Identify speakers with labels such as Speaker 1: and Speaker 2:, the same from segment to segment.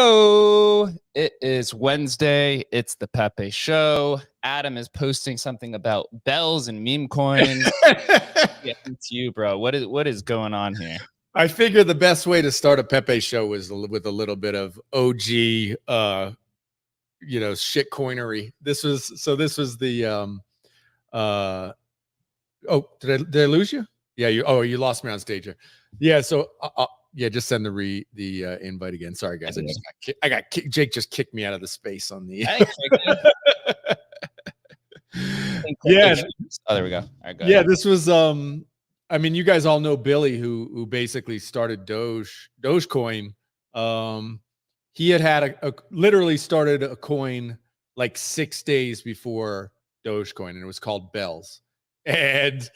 Speaker 1: Yo, it is Wednesday. It's the Pepe Show. Adam is posting something about bells and meme coins. Yeah, it's you, bro. What is going on here?
Speaker 2: I figure the best way to start a Pepe Show was with a little bit of OG, shit coinery. This was the oh, did I lose you? Yeah, you lost me on stage here. Yeah, so just send the invite again. Sorry guys, Jake just kicked me out of the space on the. Yeah.
Speaker 1: Oh, there we go. All right, go
Speaker 2: ahead.
Speaker 1: Yeah,
Speaker 2: this was I mean, you guys all know Billy, who basically started Dogecoin. He had literally started a coin like 6 days before Dogecoin, and it was called Bells. And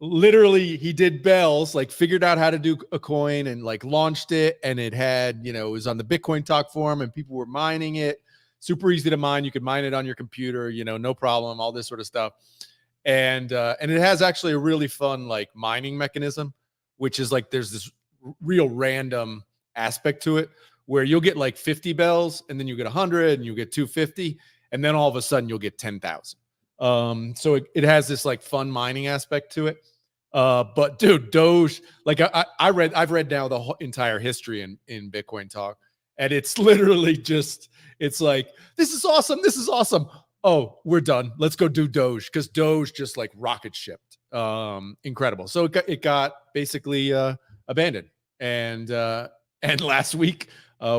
Speaker 2: literally, he did Bells, like figured out how to do a coin and like launched it, and it had, it was on the Bitcoin Talk forum, and people were mining it. Super easy to mine. You could mine it on your computer, no problem. All this sort of stuff. And it has actually a really fun like mining mechanism, which is like there's this real random aspect to it where you'll get like 50 bells, and then you get 100, and you get 250, and then all of a sudden you'll get 10,000. So it has this like fun mining aspect to it. But dude, Doge, like I've read now the whole entire history in Bitcoin Talk, and it's literally just, it's like, this is awesome. This is awesome. Oh, we're done. Let's go do Doge, because Doge just like rocket shipped. Incredible. So it got basically abandoned, and last week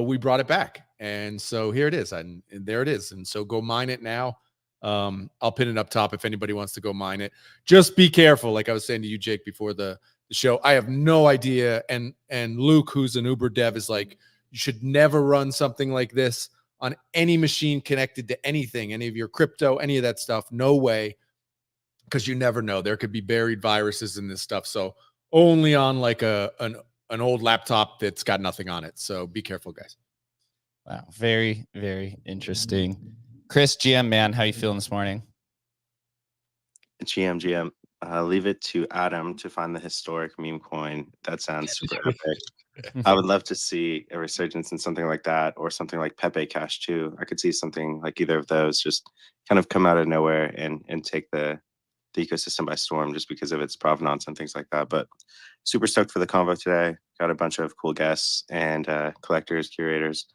Speaker 2: we brought it back, and so here it is, and there it is. And so go mine it now. I'll pin it up top if anybody wants to go mine it. Just be careful, like I was saying to you, Jake, before the show. I have no idea, and Luke, who's an Uber dev, is like, you should never run something like this on any machine connected to anything, any of your crypto, any of that stuff. No way, because you never know. There could be buried viruses in this stuff. So only on like an old laptop that's got nothing on it. So be careful, guys.
Speaker 1: Wow, very, very interesting. Chris, GM, man, how you feeling this morning?
Speaker 3: GM. Leave it to Adam to find the historic meme coin. That sounds super epic. I would love to see a resurgence in something like that, or something like Pepe Cash too. I could see something like either of those just kind of come out of nowhere and take the ecosystem by storm, just because of its provenance and things like that. But super stoked for the convo today. Got a bunch of cool guests and collectors, curators,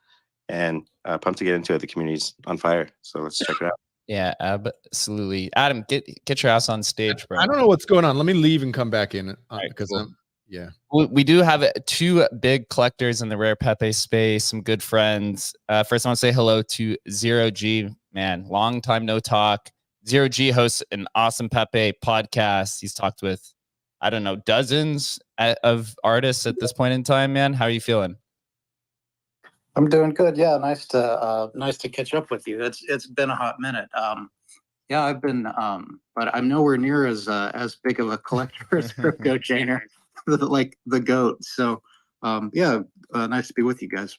Speaker 3: and pumped to get into it. The community's on fire, so let's check it out.
Speaker 1: Yeah, absolutely. Adam, get your ass on stage, bro.
Speaker 2: I don't know what's going on. Let me leave and come back in, because
Speaker 1: cool.
Speaker 2: Yeah.
Speaker 1: We do have two big collectors in the rare Pepe space, some good friends. First, I want to say hello to ZeroG, man. Long time no talk. ZeroG hosts an awesome Pepe podcast. He's talked with, I don't know, dozens of artists at this point in time, man. How are you feeling?
Speaker 4: I'm doing good. Yeah, nice to catch up with you. It's been a hot minute. Yeah, I've been, but I'm nowhere near as big of a collector as Cryptochainer. Like the GOAT. So nice to be with you guys.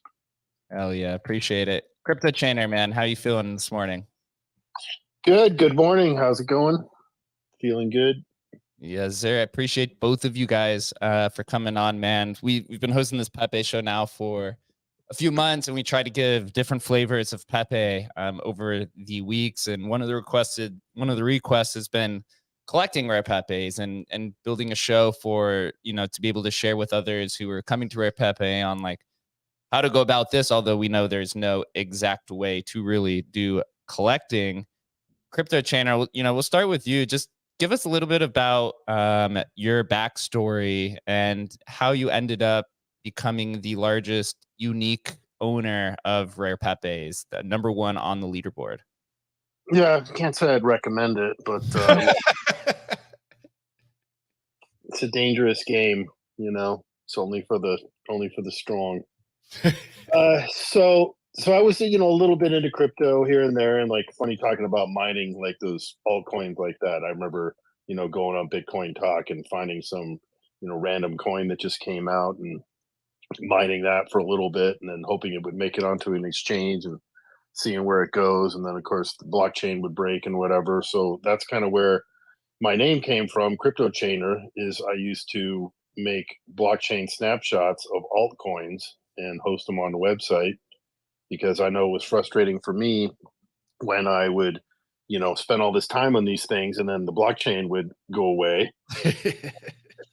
Speaker 1: Hell yeah, appreciate it. Cryptochainer, man, how you feeling this morning?
Speaker 5: Good morning. How's it going? Feeling good.
Speaker 1: Yes, sir. I appreciate both of you guys for coming on, man. We've been hosting this Pepe show now for a few months, and we try to give different flavors of Pepe over the weeks. And one of the requests has been collecting rare Pepes and building a show for, to be able to share with others who are coming to rare Pepe on like how to go about this, although we know there's no exact way to really do collecting. Cryptochainer, we'll start with you. Just give us a little bit about your backstory and how you ended up becoming the largest unique owner of rare Pepes, the *1 on the leaderboard.
Speaker 5: Yeah, I can't say I'd recommend it, but it's a dangerous game, It's only for the strong. So I was, a little bit into crypto here and there, and like funny talking about mining, like those altcoins like that. I remember, going on Bitcoin Talk and finding some, random coin that just came out and mining that for a little bit, and then hoping it would make it onto an exchange and seeing where it goes. And then of course the blockchain would break and whatever. So that's kind of where my name came from. Cryptochainer is, I used to make blockchain snapshots of altcoins and host them on the website. because I know it was frustrating for me when I would, spend all this time on these things and then the blockchain would go away.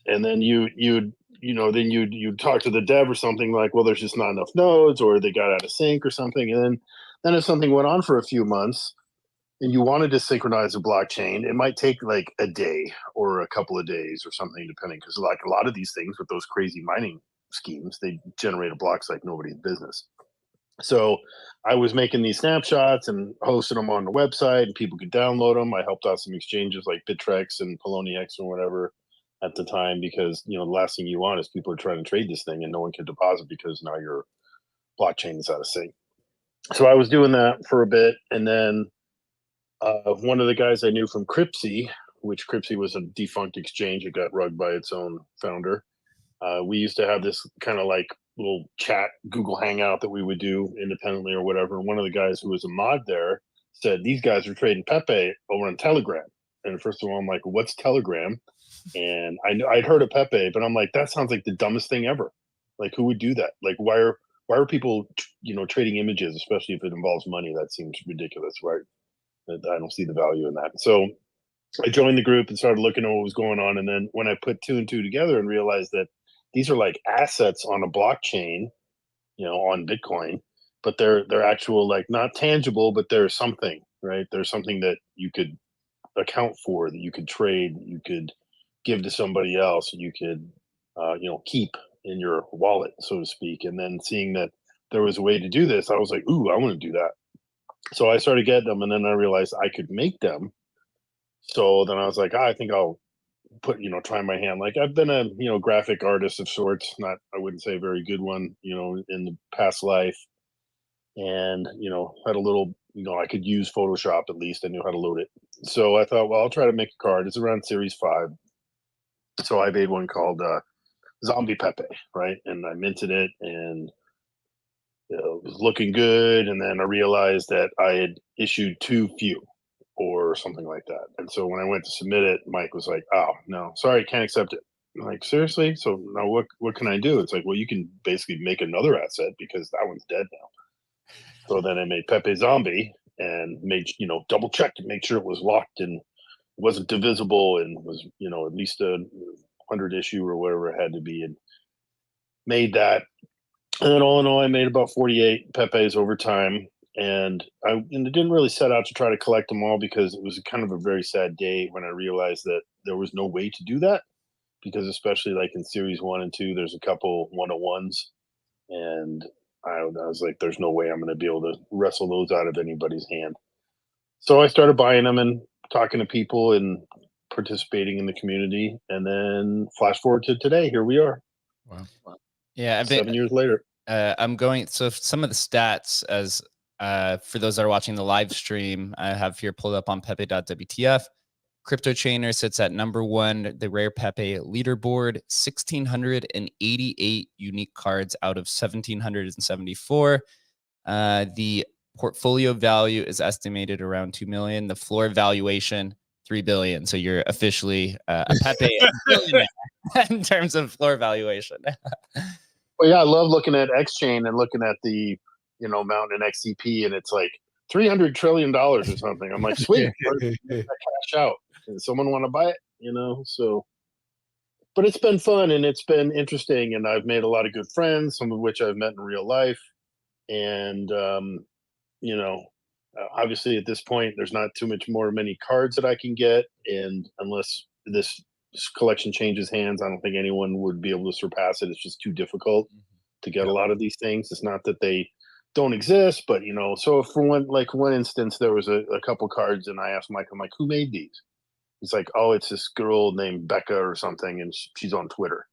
Speaker 5: And then you'd talk to the dev or something like, well, there's just not enough nodes, or they got out of sync or something. And then if something went on for a few months and you wanted to synchronize the blockchain, it might take like a day or a couple of days or something, depending. Because like a lot of these things with those crazy mining schemes, they generate blocks like nobody's business. So I was making these snapshots and hosting them on the website, and people could download them. I helped out some exchanges like Bittrex and Poloniex or whatever at the time, because the last thing you want is people are trying to trade this thing and no one can deposit because now your blockchain is out of sync. So I was doing that for a bit, and then one of the guys I knew from Cryptsy, which Cryptsy was a defunct exchange, it got rugged by its own founder. We used to have this kind of like little chat Google Hangout that we would do independently or whatever. And one of the guys who was a mod there said, these guys are trading Pepe over on Telegram. And first of all, I'm like, what's Telegram? And I'd heard of Pepe, but I'm like, that sounds like the dumbest thing ever. Like, who would do that? Like, why are people, trading images, especially if it involves money? That seems ridiculous, right? I don't see the value in that. So I joined the group and started looking at what was going on. And then when I put two and two together and realized that these are like assets on a blockchain, on Bitcoin, but they're actual, like, not tangible, but there's something, right? There's something that you could account for, that you could trade, you could give to somebody else, you could, keep in your wallet, so to speak. And then seeing that there was a way to do this, I was like, ooh, I want to do that. So I started getting them, and then I realized I could make them. So then I was like, I think I'll try my hand. Like, I've been a graphic artist of sorts, not, I wouldn't say a very good one, in the past life, and had a little, I could use Photoshop. At least I knew how to load it. So I thought, well, I'll try to make a card. It's around Series 5, so I made one called Zombie Pepe, right? And I minted it, and it was looking good. And then I realized that I had issued too few, or something like that. And so when I went to submit it, Mike was like, oh, no, sorry, can't accept it. I'm like, seriously? So now what can I do? It's like, well, you can basically make another asset because that one's dead now. So then I made Pepe Zombie and made, double checked and make sure it was locked and wasn't divisible and was, at least a 100 issue or whatever it had to be, and made that. And then all in all, I made about 48 Pepes over time. And I didn't really set out to try to collect them all, because it was kind of a very sad day when I realized that there was no way to do that, because especially like in Series 1 and 2, there's a couple 101s, and I was like, there's no way I'm going to be able to wrestle those out of anybody's hand. So I started buying them and talking to people and participating in the community, and then flash forward to today, here we are.
Speaker 2: Wow.
Speaker 1: Yeah,
Speaker 5: 7 years later.
Speaker 1: I'm going. So some of the stats, as for those that are watching the live stream, I have here pulled up on Pepe.wtf. Cryptochainer sits at number 1, the rare Pepe leaderboard, 1,688 unique cards out of 1,774. The portfolio value is estimated around 2 million. The floor valuation, 3 billion. So you're officially a Pepe billionaire in terms of floor valuation.
Speaker 5: Well, yeah, I love looking at Xchain and looking at the, Mountain and XCP, and it's like $300 trillion or something. I'm like, sweet, cash out. Does someone want to buy it? So, but it's been fun and it's been interesting, and I've made a lot of good friends, some of which I've met in real life. And, obviously at this point, there's not too many cards that I can get. And unless this collection changes hands, I don't think anyone would be able to surpass it. It's just too difficult to get a lot of these things. It's not that they don't exist, but so for one instance, there was a couple cards, and I asked Mike, I'm like, who made these? He's like, oh, it's this girl named Becca or something, and she's on Twitter,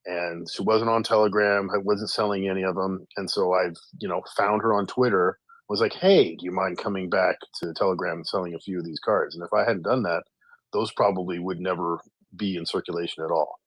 Speaker 5: and she wasn't on Telegram. I wasn't selling any of them, and so I've found her on Twitter. Was like, hey, do you mind coming back to Telegram and selling a few of these cards? And if I hadn't done that, those probably would never be in circulation at all.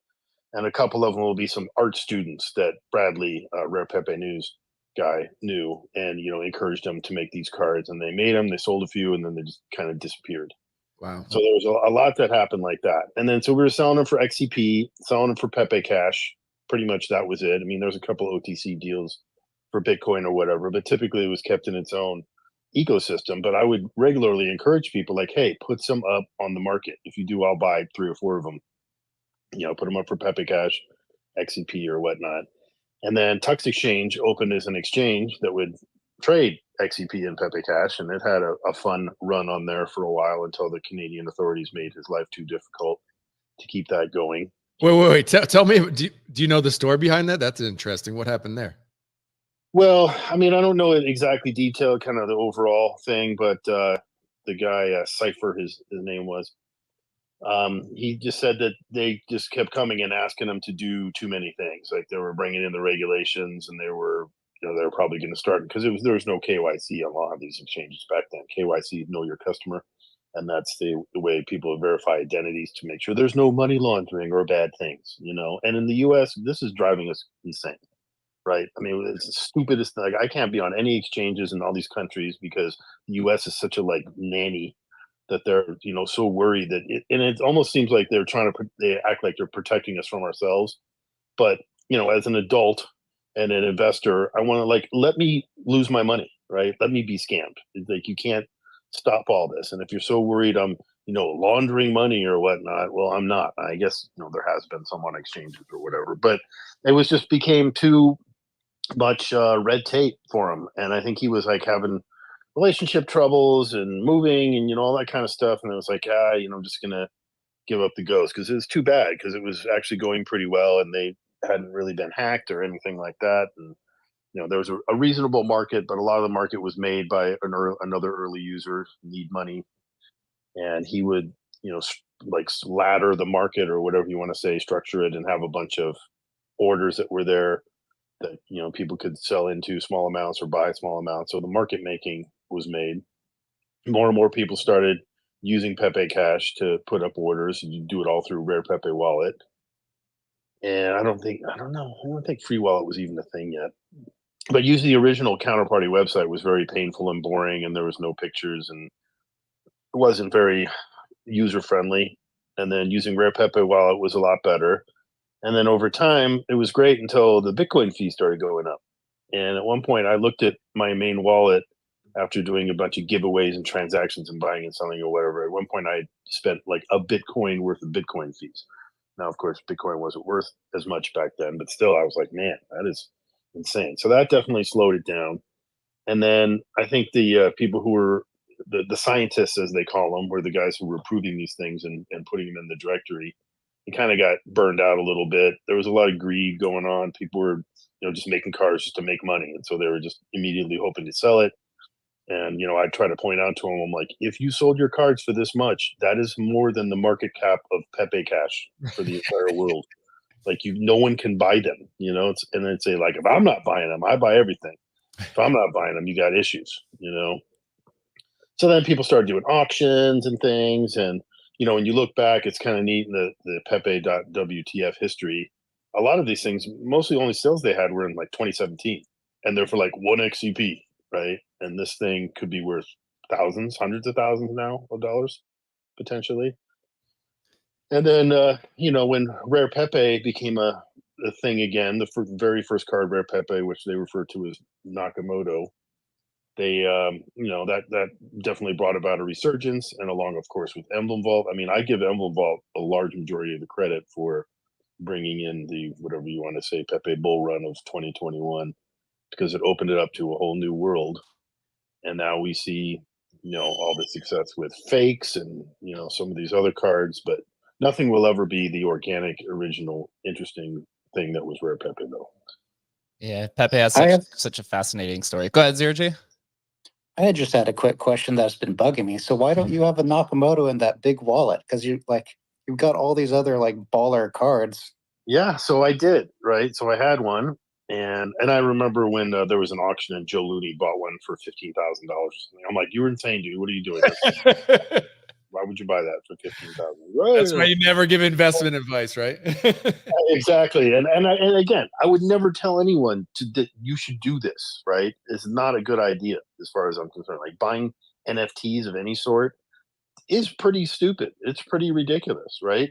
Speaker 5: And a couple of them will be some art students that Bradley, Rare Pepe News guy, knew, and encouraged them to make these cards, and they made them. They sold a few, and then they just kind of disappeared.
Speaker 2: Wow.
Speaker 5: So there was a lot that happened like that. And then so we were selling them for XCP, selling them for Pepe Cash. Pretty much that was it. I mean, there's a couple OTC deals for Bitcoin or whatever, but typically it was kept in its own ecosystem. But I would regularly encourage people like, hey, put some up on the market. If you do, I'll buy 3 or 4 of them. Put them up for Pepe Cash, XCP or whatnot. And then Tux Exchange opened as an exchange that would trade XCP and Pepe Cash, and it had a fun run on there for a while until the Canadian authorities made his life too difficult to keep that going.
Speaker 2: Wait. Tell me, do you know the story behind that? That's interesting. What happened there?
Speaker 5: Well, I mean, I don't know it exactly detailed, kind of the overall thing, but the guy, Cypher, his name was, he just said that they just kept coming and asking him to do too many things. Like they were bringing in the regulations, and they were probably going to start because there was no KYC on a lot of these exchanges back then. KYC, know your customer, and that's the way people verify identities to make sure there's no money laundering or bad things. And in the U.S., this is driving us insane. Right. I mean, it's the stupidest thing. Like, I can't be on any exchanges in all these countries because the U.S. is such a nanny that they're, so worried that and it almost seems like they're they act like they're protecting us from ourselves. But, as an adult and an investor, I want to let me lose my money. Right. Let me be scammed. It's like, you can't stop all this. And if you're so worried I'm, laundering money or whatnot, well, I'm not. I guess, there has been some on exchanges or whatever, but it just became too much red tape for him, and I think he was having relationship troubles and moving and all that kind of stuff, and it was like, I'm just gonna give up the ghost because it was too bad because it was actually going pretty well and they hadn't really been hacked or anything like that, and there was a reasonable market, but a lot of the market was made by another early user who need money, and he would ladder the market or whatever you want to say, structure it, and have a bunch of orders that were there that people could sell into small amounts or buy small amounts. So the market making was made. More and more people started using Pepe Cash to put up orders, and you do it all through Rare Pepe Wallet. And I don't think Free Wallet was even a thing yet. But using the original counterparty website was very painful and boring, and there was no pictures, and it wasn't very user friendly. And then using Rare Pepe Wallet was a lot better. And then over time, it was great until the Bitcoin fee started going up. And at one point, I looked at my main wallet after doing a bunch of giveaways and transactions and buying and selling or whatever. At one point, I spent a Bitcoin worth of Bitcoin fees. Now, of course, Bitcoin wasn't worth as much back then, but still, I was like, man, that is insane. So that definitely slowed it down. And then I think the people who were the scientists, as they call them, were the guys who were proving these things and putting them in the directory. It kind of got burned out a little bit. There was a lot of greed going on. People were, just making cards just to make money. And so they were just immediately hoping to sell it. And, I try to point out to them, I'm like, if you sold your cards for this much, that is more than the market cap of Pepe Cash for the entire world. No one can buy them, and then say if I'm not buying them, I buy everything. If I'm not buying them, you got issues, So then people started doing auctions and things. And, when you look back, it's kind of neat in the Pepe.WTF history. A lot of these things, mostly only sales they had were in 2017. And they're for 1 XCP, right? And this thing could be worth thousands, hundreds of thousands now of dollars, potentially. And then, when Rare Pepe became a thing again, the very first card, Rare Pepe, which they refer to as Nakamoto, they that definitely brought about a resurgence, and along, of course, with Emblem Vault. I mean, I give Emblem Vault a large majority of the credit for bringing in the whatever you want to say Pepe bull run of 2021, because it opened it up to a whole new world. And now we see all the success with fakes and some of these other cards, but nothing will ever be the organic, original, interesting thing that was Rare Pepe, though.
Speaker 1: Yeah, Pepe has such a fascinating story. Go ahead, ZeroG.
Speaker 4: I had just had a quick question that's been bugging me. So why don't you have a Nakamoto in that big wallet? Because you've got all these other baller cards.
Speaker 5: Yeah, so I did, right? So I had one, and I remember when there was an auction and Joe Looney bought one for $15,000. I'm like, you're insane, dude. What are you doing? Why would you buy that for $15,000?
Speaker 2: That's why you never give investment advice, right?
Speaker 5: Exactly. And again, I would never tell anyone that you should do this, right? It's not a good idea as far as I'm concerned. Buying NFTs of any sort is pretty stupid. It's pretty ridiculous, right?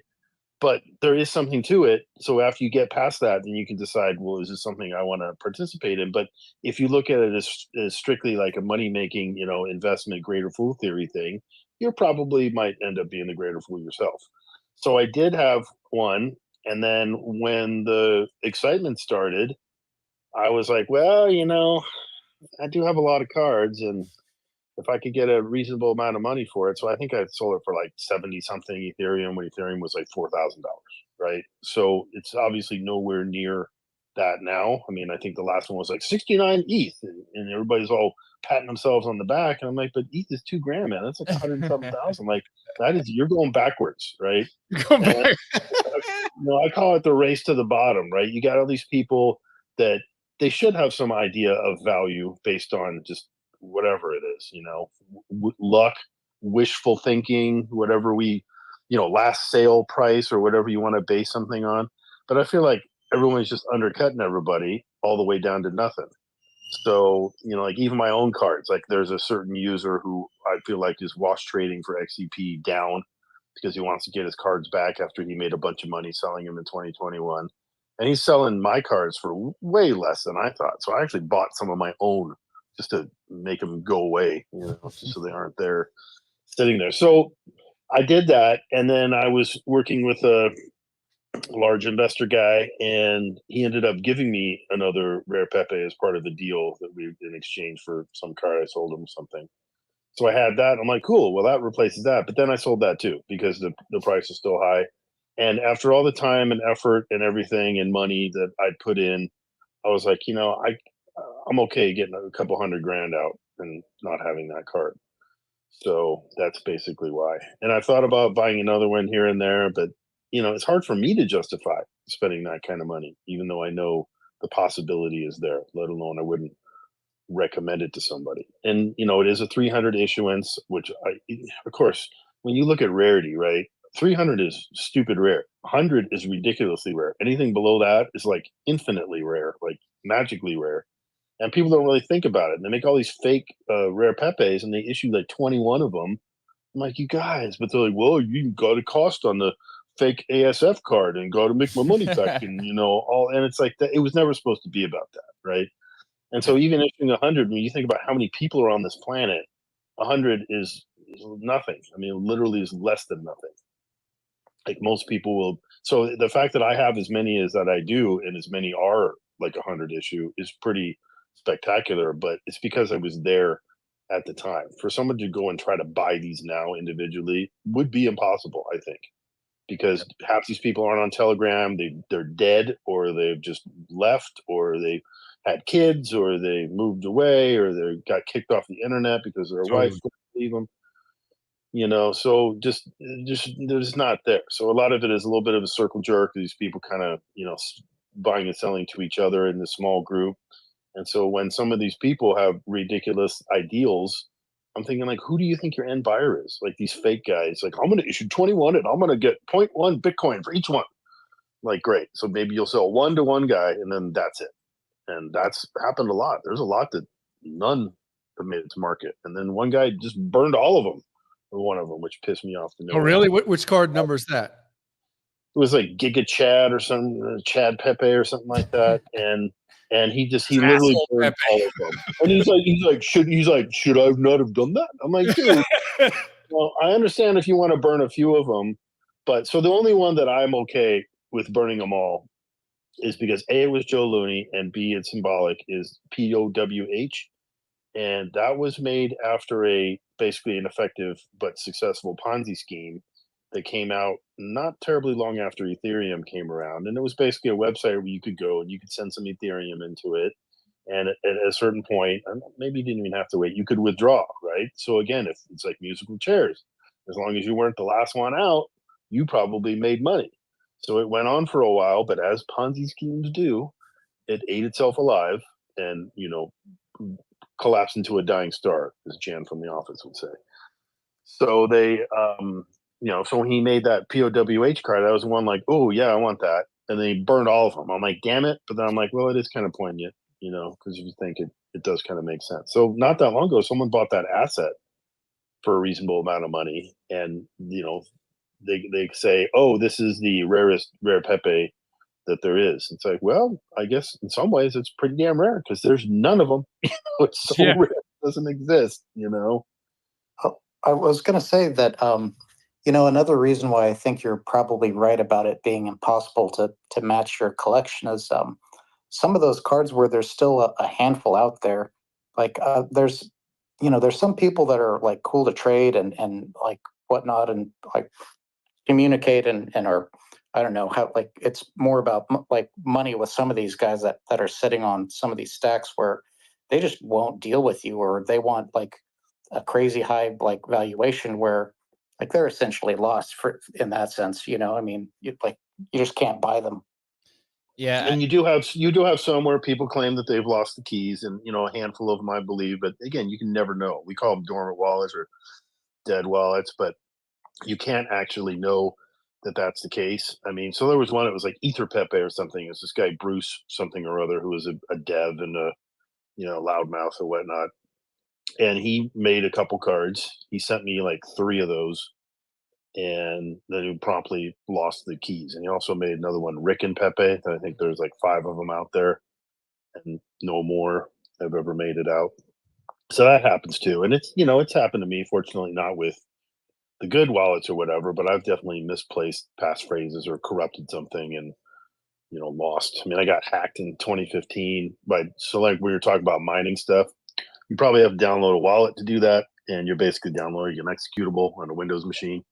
Speaker 5: but there is something to it. So after you get past that, then you can decide, well, is this something I want to participate in? But if you look at it as strictly like a money making, investment greater fool theory thing, you probably might end up being the greater fool yourself. So I did have one, and then when the excitement started, I was like, well, I do have a lot of cards, and if I could get a reasonable amount of money for it. So I think I sold it for like 70 something Ethereum when Ethereum was like $4,000, right? So it's obviously nowhere near that now. I mean, I think the last one was like 69 ETH, and everybody's all patting themselves on the back. And I'm like, but ETH is $2,000, man. That's like 107,000. Like, you're going backwards, right? And I call it the race to the bottom, right? You got all these people that they should have some idea of value based on just whatever it is, luck, wishful thinking, whatever last sale price or whatever you want to base something on. But I feel like everyone's just undercutting everybody all the way down to nothing. So, like even my own cards, like there's a certain user who I feel like is wash trading for XCP down because he wants to get his cards back after he made a bunch of money selling them in 2021. And he's selling my cards for way less than I thought. So I actually bought some of my own just to make them go away, just so they aren't there sitting there. So I did that. And then I was working with a large investor guy, and he ended up giving me another rare Pepe as part of the deal that we in exchange for some card I sold him something. So I had that. I'm like, cool. Well, that replaces that. But then I sold that too because the price is still high. And after all the time and effort and everything and money that I'd put in, I was like, I'm okay getting a couple $100,000 out and not having that card. So that's basically why. And I thought about buying another one here and there, but it's hard for me to justify spending that kind of money, even though I know the possibility is there, let alone I wouldn't recommend it to somebody. And it is a 300 issuance, which of course, when you look at rarity, right? 300 is stupid rare. 100 is ridiculously rare. Anything below that is like infinitely rare, like magically rare. And people don't really think about it. And they make all these fake rare Pepes, and they issue like 21 of them. I'm like, you guys, but they're like, well, you got a cost on the fake ASF card and got to make my money back, and and it's like that. It was never supposed to be about that, right? And so even issuing 100, when you think about how many people are on this planet, 100 is nothing. I mean, it literally is less than nothing. Like most people will. So the fact that I have as many as that I do, and as many are like 100 issue, is pretty spectacular. But it's because I was there at the time. For someone to go and try to buy these now individually would be impossible, I think, because half these people aren't on Telegram. They're dead, or they've just left, or they had kids, or they moved away, or they got kicked off the internet because their wife wouldn't leave them. So just they're just not there. So a lot of it is a little bit of a circle jerk. These people kind of buying and selling to each other in this small group. And so when some of these people have ridiculous ideals, I'm thinking, like, who do you think your end buyer is? Like these fake guys, like, I'm going to issue 21 and I'm going to get 0.1 Bitcoin for each one. Like, great. So maybe you'll sell one to one guy and then that's it. And that's happened a lot. There's a lot that none have made it to market. And then one guy just burned all of them, or one of them, which pissed me off to no
Speaker 2: Oh, really? Which card number is that?
Speaker 5: It was like Giga Chad or something, Chad Pepe or something like that. And he literally burned all of them. And he's like, should I not have done that? I'm like, dude, well, I understand if you want to burn a few of them, but so the only one that I'm okay with burning them all is because A, it was Joe Looney, and B, it's symbolic, is POWH. And that was made after basically an effective but successful Ponzi scheme that came out not terribly long after Ethereum came around. And it was basically a website where you could go and you could send some Ethereum into it. And at a certain point, maybe you didn't even have to wait, you could withdraw, right? So again, if it's like musical chairs, as long as you weren't the last one out, you probably made money. So it went on for a while, but as Ponzi schemes do, it ate itself alive and, collapsed into a dying star, as Jan from The Office would say. So they, so when he made that POWH card, I was one like, oh yeah, I want that. And then he burned all of them. I'm like, damn it. But then I'm like, well, it is kind of poignant, because if you think it does kind of make sense. So not that long ago, someone bought that asset for a reasonable amount of money. And, they say, oh, this is the rare Pepe that there is. It's like, well, I guess in some ways it's pretty damn rare because there's none of them. It's so
Speaker 2: Yeah.
Speaker 5: rare it doesn't exist.
Speaker 4: I was going to say that, another reason why I think you're probably right about it being impossible to match your collection is some of those cards where there's still a handful out there. Like there's some people that are like cool to trade and like whatnot and like communicate and are, I don't know how, like it's more about like money with some of these guys that are sitting on some of these stacks where they just won't deal with you, or they want like a crazy high like valuation where like they're essentially lost for in that sense. I mean, you just can't buy them.
Speaker 1: Yeah.
Speaker 5: And you do have some where people claim that they've lost the keys, and a handful of them, I believe. But again, you can never know. We call them dormant wallets or dead wallets, but you can't actually know that that's the case. I mean, so there was one, it was like Ether Pepe or something. It was this guy, Bruce something or other, who was a dev and a, loudmouth or whatnot. And he made a couple cards. He sent me like 3 of those. And then he promptly lost the keys. And he also made another one, Rick and Pepe. I think there's like 5 of them out there, and no more have ever made it out. So that happens too. And it's happened to me, fortunately not with the good wallets or whatever, but I've definitely misplaced passphrases or corrupted something and lost. I mean, I got hacked in 2015 so like we were talking about mining stuff. You probably have to download a wallet to do that, and you're basically downloading an executable on a Windows machine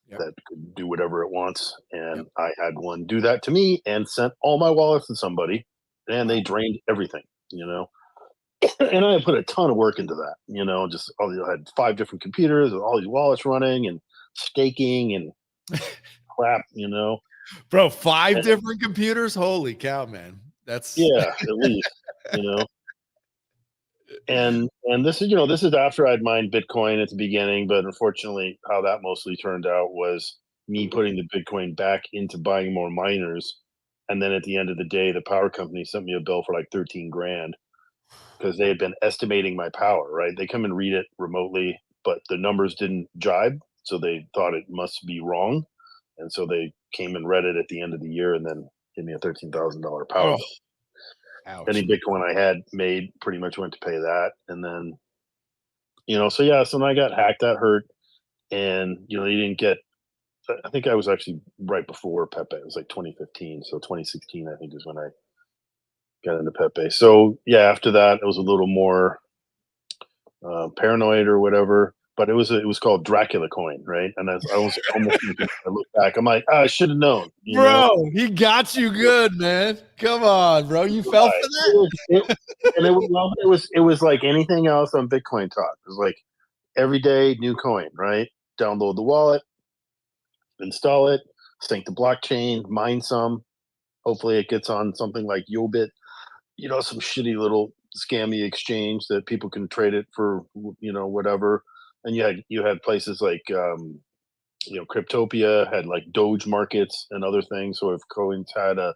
Speaker 5: that could do whatever it wants. And I had one do that to me and sent all my wallets to somebody, and they drained everything. And I put a ton of work into that. Just I had 5 different computers with all these wallets running and staking and crap.
Speaker 2: Bro, 5 different computers? Holy cow, man. That's
Speaker 5: at least. And this is after I'd mined Bitcoin at the beginning, but unfortunately, how that mostly turned out was me putting the Bitcoin back into buying more miners, and then at the end of the day, the power company sent me a bill for like 13 grand because they had been estimating my power. Right? They come and read it remotely, but the numbers didn't jibe, so they thought it must be wrong, and so they came and read it at the end of the year, and then gave me a $13,000 power bill.
Speaker 2: Ouch.
Speaker 5: Any Bitcoin I had made pretty much went to pay that. And then, so when I got hacked, that hurt. And, you didn't get, I think I was actually right before Pepe. It was like 2015. So 2016, I think, is when I got into Pepe. So yeah, after that, it was a little more paranoid or whatever. But it was called Dracula coin, right? And I was almost thinking, I look back, I'm like, I should have known.
Speaker 2: Bro, he got you good, man. Come on, bro. You fell for that?
Speaker 5: It was like anything else on Bitcoin Talk. It was like every day new coin, right? Download the wallet, install it, sync the blockchain, mine some. Hopefully it gets on something like Yobit, some shitty little scammy exchange that people can trade it for, whatever. And you had places like Cryptopia had like Doge markets and other things. So if coins had a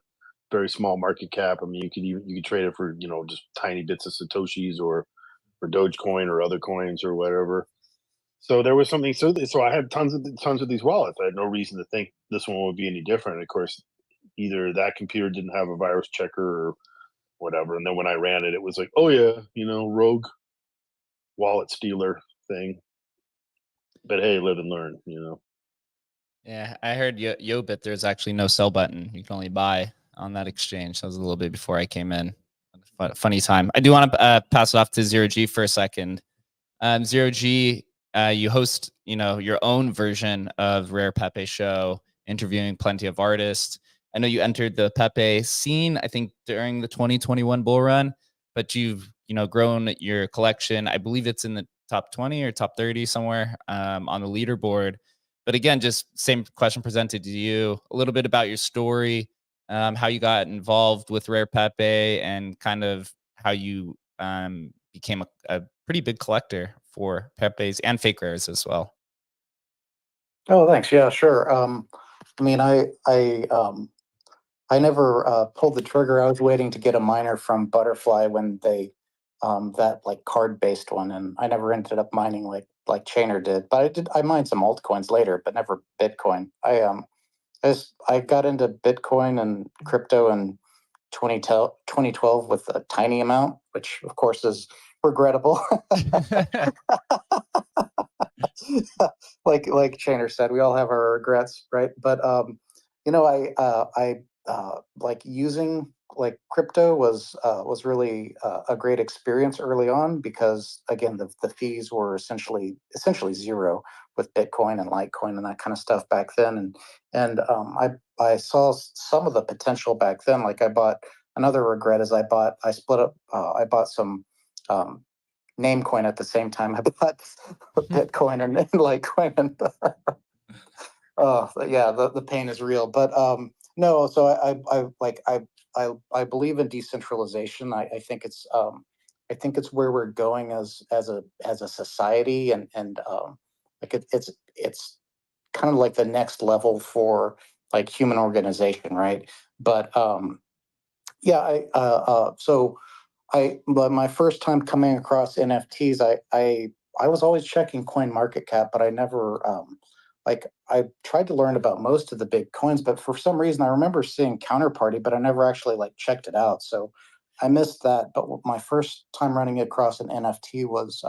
Speaker 5: very small market cap, I mean, you could trade it for just tiny bits of satoshis or for Dogecoin or other coins or whatever. So there was something. So I had tons of these wallets. I had no reason to think this one would be any different. Of course, either that computer didn't have a virus checker or whatever. And then when I ran it, it was like, oh yeah, rogue wallet stealer thing. But hey, live and learn.
Speaker 1: Yeah, I heard Yobit, there's actually no sell button. You can only buy on that exchange. That was a little bit before I came in. Funny time. I do want to pass it off to ZeroG for a second. ZeroG, you host, your own version of Rare Pepe Show, interviewing plenty of artists. I know you entered the Pepe scene, I think, during the 2021 bull run, but you've, grown your collection. I believe it's in the top 20 or top 30 somewhere on the leaderboard. But again, just same question presented to you, a little bit about your story, how you got involved with Rare Pepe, and kind of how you became a pretty big collector for Pepes and fake rares as well.
Speaker 4: Oh, thanks. Yeah, sure. I mean, I never pulled the trigger. I was waiting to get a miner from Butterfly when they that like card based one, and I never ended up mining like like Chainer did. But I mined some altcoins later, but never Bitcoin. I got into Bitcoin and crypto in 2012 with a tiny amount, which of course is regrettable. like Chainer said, we all have our regrets, right? But I like using like crypto was really a great experience early on, because again the fees were essentially zero with Bitcoin and Litecoin and that kind of stuff back then, and I saw some of the potential back then. Like I bought, another regret is I split up, I bought some Namecoin at the same time I bought Bitcoin and Litecoin, and yeah, the pain is real. But no, so I believe in decentralization. I think it's where we're going as a society, and like it's kind of like the next level for like human organization, right? But yeah, but my first time coming across NFTs, I was always checking Coin Market Cap, but I never like I tried to learn about most of the big coins, but for some reason I remember seeing Counterparty, but I never actually like checked it out. So I missed that. But my first time running across an NFT was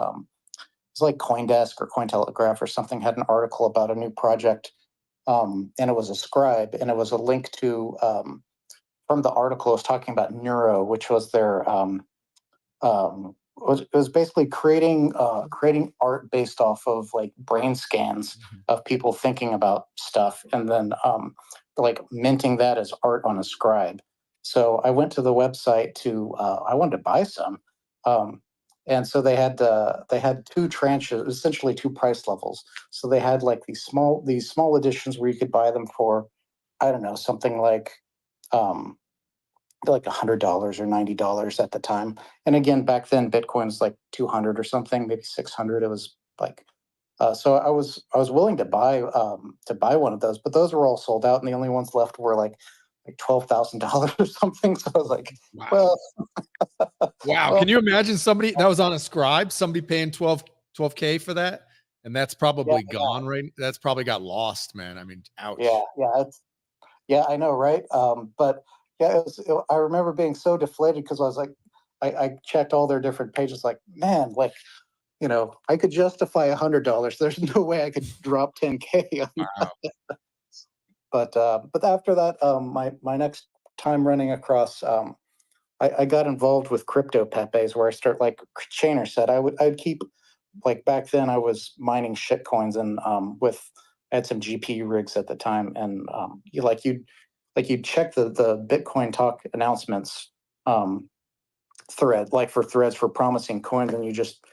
Speaker 4: like CoinDesk or Cointelegraph or something had an article about a new project, and it was a scribe, and it was a link to from the article. It was talking about Neuro, which was their it was basically creating art based off of like brain scans of people thinking about stuff, and then like minting that as art on a scribe. So I went to the website to I wanted to buy some, and so they had two tranches, essentially two price levels. So they had like these small editions where you could buy them for, I don't know, something like $100 or $90 at the time. And again, back then Bitcoin was like 200 or something, maybe 600. It was like, so I was willing to buy one of those, but those were all sold out, and the only ones left were like $12,000 or something. So I was like,
Speaker 2: Wow.
Speaker 4: well,
Speaker 2: Wow.
Speaker 4: well,
Speaker 2: Can you imagine somebody that was on a scribe, somebody paying 12K for that? And that's probably gone, right? That's probably got lost, man. I mean, ouch.
Speaker 4: yeah, I know, right? But yeah, I remember being so deflated because I was like, I checked all their different pages, like, man, like, I could justify $100. There's no way I could drop 10K on
Speaker 2: Wow.
Speaker 4: that. But after that, my next time running across, I got involved with crypto Pepe's, where I start, like Chainer said, I'd keep, like back then I was mining shit coins, and I had some GPU rigs at the time, and you'd check the Bitcoin Talk announcements thread, like for threads for promising coins, and you just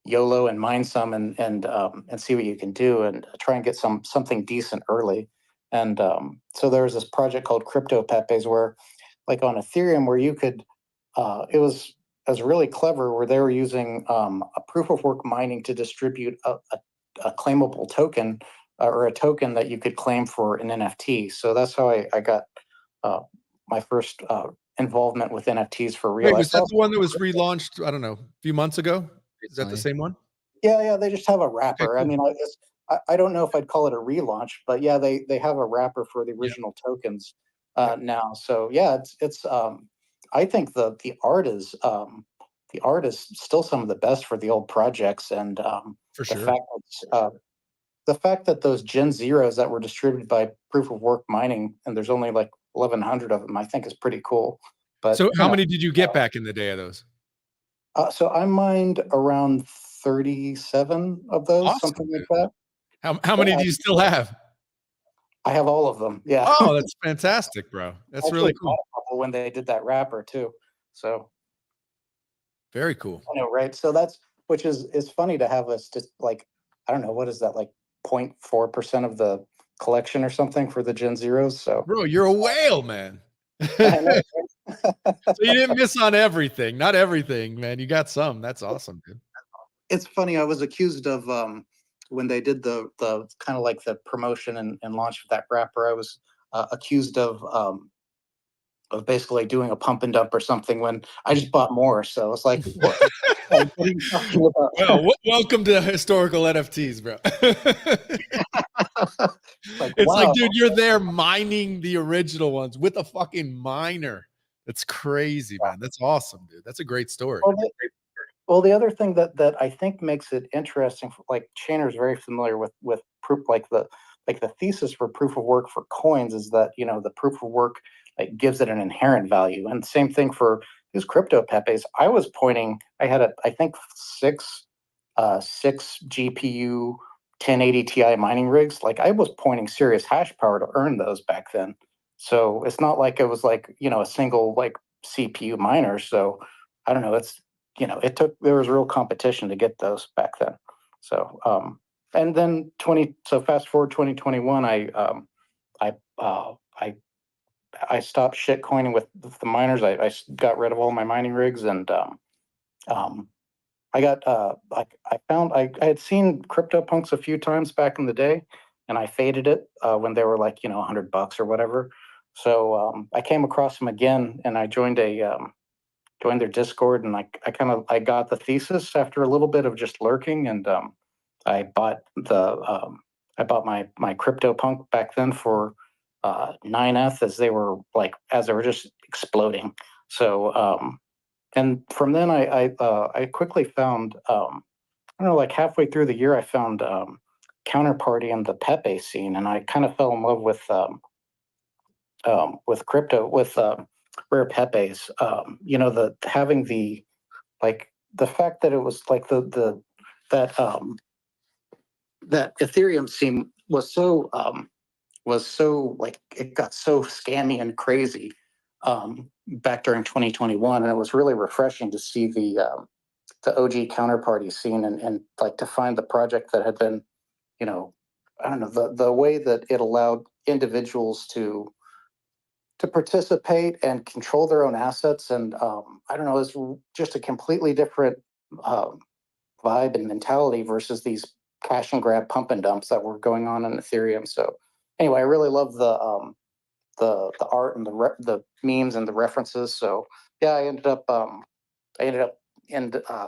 Speaker 4: YOLO and mine some, and see what you can do, and try and get something decent early. And so there was this project called Crypto Pepe's, where like on Ethereum, where you could it was really clever, where they were using a proof of work mining to distribute a claimable token, or a token that you could claim for an NFT. So that's how I got my first involvement with NFTs for real.
Speaker 2: Wait, was that the one that was relaunched, I don't know, a few months ago? Is that the same one?
Speaker 4: Yeah, they just have a wrapper.
Speaker 2: Okay, cool.
Speaker 4: I mean, I don't know if I'd call it a relaunch, but yeah, they have a wrapper for the original tokens now. So yeah, it's I think the art is still some of the best for the old projects, and
Speaker 2: For
Speaker 4: the
Speaker 2: sure.
Speaker 4: fact that those Gen Zeros that were distributed by Proof of Work Mining, and there's only like 1,100 of them, I think is pretty cool. But
Speaker 2: So how many did you get back in the day of those?
Speaker 4: so I mined around 37 of those,
Speaker 2: Awesome,
Speaker 4: something like
Speaker 2: dude.
Speaker 4: that.
Speaker 2: How many do you still have?
Speaker 4: I have all of them. Yeah.
Speaker 2: Oh, that's fantastic, bro. That's really
Speaker 4: Actually
Speaker 2: cool.
Speaker 4: bought a couple when they did that wrapper too. So
Speaker 2: Very cool.
Speaker 4: I know, right? So which is funny to have us just like, I don't know, what is that, like 0.4% of the collection or something for the Gen Zeros? So
Speaker 2: Bro, you're a whale, man.
Speaker 4: I know.
Speaker 2: So you didn't miss on everything. Not everything, man. You got some. That's awesome, dude.
Speaker 4: It's funny. I was accused of when they did the kind of like the promotion and launch of that wrapper. I was accused of basically doing a pump and dump or something when I just bought more. So it's like, what? Like, what are you talking about?
Speaker 2: Well, welcome to historical NFTs, bro.
Speaker 4: Like,
Speaker 2: It's like,
Speaker 4: wow.
Speaker 2: dude, you're there mining the original ones with a fucking miner. That's crazy, man. That's awesome, dude. That's a great story.
Speaker 4: Well, the other thing that I think makes it interesting, like Chainer is very familiar with proof, like the thesis for proof of work for coins is that the proof of work like gives it an inherent value, and same thing for these crypto Pepes. I had I think six GPU 1080 Ti mining rigs. Like I was pointing serious hash power to earn those back then. So it's not like it was like a single like CPU miner. So I don't know. There was real competition to get those back then. So and then fast forward 2021, I stopped shit coining with the miners. I got rid of all my mining rigs, and I got I had seen CryptoPunks a few times back in the day, and I faded it when they were like $100 or whatever. So I came across them again, and I joined their Discord, and I got the thesis after a little bit of just lurking, and I bought my CryptoPunk back then for 9th as they were just exploding. So and from then I quickly found I don't know, like halfway through the year I found Counterparty in the Pepe scene, and I kind of fell in love with crypto with rare Pepes. The having the fact that it was like that that Ethereum scene was so like it got so scammy and crazy back during 2021, and it was really refreshing to see the OG Counterparty scene, and like to find the project that had been, I don't know, the way that it allowed individuals to participate and control their own assets, and I don't know, it's just a completely different vibe and mentality versus these cash and grab pump and dumps that were going on in Ethereum. So anyway, I really love the art and the memes and the references. So yeah, I ended up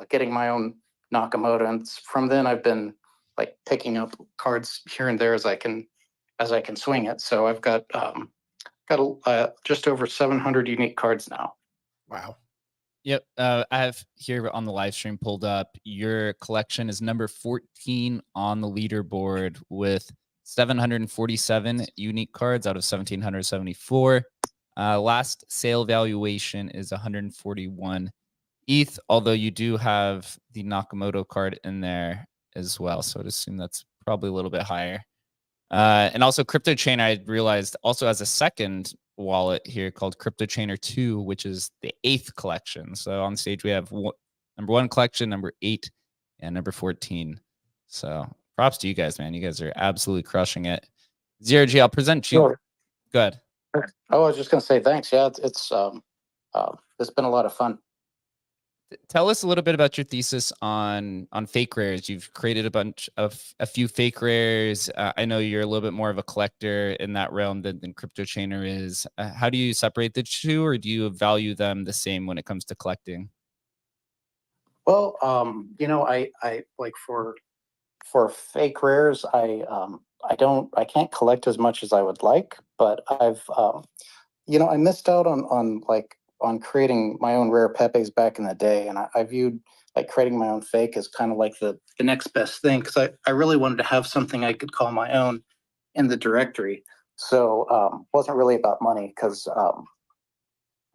Speaker 4: getting my own Nakamoto, and from then I've been like picking up cards here and there as I can swing it. So I've got just over 700 unique cards now.
Speaker 2: Wow.
Speaker 1: Yep. I have here on the live stream pulled up. Your collection is number 14 on the leaderboard with 747 unique cards out of 1,774. Last sale valuation is 141 ETH, although you do have the Nakamoto card in there as well. So I'd assume that's probably a little bit higher. And also Cryptochainer, I realized, also has a second wallet here called Cryptochainer 2, which is the 8th collection. So on stage we have number 1 collection, number 8, and number 14. So props to you guys, man. You guys are absolutely crushing it. ZeroG, I'll present you.
Speaker 4: Sure.
Speaker 1: Go ahead.
Speaker 4: Oh, I was just gonna say thanks. Yeah, it's been a lot of fun.
Speaker 1: Tell us a little bit about your thesis on fake rares. You've created a few fake rares. I know you're a little bit more of a collector in that realm than Cryptochainer is. How do you separate the two, or do you value them the same when it comes to collecting?
Speaker 4: Well, I like for fake rares, I can't collect as much as I would like, but I've I missed out on creating my own rare Pepes back in the day, and I viewed like creating my own fake as kind of like the next best thing, because I really wanted to have something I could call my own in the directory. So wasn't really about money, because I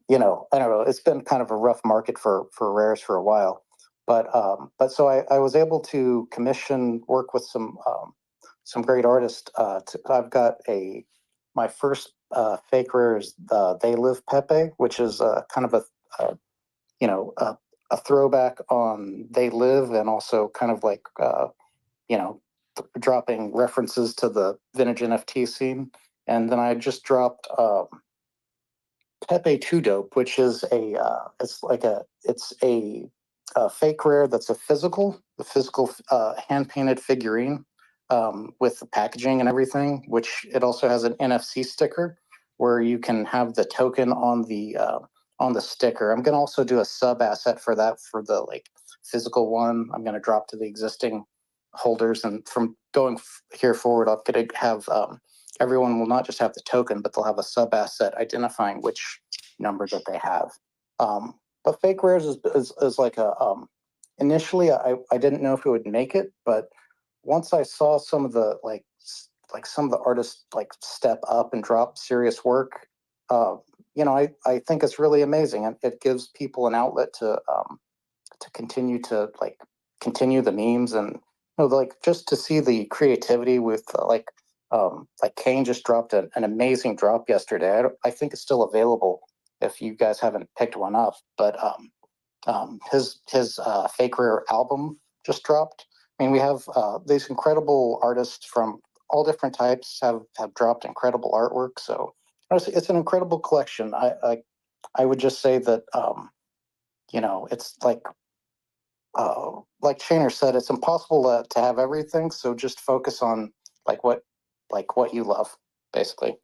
Speaker 4: don't know, it's been kind of a rough market for rares for a while, but so I was able to work with some great artists. I've got my first fake rare is They Live Pepe, which is kind of a throwback on They Live, and also kind of like dropping references to the vintage NFT scene. And then I just dropped Pepe 2 Dope, which is it's a fake rare that's a physical hand painted figurine with the packaging and everything, which it also has an NFC sticker where you can have the token on the sticker. I'm going to also do a sub asset for that, for the physical one. I'm going to drop to the existing holders, and from going here forward, I'm going to have everyone will not just have the token, but they'll have a sub asset identifying which number that they have. But fake rares is like a initially I didn't know if it would make it, but once I saw some of the like some of the artists like step up and drop serious work, you know, I think it's really amazing, and it gives people an outlet to continue to like continue the memes, and you know, like just to see the creativity with like Kane just dropped an amazing drop yesterday. I think it's still available if you guys haven't picked one up, but his fake rare album just dropped. I mean, we have these incredible artists from all different types have dropped incredible artwork. So it's an incredible collection. I would just say that you know, it's like Chainer said, it's impossible to have everything. So just focus on what you love, basically.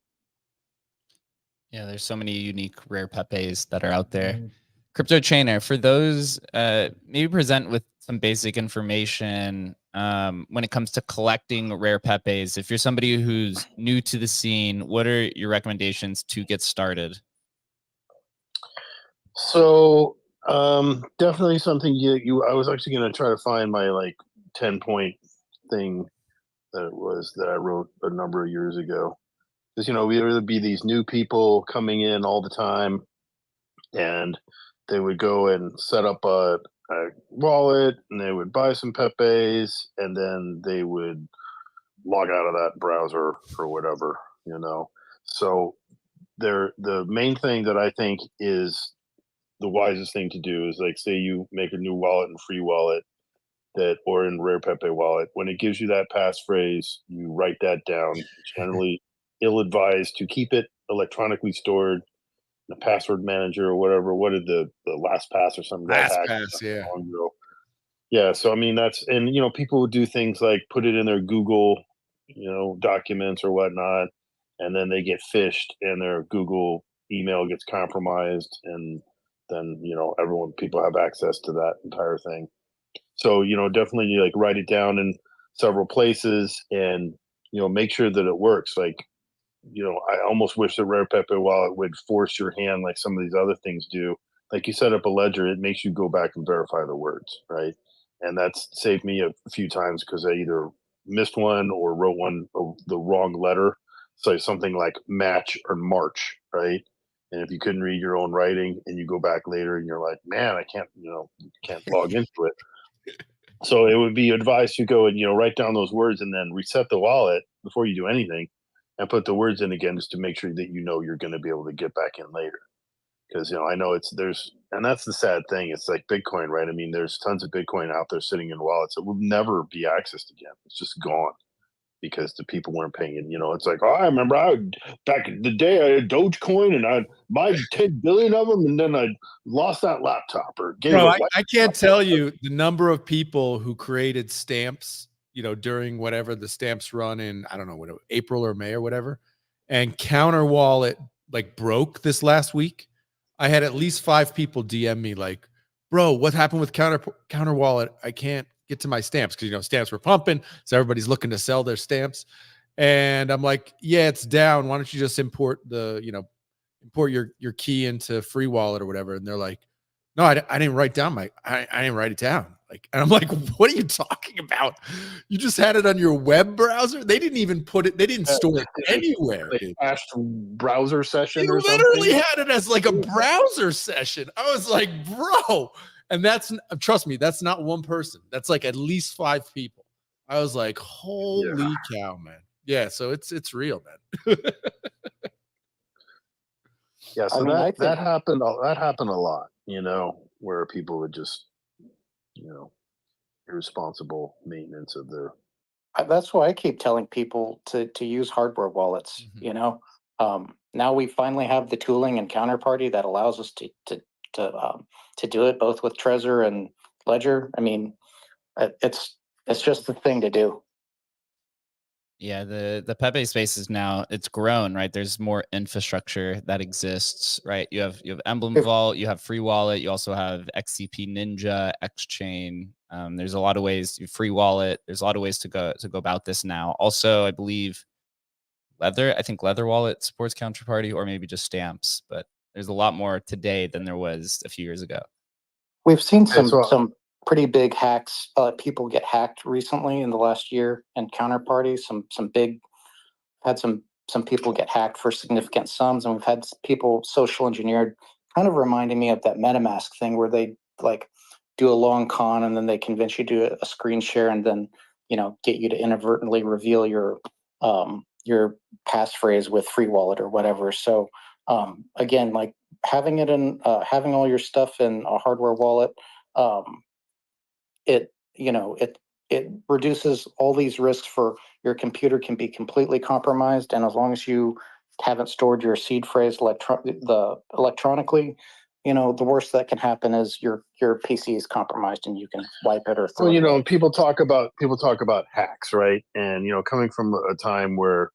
Speaker 1: Yeah, there's so many unique rare Pepes that are out there. Cryptochainer, for those, maybe present with some basic information when it comes to collecting rare Pepes. If you're somebody who's new to the scene, what are your recommendations to get started?
Speaker 5: So definitely something I was actually going to try to find my like 10-point thing that I wrote a number of years ago. Because, you know, there'd be these new people coming in all the time, and they would go and set up a wallet, and they would buy some Pepes, and then they would log out of that browser or whatever, you know. So the main thing that I think is the wisest thing to do is, like, say you make a new wallet in free wallet or in rare Pepe wallet, when it gives you that passphrase, you write that down. Generally ill-advised to keep it electronically stored in a password manager or whatever. What did the LastPass or something got hacked
Speaker 2: LastPass, yeah.
Speaker 5: long ago. Yeah, so I mean and you know, people would do things like put it in their Google, you know, documents or whatnot, and then they get phished and their Google email gets compromised, and then, you know, people have access to that entire thing. So, you know, definitely like write it down in several places, and, you know, make sure that it works. Like, you know, I almost wish the Rare Pepe wallet would force your hand like some of these other things do. Like, you set up a ledger, it makes you go back and verify the words, right? And that's saved me a few times because I either missed one or wrote the wrong letter. So something like match or March, right? And if you couldn't read your own writing and you go back later and you're like, man, I can't, you know, can't log into it. So it would be advised to go and, you know, write down those words and then reset the wallet before you do anything, and put the words in again just to make sure that you know you're going to be able to get back in later. Because, you know, I know and that's the sad thing. It's like Bitcoin, right? I mean, there's tons of Bitcoin out there sitting in wallets that will never be accessed again. It's just gone because the people weren't paying it. You know, it's like, oh, I remember back in the day I had Dogecoin and I'd buy 10 billion of them, and then I lost that laptop or gave
Speaker 2: Bro,
Speaker 5: it.
Speaker 2: I can't tell you the number of people who created stamps, you know, during whatever the stamps run in, I don't know, whatever, April or May or whatever, and Counter Wallet like broke this last week. I had at least 5 people DM me like, bro, what happened with Counter Wallet? I can't get to my stamps, because, you know, stamps were pumping, so everybody's looking to sell their stamps. And I'm like, yeah, it's down. Why don't you just import your key into free wallet or whatever? And they're like, no, I didn't write down I didn't write it down. Like, and I'm like, what are you talking about? You just had it on your web browser. They didn't even they didn't store it anywhere.
Speaker 5: Like cached browser session
Speaker 2: You
Speaker 5: or
Speaker 2: literally
Speaker 5: something.
Speaker 2: had it as like a browser session. I was like, bro. And trust me, that's not one person. That's like at least 5 people. I was like, holy cow, man. Yeah, so it's real, man.
Speaker 5: Yeah, so
Speaker 4: I mean,
Speaker 5: that happened. That happened a lot, you know, where people would just, you know, irresponsible maintenance of their.
Speaker 4: That's why I keep telling people to use hardware wallets.
Speaker 2: Mhm.
Speaker 4: You know, now we finally have the tooling and counterparty that allows us to do it both with Trezor and Ledger. I mean, it's just the thing to do.
Speaker 1: Yeah, the Pepe space is now, it's grown, right? There's more infrastructure that exists, right? You have Emblem
Speaker 4: If-
Speaker 1: Vault, you have Free Wallet, you also have XCP Ninja, Xchain. There's a lot of ways, Free Wallet. There's a lot of ways to go about this now. Also, I believe I think Leather Wallet supports Counterparty, or maybe just Stamps, but there's a lot more today than there was a few years ago.
Speaker 4: We've seen
Speaker 5: Okay, so-
Speaker 4: some pretty big hacks. People get hacked recently in the last year, and Counterparty, had some people get hacked for significant sums, and we've had people social engineered, kind of reminding me of that MetaMask thing where they like do a long con and then they convince you to do a screen share and then get you to inadvertently reveal your passphrase with Free Wallet or whatever. So again, like having it in having all your stuff in a hardware wallet, it it reduces all these risks. For your computer can be completely compromised, and as long as you haven't stored your seed phrase electronically, the worst that can happen is your PC is compromised and you can wipe it or throw
Speaker 5: Well,
Speaker 4: it away.
Speaker 5: people talk about hacks, right? And coming from a time where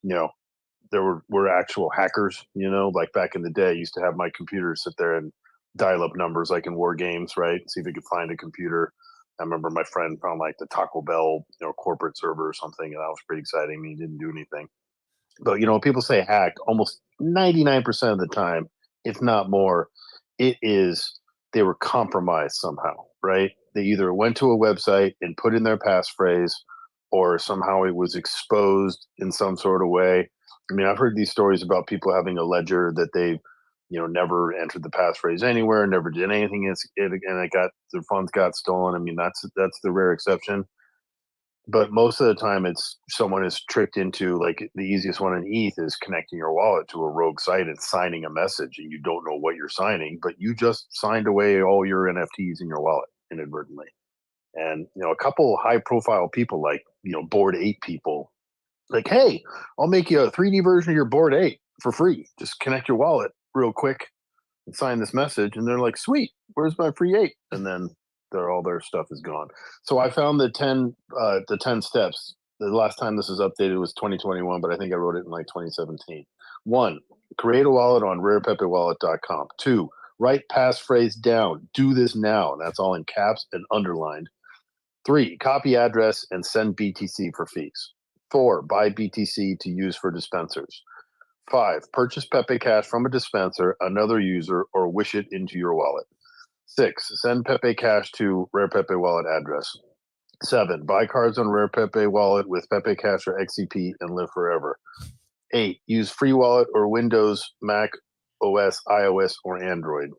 Speaker 5: there were actual hackers, like back in the day, I used to have my computer sit there and dial up numbers like in war games, right? See if he could find a computer. I remember my friend found like the Taco Bell, corporate server or something, and that was pretty exciting. I mean, he didn't do anything. But when people say hacked, almost 99% of the time, if not more, it is they were compromised somehow, right? They either went to a website and put in their passphrase, or somehow it was exposed in some sort of way. I mean, I've heard these stories about people having a ledger that they, never entered the passphrase anywhere, never did anything, and their funds got stolen. I mean, that's the rare exception. But most of the time, it's someone is tricked into, like, the easiest one in ETH is connecting your wallet to a rogue site and signing a message, and you don't know what you're signing, but you just signed away all your NFTs in your wallet inadvertently. And a couple high profile people, like Bored Ape people, like, hey, I'll make you a 3D version of your Bored Ape for free. Just connect your wallet real quick and sign this message, and they're like, sweet, where's my free ape? And then all their stuff is gone. So I found the 10 steps. The last time this was updated was 2021, but I think I wrote it in like 2017. 1, create a wallet on rarepepewallet.com. 2, write passphrase down. Do this now. And that's all in caps and underlined. 3, copy address and send BTC for fees. 4, buy BTC to use for dispensers. 5, purchase Pepe Cash from a dispenser, another user, or wish it into your wallet. 6, send Pepe Cash to Rare Pepe Wallet address. 7, buy cards on Rare Pepe Wallet with Pepe Cash or XCP and live forever. 8, use Free Wallet or Windows, Mac OS, iOS, or Android.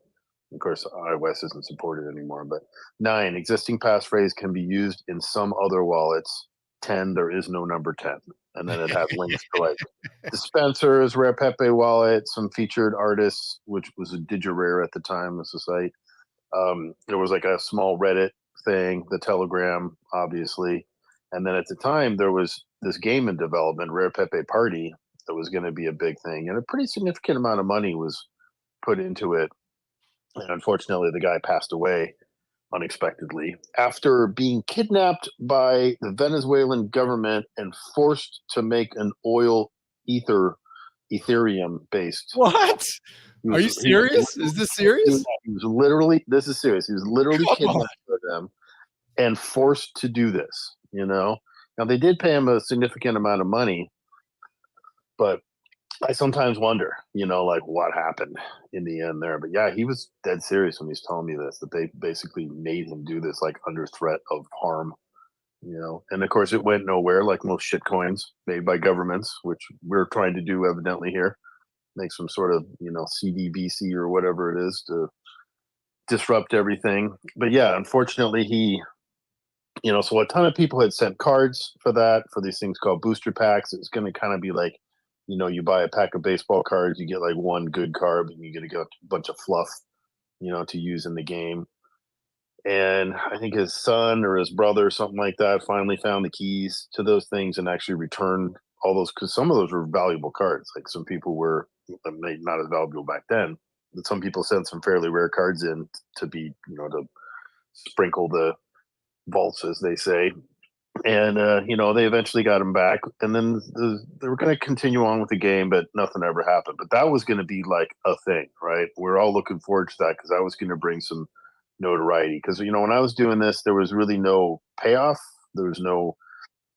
Speaker 5: Of course, iOS isn't supported anymore. But 9, existing passphrase can be used in some other wallets. 10, there is no number 10. And then it has links to like dispensers, Rare Pepe Wallet, some featured artists, which was a DigiRare at the time as a site. There was like a small Reddit thing, the Telegram, obviously. And then at the time, there was this game in development, Rare Pepe Party, that was going to be a big thing. And a pretty significant amount of money was put into it. And unfortunately, the guy passed away unexpectedly after being kidnapped by the Venezuelan government and forced to make an Ethereum based.
Speaker 2: What? Are you serious? Is this serious?
Speaker 5: He was literally, this is serious. He was literally
Speaker 2: Come
Speaker 5: kidnapped
Speaker 2: on.
Speaker 5: by them and forced to do this, Now they did pay him a significant amount of money, but I sometimes wonder, like what happened in the end there. But yeah, he was dead serious when he's telling me this, that they basically made him do this like under threat of harm, And of course, it went nowhere, like most shit coins made by governments, which we're trying to do evidently here. Make some sort of, CDBC or whatever it is to disrupt everything. But yeah, unfortunately, he, so a ton of people had sent cards for these things called booster packs. It's going to kind of be like, you buy a pack of baseball cards, you get like one good card, and you get a bunch of fluff, to use in the game. And I think his son or his brother, something like that, finally found the keys to those things and actually returned all those, because some of those were valuable cards. Like some people were not as valuable back then, but some people sent some fairly rare cards in to be, to sprinkle the vaults, as they say. And they eventually got him back, and then they were going to continue on with the game, but nothing ever happened. But that was going to be like a thing, right? We're all looking forward to that because that was going to bring some notoriety. Because when I was doing this, there was really no payoff. There was no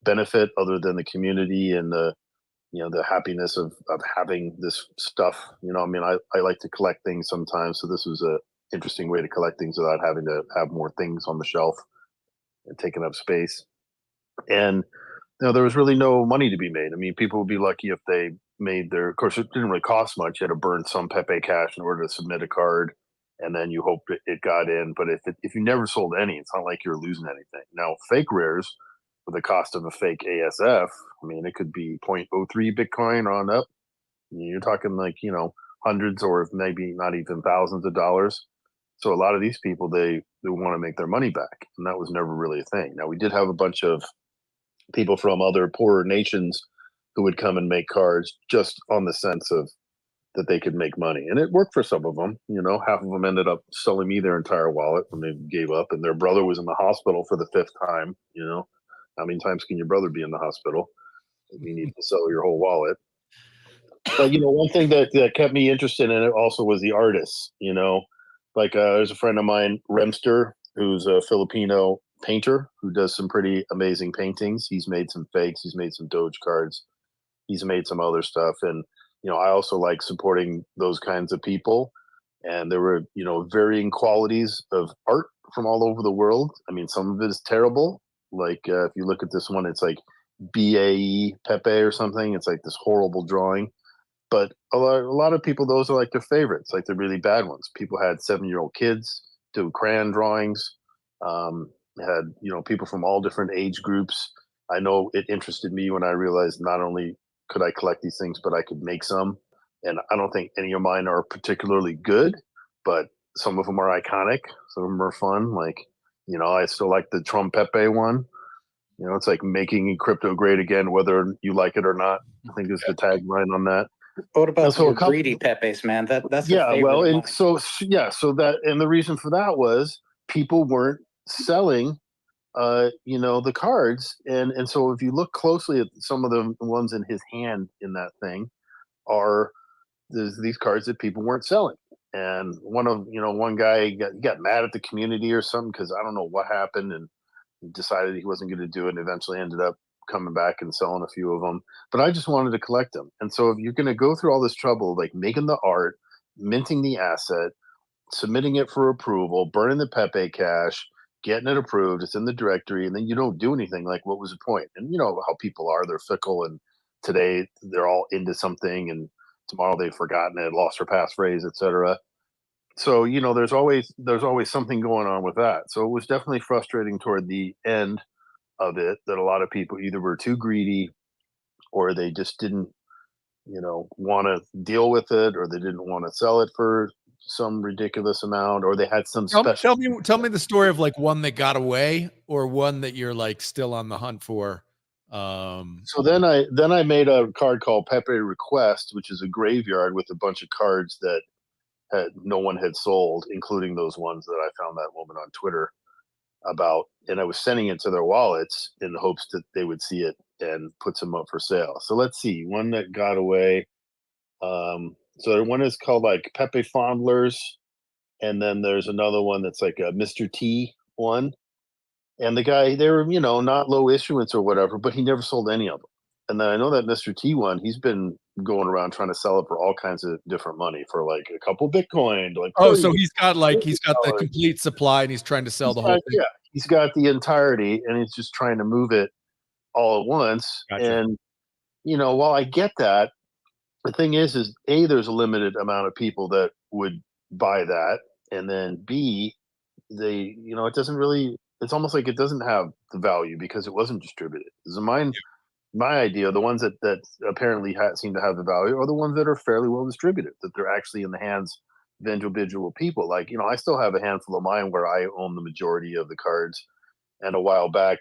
Speaker 5: benefit other than the community and the happiness of having this stuff. I like to collect things sometimes, so this was a interesting way to collect things without having to have more things on the shelf and taking up space. And there was really no money to be made. I mean, people would be lucky if they made of course, it didn't really cost much. You had to burn some Pepe cash in order to submit a card, and then you hoped it got in. But if you never sold any, it's not like you're losing anything. Now, fake rares, with the cost of a fake ASF, I mean, it could be 0.03 Bitcoin on up. You're talking like, hundreds or maybe not even thousands of dollars. So a lot of these people, they want to make their money back. And that was never really a thing. Now, we did have a bunch of people from other poorer nations who would come and make cards just on the sense of that they could make money. And it worked for some of them. Half of them ended up selling me their entire wallet when they gave up, and their brother was in the hospital for the 5th time. How many times can your brother be in the hospital if you need to sell your whole wallet? But one thing that kept me interested in it also was the artists. Like there's a friend of mine, Remster, who's a Filipino painter who does some pretty amazing paintings. He's made some fakes. He's made some Doge cards. He's made some other stuff. And, I also like supporting those kinds of people. And there were, varying qualities of art from all over the world. I mean, some of it is terrible. Like if you look at this one, it's like BAE Pepe or something. It's like this horrible drawing. But a lot of people, those are like their favorites, like the really bad ones. People had 7-year-old kids do crayon drawings. Had people from all different age groups. I know it interested me when I realized not only could I collect these things, but I could make some. And I don't think any of mine are particularly good, but some of them are iconic. Some of them are fun. Like, I still like the Trump Pepe one. It's like making crypto great again, whether you like it or not. I think is the tagline on that.
Speaker 4: What about
Speaker 5: So
Speaker 4: your greedy Pepes, man? That's a
Speaker 5: yeah,
Speaker 4: favorite
Speaker 5: well,
Speaker 4: of
Speaker 5: and
Speaker 4: mine.
Speaker 5: so that, and the reason for that was people weren't selling the cards, and so if you look closely at some of the ones in his hand in that thing are these cards that people weren't selling. And one guy got mad at the community or something because I don't know what happened, and he decided he wasn't going to do it, and eventually ended up coming back and selling a few of them. But I just wanted to collect them. And so if you're going to go through all this trouble, like making the art, minting the asset, submitting it for approval, burning the Pepe cash, getting it approved, it's in the directory, and then you don't do anything, like what was the point? And you know how people are, they're fickle, and today they're all into something, and tomorrow they've forgotten it, lost their passphrase, etc. So there's always something going on with that. So it was definitely frustrating toward the end of it that a lot of people either were too greedy, or they just didn't want to deal with it, or they didn't want to sell it for some ridiculous amount, or they had some special.
Speaker 2: Tell me the story of like one that got away, or one that you're like still on the hunt for.
Speaker 5: So then I made a card called Pepe Request, which is a graveyard with a bunch of cards that no one had sold, including those ones that I found that woman on Twitter about, and I was sending it to their wallets in the hopes that they would see it and put some up for sale. So let's see, one that got away. So one is called like Pepe Fondlers, and then there's another one that's like a Mr. T one. And the guy, they were, not low issuance or whatever, but he never sold any of them. And then I know that Mr. T one, he's been going around trying to sell it for all kinds of different money, for like a couple Bitcoin. Like,
Speaker 2: oh, so he's got the complete supply, and he's trying to sell the whole thing.
Speaker 5: Yeah, he's got the entirety, and he's just trying to move it all at once.
Speaker 2: Gotcha.
Speaker 5: And while I get that, the thing is A, there's a limited amount of people that would buy that, and then B, they, it doesn't really. It's almost like it doesn't have the value because it wasn't distributed. So my idea, the ones that apparently seem to have the value, are the ones that are fairly well distributed, that they're actually in the hands of individual people. Like, I still have a handful of mine where I own the majority of the cards. And a while back,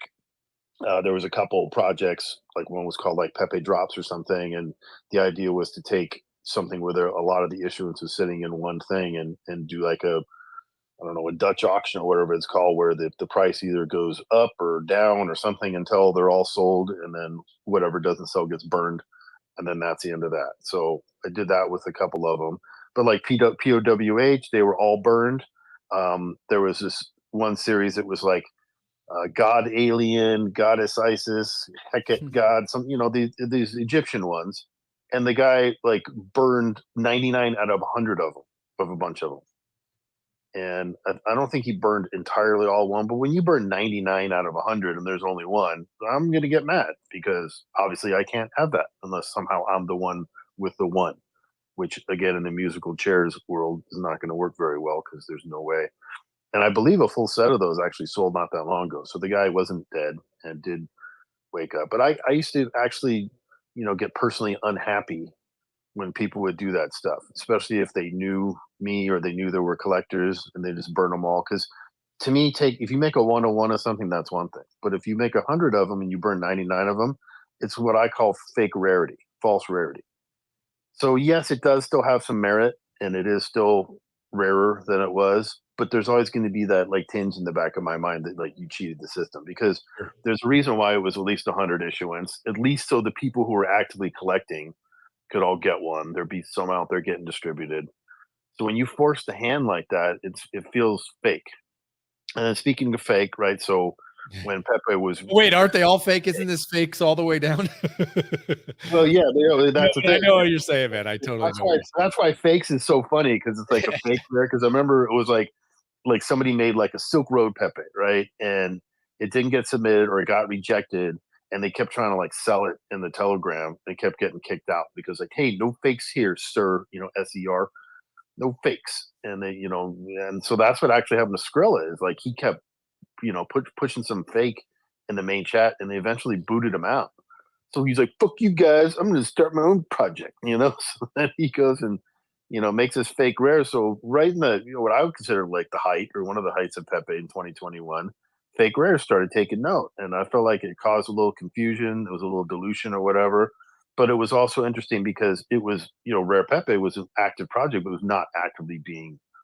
Speaker 5: there was a couple projects, like one was called like Pepe Drops or something. And the idea was to take something where a lot of the issuance was sitting in one thing, and do like a I don't know, a Dutch auction or whatever it's called, where the price either goes up or down or something until they're all sold, and then whatever doesn't sell gets burned, and then that's the end of that. So I did that with a couple of them, but like POWH, they were all burned. There was this one series that was like God Alien, Goddess Isis, Hecate God, some these Egyptian ones, and the guy like burned 99 out of 100 of them, of a bunch of them. And I don't think he burned entirely all one, but when you burn 99 out of 100 and there's only one, I'm going to get mad because obviously I can't have that unless somehow I'm the one with the one, which again in the musical chairs world is not going to work very well because there's no way. And I believe a full set of those actually sold not that long ago. So the guy wasn't dead and did wake up. But I used to actually, get personally unhappy when people would do that stuff, especially if they knew me or they knew there were collectors and they just burn them all. Because to me, if you make a 101 of something, that's one thing. But if you make 100 of them and you burn 99 of them, it's what I call fake rarity, false rarity. So yes, it does still have some merit, and it is still rarer than it was. But there's always going to be that like tinge in the back of my mind that like you cheated the system, because there's a reason why it was at least 100 issuance, at least so the people who were actively collecting could all get one. There'd be some out there getting distributed. So when you force the hand like that, it feels fake. And then speaking of fake, right? So when Pepe was
Speaker 2: Wait, aren't they all fake? Isn't this fakes all the way down?
Speaker 5: well, yeah, that's the
Speaker 2: I
Speaker 5: thing.
Speaker 2: know what you're saying, man. I totally know.
Speaker 5: That's why fakes is so funny, because it's like a fake there. Because I remember it was like somebody made like a Silk Road Pepe, right? And it didn't get submitted or it got rejected, and they kept trying to like sell it in the Telegram. They kept getting kicked out because like, hey, no fakes here, sir. SER, no fakes. And they, and so that's what actually happened to Skrilla, is like he kept, pushing some fake in the main chat, and they eventually booted him out. So he's like, fuck you guys, I'm going to start my own project, So then he goes and, makes this fake rare. So right in the, what I would consider like the height, or one of the heights of Pepe in 2021, fake rares started taking note. And I felt like it caused a little confusion. It was a little dilution or whatever. But it was also interesting because it was, Rare Pepe was an active project, but it was not actively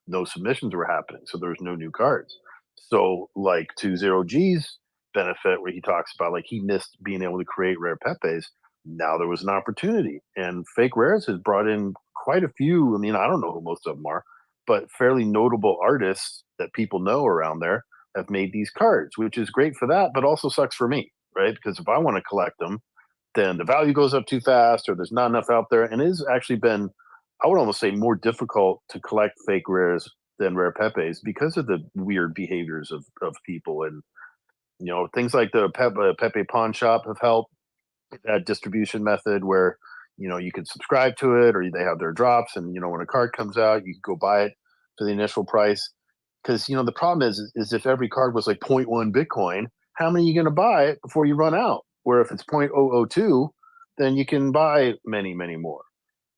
Speaker 5: no submissions were happening. So there was no new cards. So like to ZeroG's benefit, where he talks about like he missed being able to create rare Pepes, now there was an opportunity, and Fake Rares has brought in quite a few. I mean, I don't know who most of them are, but fairly notable artists that people know around there have made these cards, which is great for that, but also sucks for me, right? Because if I want to collect them, then the value goes up too fast, or there's not enough out there. And it has actually been, I would almost say, more difficult to collect Fake Rares than rare Pepes because of the weird behaviors of people. And things like the Pepe Pawn Shop have helped that distribution method where, you can subscribe to it, or they have their drops. And, when a card comes out, you can go buy it for the initial price. Because, the problem is if every card was like 0.1 Bitcoin, how many are you going to buy before you run out? Where if it's 0.002, then you can buy many, many more.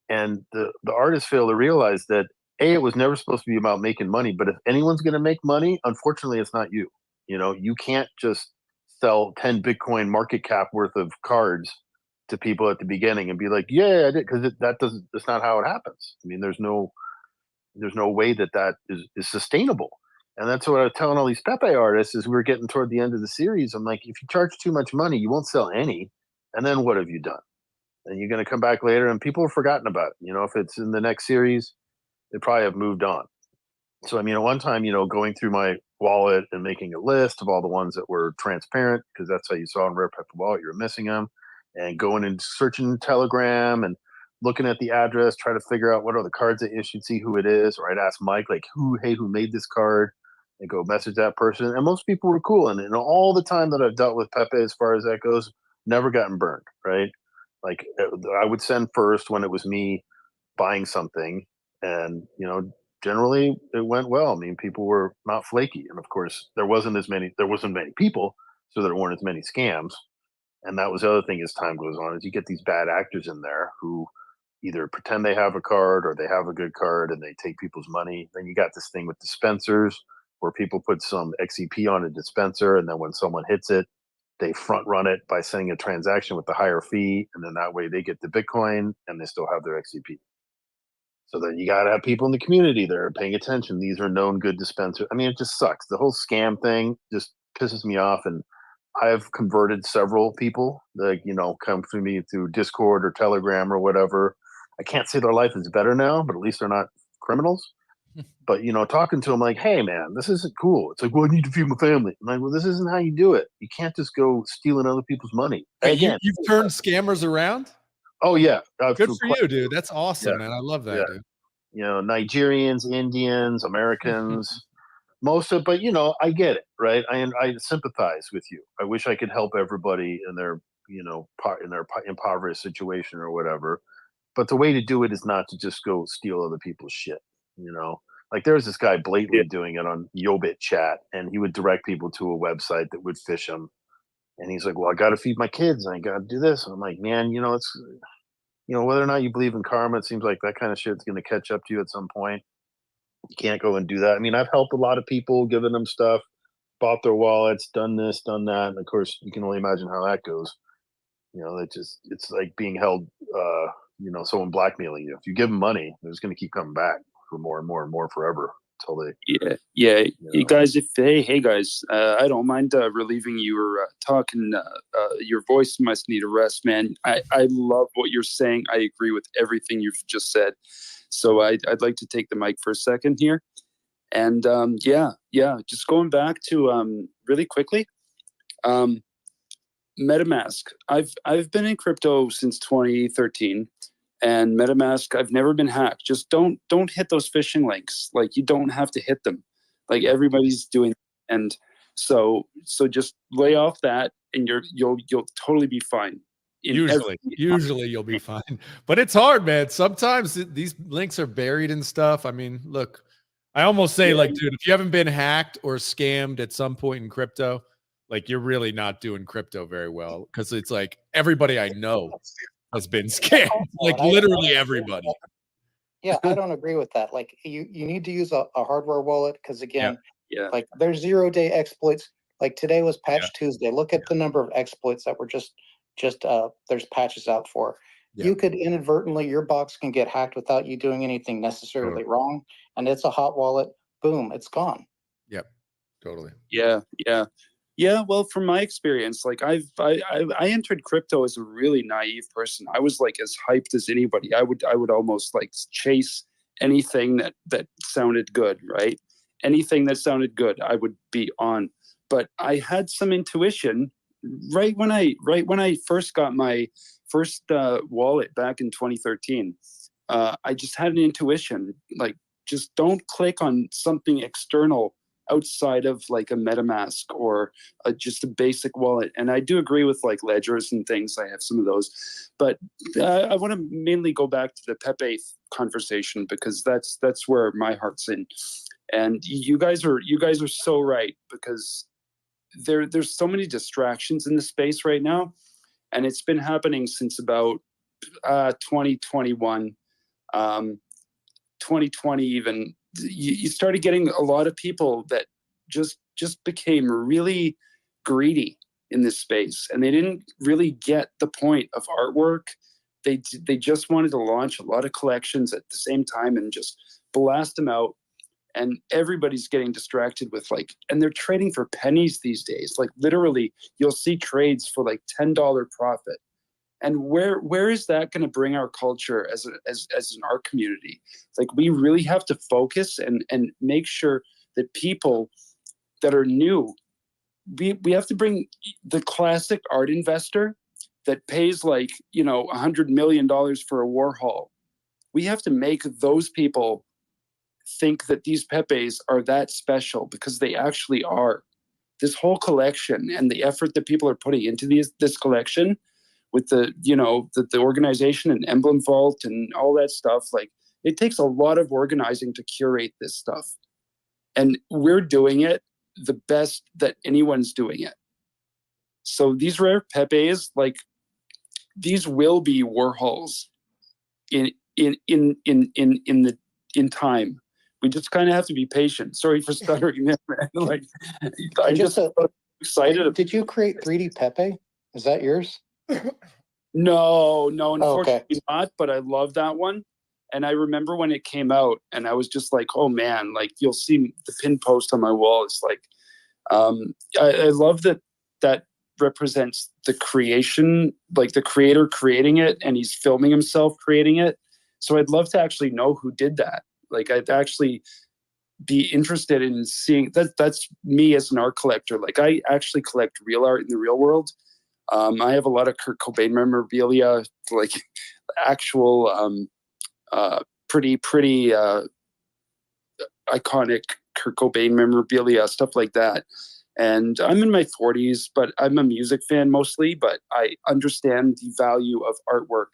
Speaker 5: And the artists fail to realize that, A, it was never supposed to be about making money. But if anyone's going to make money, unfortunately, it's not you. You can't just sell 10 Bitcoin market cap worth of cards to people at the beginning and be like, yeah, I did, because that's not how it happens. I mean, there's no way that is sustainable. And that's what I was telling all these Pepe artists as we were getting toward the end of the series. I'm like, if you charge too much money, you won't sell any. And then what have you done? And you're going to come back later and people have forgotten about it. If it's in the next series, they probably have moved on. So, I mean, at one time, going through my wallet and making a list of all the ones that were transparent, because that's how you saw in Rare Pepe Wallet, you were missing them, and going and searching Telegram and looking at the address, try to figure out what are the cards they issued, see who it is. Or I'd ask Mike, like, who made this card? And go message that person. And most people were cool. And all the time that I've dealt with Pepe, as far as that goes, never gotten burned, right? Like, I would send first when it was me buying something. And, generally it went well. I mean, people were not flaky. And of course, there wasn't many people, so there weren't as many scams. And that was the other thing as time goes on, is you get these bad actors in there who either pretend they have a card or they have a good card and they take people's money. Then you got this thing with dispensers where people put some XCP on a dispenser, and then when someone hits it, they front run it by sending a transaction with the higher fee, and then that way they get the Bitcoin and they still have their XCP. So then you got to have people in the community that are paying attention. These are known good dispensers. I mean, it just sucks. The whole scam thing just pisses me off. And I've converted several people that, come through me through Discord or Telegram or whatever. I can't say their life is better now, but at least they're not criminals. But, talking to them like, hey, man, this isn't cool. It's like, well, I need to feed my family. I'm like, well, this isn't how you do it. You can't just go stealing other people's money.
Speaker 2: Hey,
Speaker 5: Again,
Speaker 2: you've turned scammers around?
Speaker 5: oh, yeah.
Speaker 2: Good for you, dude. That's awesome,
Speaker 5: Yeah.
Speaker 2: man. I love that,
Speaker 5: Yeah.
Speaker 2: dude.
Speaker 5: Nigerians, Indians, Americans, most of, but I get it, right? I sympathize with you. I wish I could help everybody in their, in their impoverished situation or whatever. But the way to do it is not to just go steal other people's shit, Like there's this guy blatantly doing it on Yobit chat, and he would direct people to a website that would fish him. And he's like, well, I got to feed my kids and I got to do this. And I'm like, man, it's, whether or not you believe in karma, it seems like that kind of shit's going to catch up to you at some point. You can't go and do that. I mean, I've helped a lot of people, given them stuff, bought their wallets, done this, done that. And of course, you can only imagine how that goes. It's like being held, someone blackmailing you. If you give them money, they're just going to keep coming back for more and more and more forever until they.
Speaker 6: Yeah. You guys, hey guys, I don't mind relieving your talk, and your voice must need a rest, man. I love what you're saying. I agree with everything you've just said. So I'd like to take the mic for a second here. And just going back to really quickly, MetaMask. I've been in crypto since 2013, and MetaMask, I've never been hacked. Just don't hit those phishing links. Like, you don't have to hit them. Like, everybody's doing, and so just lay off that, and you'll totally be fine.
Speaker 2: Usually you'll be fine, but it's hard, man. Sometimes these links are buried in stuff. I mean, look, I almost say like, dude, if you haven't been hacked or scammed at some point in crypto, like, you're really not doing crypto very well, because it's like everybody I know has been scammed, like literally everybody.
Speaker 4: Yeah, I don't agree with that. Like, you need to use a hardware wallet, because again,
Speaker 6: Yeah.
Speaker 4: like, there's 0-day exploits. Like, today was Patch Tuesday. Look at the number of exploits that were just there's patches out for.
Speaker 2: Yeah.
Speaker 4: You could inadvertently, your box can get hacked without you doing anything necessarily wrong, and it's a hot wallet. Boom, it's gone.
Speaker 2: Yep, totally.
Speaker 6: Yeah, well, from my experience, like I entered crypto as a really naive person. I was like as hyped as anybody. I would almost like chase anything that sounded good, right? Anything that sounded good, I would be on. But I had some intuition right when I first got my first wallet back in 2013. I just had an intuition, like, just don't click on something external outside of like a MetaMask or just a basic wallet. And I do agree with like ledgers and things. I have some of those, but I want to mainly go back to the Pepe conversation, because that's where my heart's in. And you guys are so right, because there's so many distractions in the space right now, and it's been happening since about 2021, 2020 even. You started getting a lot of people that just became really greedy in this space, and they didn't really get the point of artwork. They just wanted to launch a lot of collections at the same time and just blast them out. And everybody's getting distracted with like, and they're trading for pennies these days. Like, literally, you'll see trades for like $10 profit. And where is that going to bring our culture as an art community? Like, we really have to focus and make sure that people that are new, we have to bring the classic art investor that pays like, $100 million for a Warhol. We have to make those people think that these Pepes are that special, because they actually are. This whole collection and the effort that people are putting into this collection, with the organization and Emblem Vault and all that stuff, like, it takes a lot of organizing to curate this stuff, and we're doing it the best that anyone's doing it. So these rare Pepes, like, these will be Warhols in time. We just kind of have to be patient. Sorry for stuttering there, man. Like, I'm just so excited.
Speaker 4: Did you create 3D Pepe? Is that yours?
Speaker 6: No, unfortunately not. But I love that one, And I remember when it came out, and I was just like, oh man, like you'll see the pin post on my wall. It's like, I love that represents the creation, like the creator creating it, and he's filming himself creating it. So I'd love to actually know who did that. Like I'd actually be interested in seeing that. That's me as an art collector. Like I actually collect real art in the real world. I have a lot of Kurt Cobain memorabilia, like actual pretty iconic Kurt Cobain memorabilia, stuff like that. And I'm in my 40s, but I'm a music fan mostly, but I understand the value of artwork.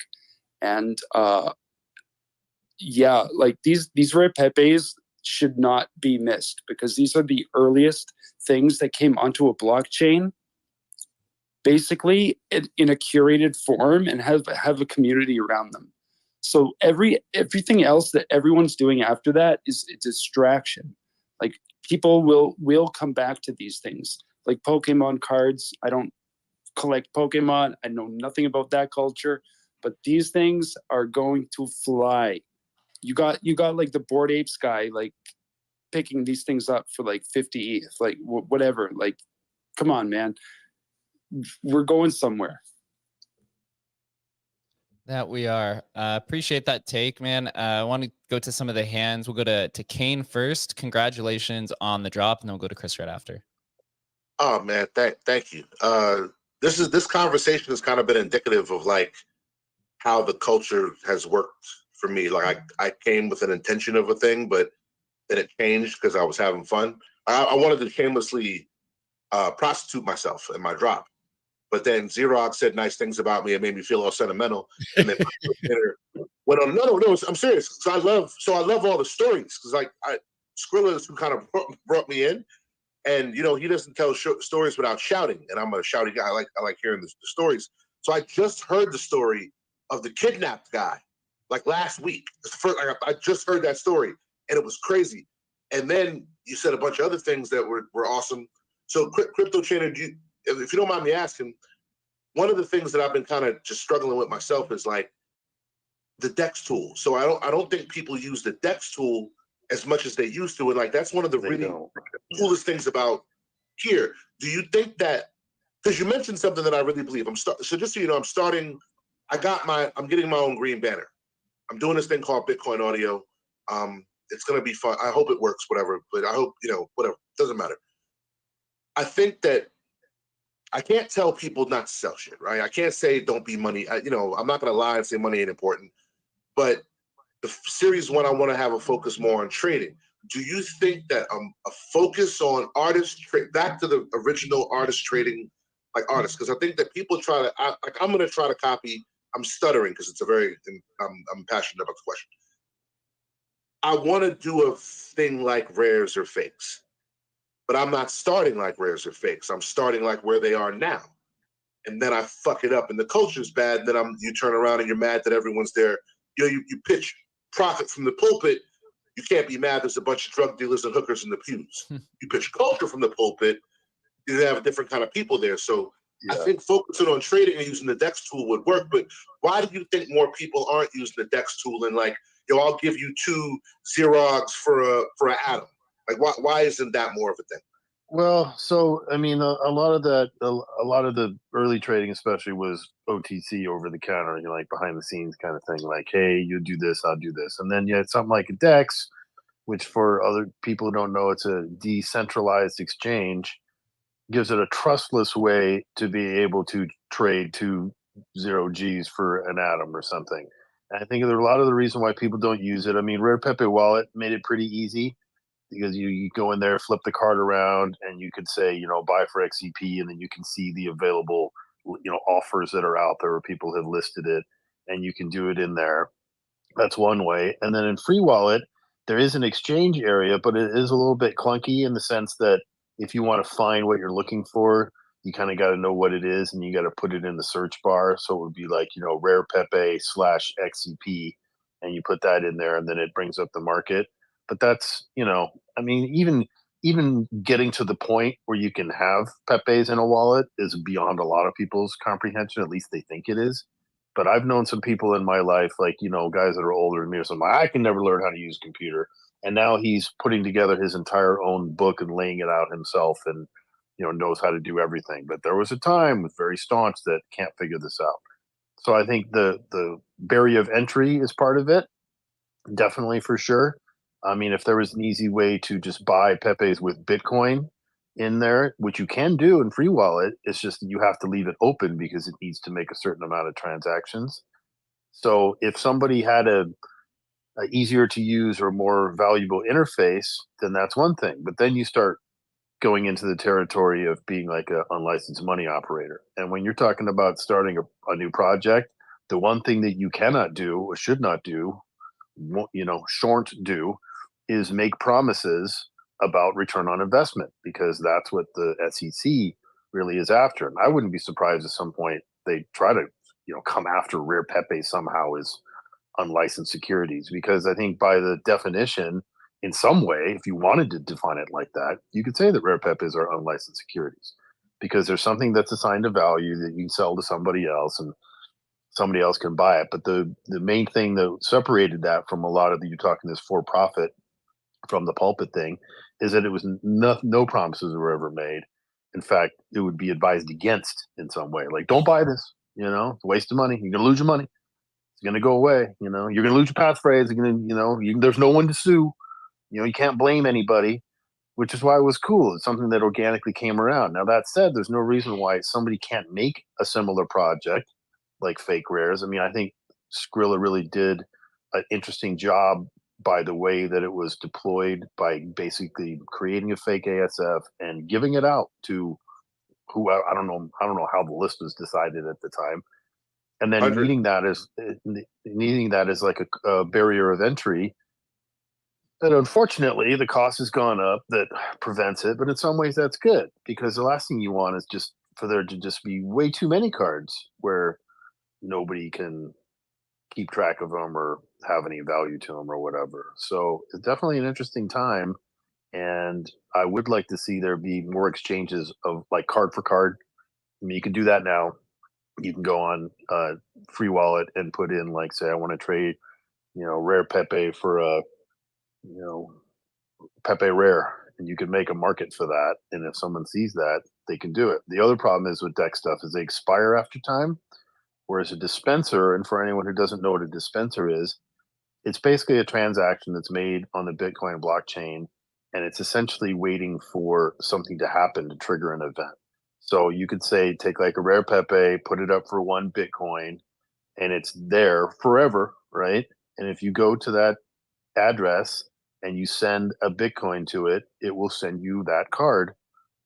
Speaker 6: And yeah, like these rare Pepes should not be missed, because these are the earliest things that came onto a blockchain, basically in a curated form, and have a community around them. So everything else that everyone's doing after that is a distraction. Like people will come back to these things, like Pokemon cards. I don't collect Pokemon. I know nothing about that culture, but these things are going to fly. You got like the Bored Apes guy, like picking these things up for like 50 ETH, like whatever. Like, come on, man. We're going somewhere.
Speaker 1: That we are. Appreciate that take, man. I want to go to some of the hands. We'll go to Kane first. Congratulations on the drop, and then we'll go to Chris right after.
Speaker 7: Oh man, thank you. This conversation has kind of been indicative of like how the culture has worked for me. Like I came with an intention of a thing, but then it changed because I was having fun. I wanted to shamelessly prostitute myself in my drop. But then ZeroG said nice things about me and made me feel all sentimental. And then went on. No, I'm serious. So I love all the stories, because like Skrilla is who kind of brought me in, and you know he doesn't tell stories without shouting. And I'm a shouty guy. I like hearing the stories. So I just heard the story of the kidnapped guy, like last week. I just heard that story, and it was crazy. And then you said a bunch of other things that were awesome. So Cryptochainer, if you don't mind me asking, one of the things that I've been kind of just struggling with myself is like the DEX tool. So I don't think people use the DEX tool as much as they used to. And like that's one of the really coolest things about here. Do you think that, because you mentioned something that I really believe, so just so you know, I'm getting my own green banner. I'm doing this thing called Bitcoin Audio. It's gonna be fun. I hope it works, whatever, but I hope, whatever, doesn't matter. I think that I can't tell people not to sell shit, right? I can't say don't be money. I'm not going to lie and say money ain't important. But the series one, I want to have a focus more on trading. Do you think that a focus on artists, back to the original artist trading, like artists? Because I think that people try to, I'm going to try to copy. I'm stuttering because I'm passionate about the question. I want to do a thing like rares or fakes. But I'm not starting like rares or fakes. I'm starting like where they are now. And then I fuck it up and the culture's bad. And then you turn around and you're mad that everyone's there. You pitch profit from the pulpit. You can't be mad there's a bunch of drug dealers and hookers in the pews. You pitch culture from the pulpit, you have a different kind of people there. So yeah. I think focusing on trading and using the DEX tool would work. But why do you think more people aren't using the DEX tool and like, I'll give you 2 ZeroGs for an atom? Like, why isn't that more of a thing?
Speaker 5: Well, so I mean, a lot of the early trading, especially, was OTC, over the counter, like behind the scenes kind of thing. Like, hey, you do this, I'll do this, and then you had something like a DEX, which for other people who don't know, it's a decentralized exchange. Gives it a trustless way to be able to trade 2 ZeroGs for an atom or something. And I think there's a lot of the reason why people don't use it. I mean, Rare Pepe Wallet made it pretty easy, because you go in there, flip the card around, and you could say, buy for XCP, and then you can see the available, offers that are out there where people have listed it, and you can do it in there. That's one way. And then in Free Wallet, there is an exchange area, but it is a little bit clunky in the sense that if you want to find what you're looking for, you kind of got to know what it is, and you got to put it in the search bar. So it would be like, Rare Pepe /XCP, and you put that in there, and then it brings up the market. But that's, I mean, even getting to the point where you can have Pepes in a wallet is beyond a lot of people's comprehension. At least they think it is. But I've known some people in my life, like, you know, guys that are older than me or something. I can never learn how to use a computer. And now he's putting together his entire own book and laying it out himself, and, you know, knows how to do everything. But there was a time with very staunch that can't figure this out. So I think the barrier of entry is part of it, definitely, for sure. I mean, if there was an easy way to just buy Pepe's with Bitcoin in there, which you can do in Free Wallet, it's just you have to leave it open because it needs to make a certain amount of transactions. So if somebody had a easier to use or more valuable interface, then that's one thing. But then you start going into the territory of being like an unlicensed money operator. And when you're talking about starting a new project, the one thing that you cannot do or should not do, you know, shouldn't do, is make promises about return on investment, because that's what the SEC really is after. And I wouldn't be surprised at some point they try to, you know, come after Rare Pepe somehow as unlicensed securities, because I think by the definition, in some way, if you wanted to define it like that, you could say that Rare Pepes are unlicensed securities, because there's something that's assigned a value that you can sell to somebody else and somebody else can buy it. But the main thing that separated that from a lot of you're talking this for profit from the pulpit thing is that it was no promises were ever made. In fact, it would be advised against in some way. Like, don't buy this, you know, it's a waste of money. You're going to lose your money. It's going to go away. You know, you're going to lose your passphrase. You're going to, you know, there's no one to sue. You know, you can't blame anybody, which is why it was cool. It's something that organically came around. Now, that said, there's no reason why somebody can't make a similar project like Fake Rares. I mean, I think Skrilla really did an interesting job by the way that it was deployed, by basically creating a fake ASF and giving it out to who I don't know how the list was decided at the time, and then
Speaker 7: 100.
Speaker 5: needing that as like a barrier of entry. And unfortunately, the cost has gone up that prevents it. But in some ways, that's good, because the last thing you want is just for there to just be way too many cards where nobody can keep track of them or have any value to them or whatever. So it's definitely an interesting time. And I would like to see there be more exchanges of like card for card. I mean, you can do that now. You can go on Free Wallet and put in, like, say, I want to trade, you know, Rare Pepe for a, you know, Pepe Rare, and you can make a market for that. And if someone sees that, they can do it. The other problem is with deck stuff is they expire after time, whereas a dispenser, and for anyone who doesn't know what a dispenser is, it's basically a transaction that's made on the Bitcoin blockchain, and it's essentially waiting for something to happen to trigger an event. So you could say, take like a Rare Pepe, put it up for 1 Bitcoin, and it's there forever, right? And if you go to that address and you send a Bitcoin to it, it will send you that card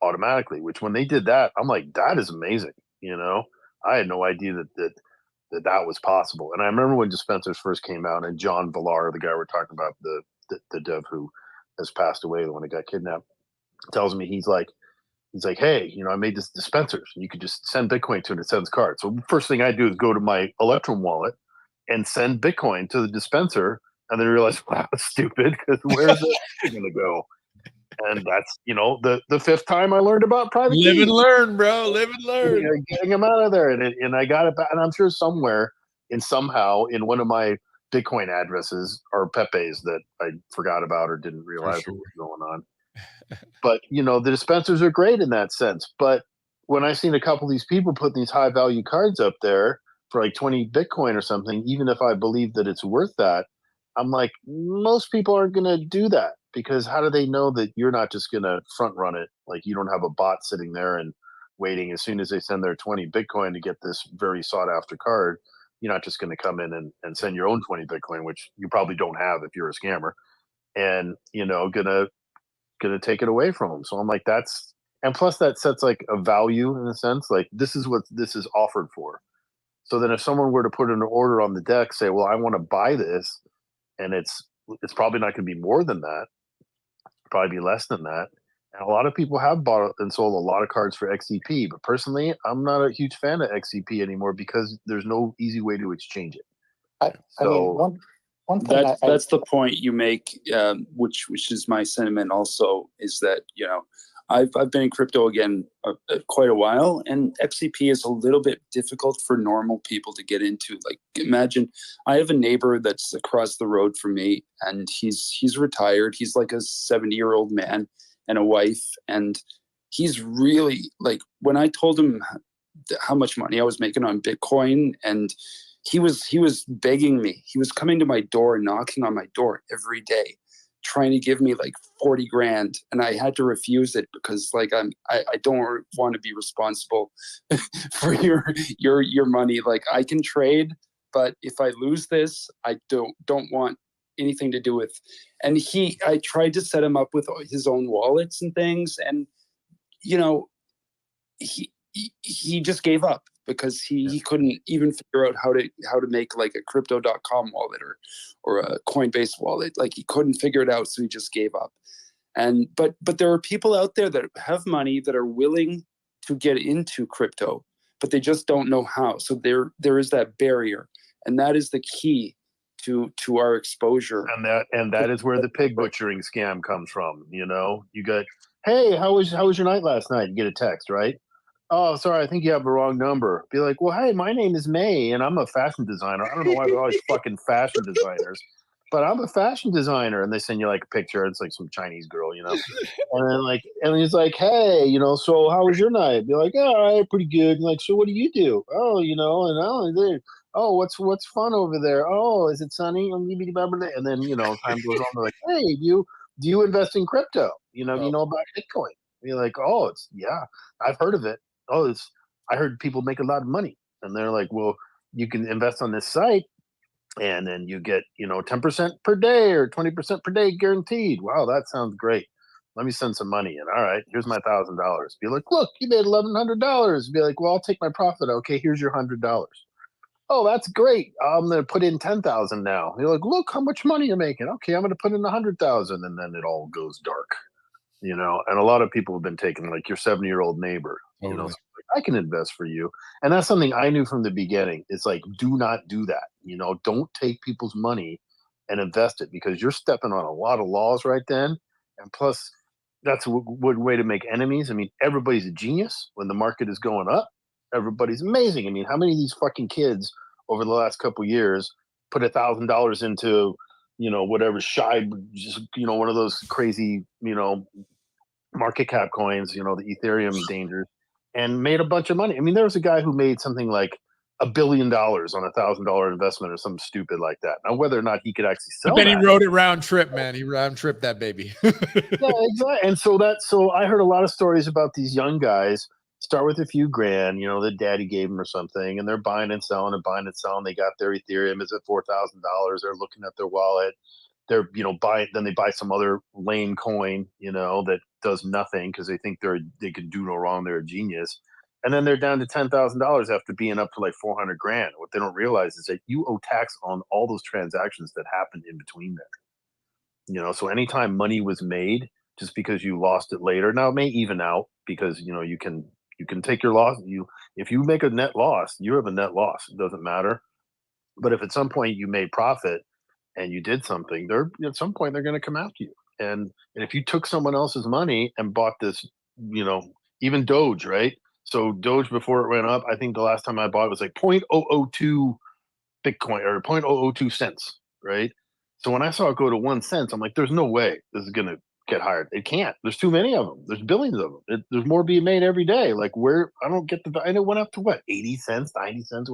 Speaker 5: automatically. Which, when they did that, I'm like, that is amazing. You know, I had no idea that was possible. And I remember when dispensers first came out, and John Villar, the guy we're talking about, the dev who has passed away, the one that got kidnapped, tells me he's like, hey, you know, I made this dispensers, and you could just send Bitcoin to it, and it sends cards. So first thing I do is go to my Electrum wallet and send Bitcoin to the dispenser, and then realize, wow, that's stupid, because where's it going to go? And that's, you know, the fifth time I learned about private
Speaker 2: Live
Speaker 5: keys.
Speaker 2: and learn, bro. Live and learn.
Speaker 5: You're getting them out of there, and I got it back, and I'm sure somewhere somehow in one of my Bitcoin addresses are Pepe's that I forgot about or didn't realize what was going on. But, you know, the dispensers are great in that sense. But when I've seen a couple of these people put these high value cards up there for like 20 Bitcoin or something, even if I believe that it's worth that, I'm like, most people aren't going to do that, because how do they know that you're not just going to front run it? Like, you don't have a bot sitting there and waiting as soon as they send their 20 Bitcoin to get this very sought after card. You're not just going to come in and send your own 20 Bitcoin, which you probably don't have if you're a scammer, and, you know, gonna take it away from them. So I'm like, and plus that sets like a value in a sense, like this is what this is offered for. So then if someone were to put an order on the deck, say, well, I want to buy this, and it's probably not going to be more than that, probably be less than that. And a lot of people have bought and sold a lot of cards for XCP, but personally, I'm not a huge fan of XCP anymore, because there's no easy way to exchange it.
Speaker 4: I mean, one thing
Speaker 6: that's the point you make, which is my sentiment also, is that, you know, I've been in crypto again quite a while, and XCP is a little bit difficult for normal people to get into. Like, imagine I have a neighbor that's across the road from me, and he's retired. He's like a 70-year-old man and a wife, and he's really like, when I told him how much money I was making on Bitcoin, and he was begging me. He was coming to my door, knocking on my door every day, trying to give me like 40 grand, and I had to refuse it because like I don't want to be responsible for your money. Like, I can trade, but if I lose this, I don't want anything to do with. And I tried to set him up with his own wallets and things, and you know, he just gave up because he couldn't even figure out how to make like a crypto.com wallet or a Coinbase wallet. Like, he couldn't figure it out, so he just gave up. And but there are people out there that have money that are willing to get into crypto, but they just don't know how. So there is that barrier, and that is the key to our exposure.
Speaker 5: And that is where the pig butchering scam comes from. You know, you get, hey, how was your night last night? You get a text, right? Oh, sorry, I think you have the wrong number. Be like, well, hey, my name is May, and I'm a fashion designer. I don't know why they're always fucking fashion designers, but I'm a fashion designer. And they send you like a picture. It's like some Chinese girl, you know. And he's like, hey, you know, so how was your night? Be like, all right, pretty good. And like, so what do you do? Oh, you know, oh, what's fun over there? Oh, is it sunny? And then, you know, time goes on. They're like, hey, do you invest in crypto? You know, do you know about Bitcoin? And you're like, oh, yeah, I've heard of it. Oh, I heard people make a lot of money. And they're like, well, you can invest on this site, and then you get, you know, 10% per day or 20% per day guaranteed. Wow, that sounds great. Let me send some money in. All right, here's my $1,000. Be like, look, you made $1,100. Be like, well, I'll take my profit. Okay, here's your $100. Oh, that's great. I'm going to put in 10,000 now. You're like, look how much money you're making. Okay, I'm going to put in 100,000, and then it all goes dark. You know, and a lot of people have been taking like your 70-year-old neighbor. You know, so I can invest for you. And that's something I knew from the beginning. It's like, do not do that. You know, don't take people's money and invest it, because you're stepping on a lot of laws right then. And plus, that's a way to make enemies. I mean, everybody's a genius when the market is going up. Everybody's amazing. I mean, how many of these fucking kids over the last couple of years put $1,000 into, you know, whatever just, you know, one of those crazy, you know, market cap coins, you know, the Ethereum dangers, and made a bunch of money. I mean, there was a guy who made something like $1 billion on $1,000 investment or something stupid like that. Now, whether or not he could actually sell,
Speaker 2: but then he rode it round trip, man. He round tripped that baby.
Speaker 5: Yeah, exactly. And so I heard a lot of stories about these young guys start with a few grand, you know, that daddy gave them or something, and they're buying and selling and buying and selling. They got their Ethereum is at $4,000. They're looking at their wallet. They're, you know, then they buy some other lame coin, you know, that does nothing because they think they can do no wrong. They're a genius. And then they're down to $10,000 after being up to like 400 grand. What they don't realize is that you owe tax on all those transactions that happened in between there. You know, so anytime money was made, just because you lost it later, now it may even out because, you know, you can take your loss. If you make a net loss, you have a net loss. It doesn't matter. But if at some point you made profit and you did something, at some point they're going to come after you. And if you took someone else's money and bought this, you know, even Doge, right? So Doge, before it went up, I think the last time I bought it was like 0.002 Bitcoin or 0.002 cents, right? So when I saw it go to 1 cent, I'm like, there's no way this is going to get higher. It can't. There's too many of them. There's billions of them. There's more being made every day. Like, I don't get and it went up to what, 80 cents, 90 cents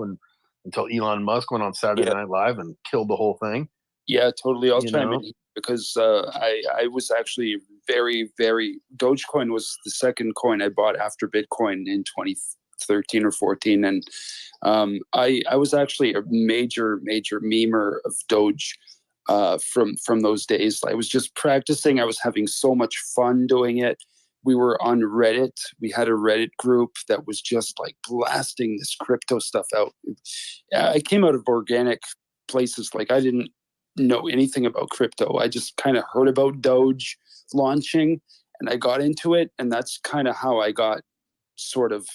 Speaker 5: until Elon Musk went on Saturday Night Live and killed the whole thing.
Speaker 6: Yeah, totally. I'll chime in because I was actually very, very. Dogecoin was the second coin I bought after Bitcoin in 2013 or 14, and I was actually a major memer of Doge from those days. I was just practicing. I was having so much fun doing it. We were on Reddit. We had a Reddit group that was just like blasting this crypto stuff out. I came out of organic places. Like, I didn't know anything about crypto. I just kind of heard about Doge launching and I got into it. And that's kind of how I got sort of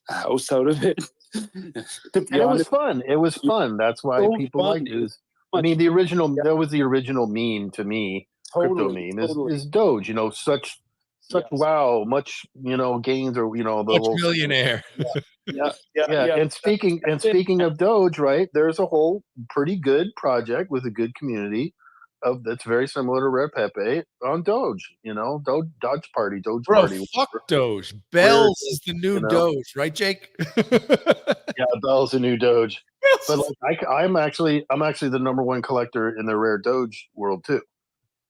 Speaker 6: a house out of it.
Speaker 5: It was fun. It was fun. That's why people liked it. I mean, that was the original meme to me. Crypto meme is Doge, you know, such such wow, much gains, or the
Speaker 2: Much
Speaker 5: little
Speaker 2: millionaire.
Speaker 5: yeah. And speaking of Doge, right? There's a whole pretty good project with a good community that's very similar to Rare Pepe on Doge. Doge Party,
Speaker 2: Bro,
Speaker 5: whatever.
Speaker 2: fuck Doge. Bells is the new Doge, right, Jake?
Speaker 5: Yeah, Bell's a new Doge. But like, I'm actually the #1 collector in the rare Doge world too.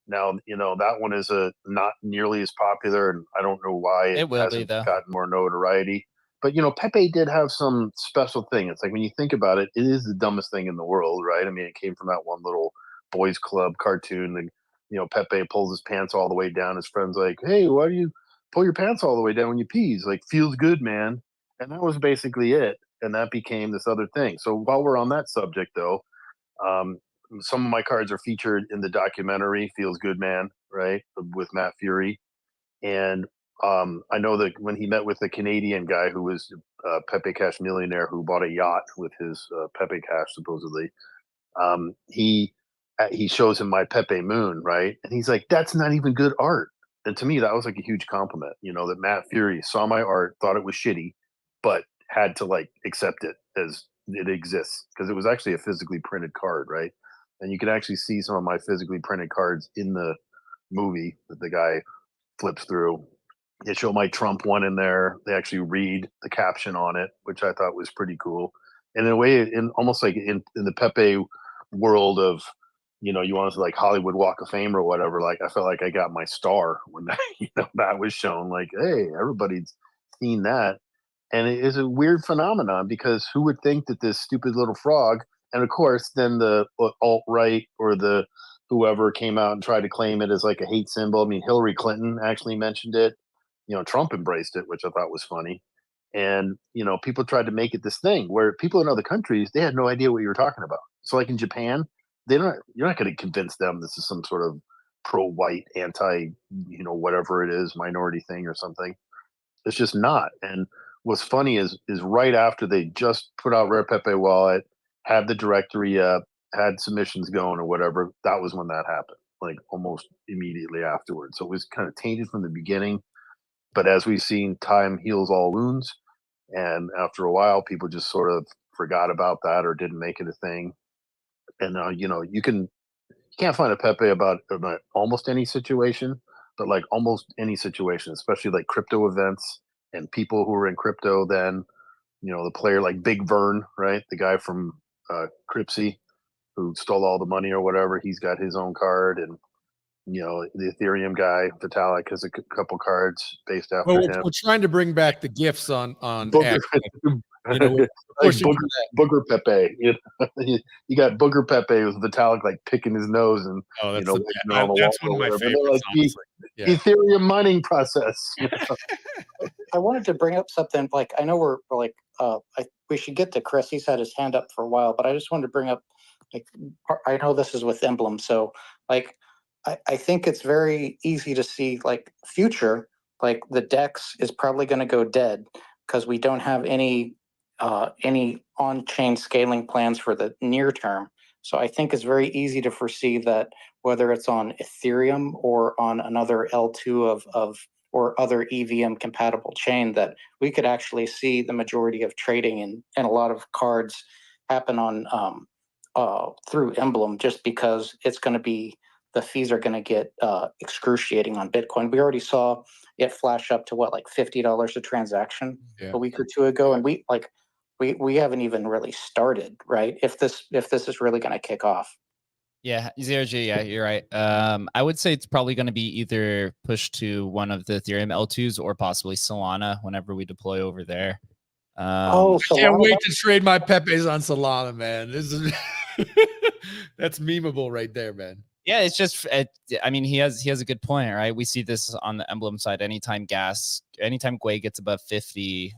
Speaker 5: Now, that one is not nearly as popular, and I don't know why
Speaker 1: It will be,
Speaker 5: hasn't
Speaker 1: though.
Speaker 5: gotten more notoriety. But Pepe did have some special thing. It's like, when you think about it, it is the dumbest thing in the world, right? I mean, it came from that one little boys club cartoon. And Pepe pulls his pants all the way down. His friend's like, "Hey, why do you pull your pants all the way down when you pee?" He's like, "Feels good, man." And that was basically it. And that became this other thing. So while we're on that subject, though, um, some of my cards are featured in the documentary "Feels Good, Man," right, with Matt Fury. And I know that when he met with the Canadian guy who was Pepe Cash millionaire, who bought a yacht with his Pepe Cash supposedly, he shows him my Pepe Moon, right, and he's like, "That's not even good art." And to me, that was like a huge compliment, that Matt Fury saw my art, thought it was shitty, but had to like accept it as it exists, because it was actually a physically printed card, right? And you can actually see some of my physically printed cards in the movie that the guy flips through. They show my Trump one in there. They actually read the caption on it, which I thought was pretty cool. And in a way, in almost like in the Pepe world of, you want to like Hollywood Walk of Fame or whatever, like I felt like I got my star when that, that was shown. Like, hey, everybody's seen that. And it is a weird phenomenon, because who would think that this stupid little frog, and of course, then the alt-right or the whoever came out and tried to claim it as like a hate symbol. I mean, Hillary Clinton actually mentioned it. Trump embraced it, which I thought was funny. And, people tried to make it this thing where people in other countries, they had no idea what you were talking about. So like in Japan, you're not going to convince them this is some sort of pro-white, anti, whatever it is, minority thing or something. It's just not. And what's funny is right after they just put out Rare Pepe Wallet, had the directory up, had submissions going or whatever, that was when that happened, like almost immediately afterwards. So it was kind of tainted from the beginning. But as we've seen, time heals all wounds. And after a while, people just sort of forgot about that or didn't make it a thing. And you can't find a Pepe about almost any situation, but like almost any situation, especially like crypto events and people who were in crypto then, the player like Big Vern, right? The guy from Cripsy who stole all the money or whatever, he's got his own card. And, the Ethereum guy, Vitalik, has a couple cards based after him.
Speaker 2: We're trying to bring back the gifts on
Speaker 5: Booger,
Speaker 2: X. We're pushing
Speaker 5: like
Speaker 2: for that.
Speaker 5: Booger Pepe. You got Booger Pepe with Vitalik like picking his nose and
Speaker 2: that's
Speaker 5: on the
Speaker 2: that's
Speaker 5: wall
Speaker 2: one of my
Speaker 5: or whatever. They're
Speaker 2: favorites,
Speaker 5: like
Speaker 2: honestly. Yeah.
Speaker 5: Ethereum mining process.
Speaker 4: I wanted to bring up something, like, I know we're like, we should get to Chris. He's had his hand up for a while, but I just wanted to bring up, like, I know this is with Emblem. So like, I think it's very easy to see, like, future, like the DEX is probably going to go dead because we don't have any on-chain scaling plans for the near term. So I think it's very easy to foresee that whether it's on Ethereum or on another L2 or other EVM compatible chain, that we could actually see the majority of trading and a lot of cards happen on through Emblem, just because it's going to be, the fees are going to get excruciating on Bitcoin. We already saw it flash up to what, like $50 a transaction a week or two ago, and we haven't even really started, right? If this is really going to kick off.
Speaker 1: Yeah, ZeroG, yeah, you're right. I would say it's probably going to be either pushed to one of the Ethereum L2s or possibly Solana whenever we deploy over there.
Speaker 2: I can't wait to trade my Pepes on Solana, man. This is that's memeable right there, man.
Speaker 1: Yeah, it's just, I mean, he has a good point, right? We see this on the Emblem side. Anytime Gwei gets above 50,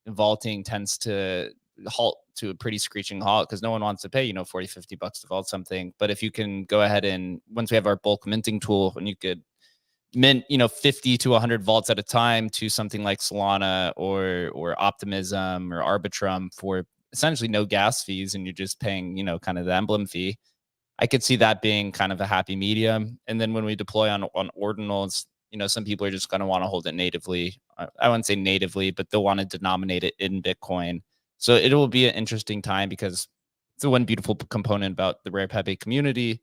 Speaker 1: vaulting tends to halt to a pretty screeching halt because no one wants to pay, $40-$50 to vault something. But if you can go ahead and, once we have our bulk minting tool, and you could mint, 50 to 100 vaults at a time to something like Solana or Optimism or Arbitrum for essentially no gas fees, and you're just paying, kind of the Emblem fee. I could see that being kind of a happy medium. And then when we deploy on ordinals, You know, some people are just going to want to hold it natively. I wouldn't say natively, but they'll want to denominate it in Bitcoin. So it will be an interesting time, because it's the one beautiful component about the Rare Pepe community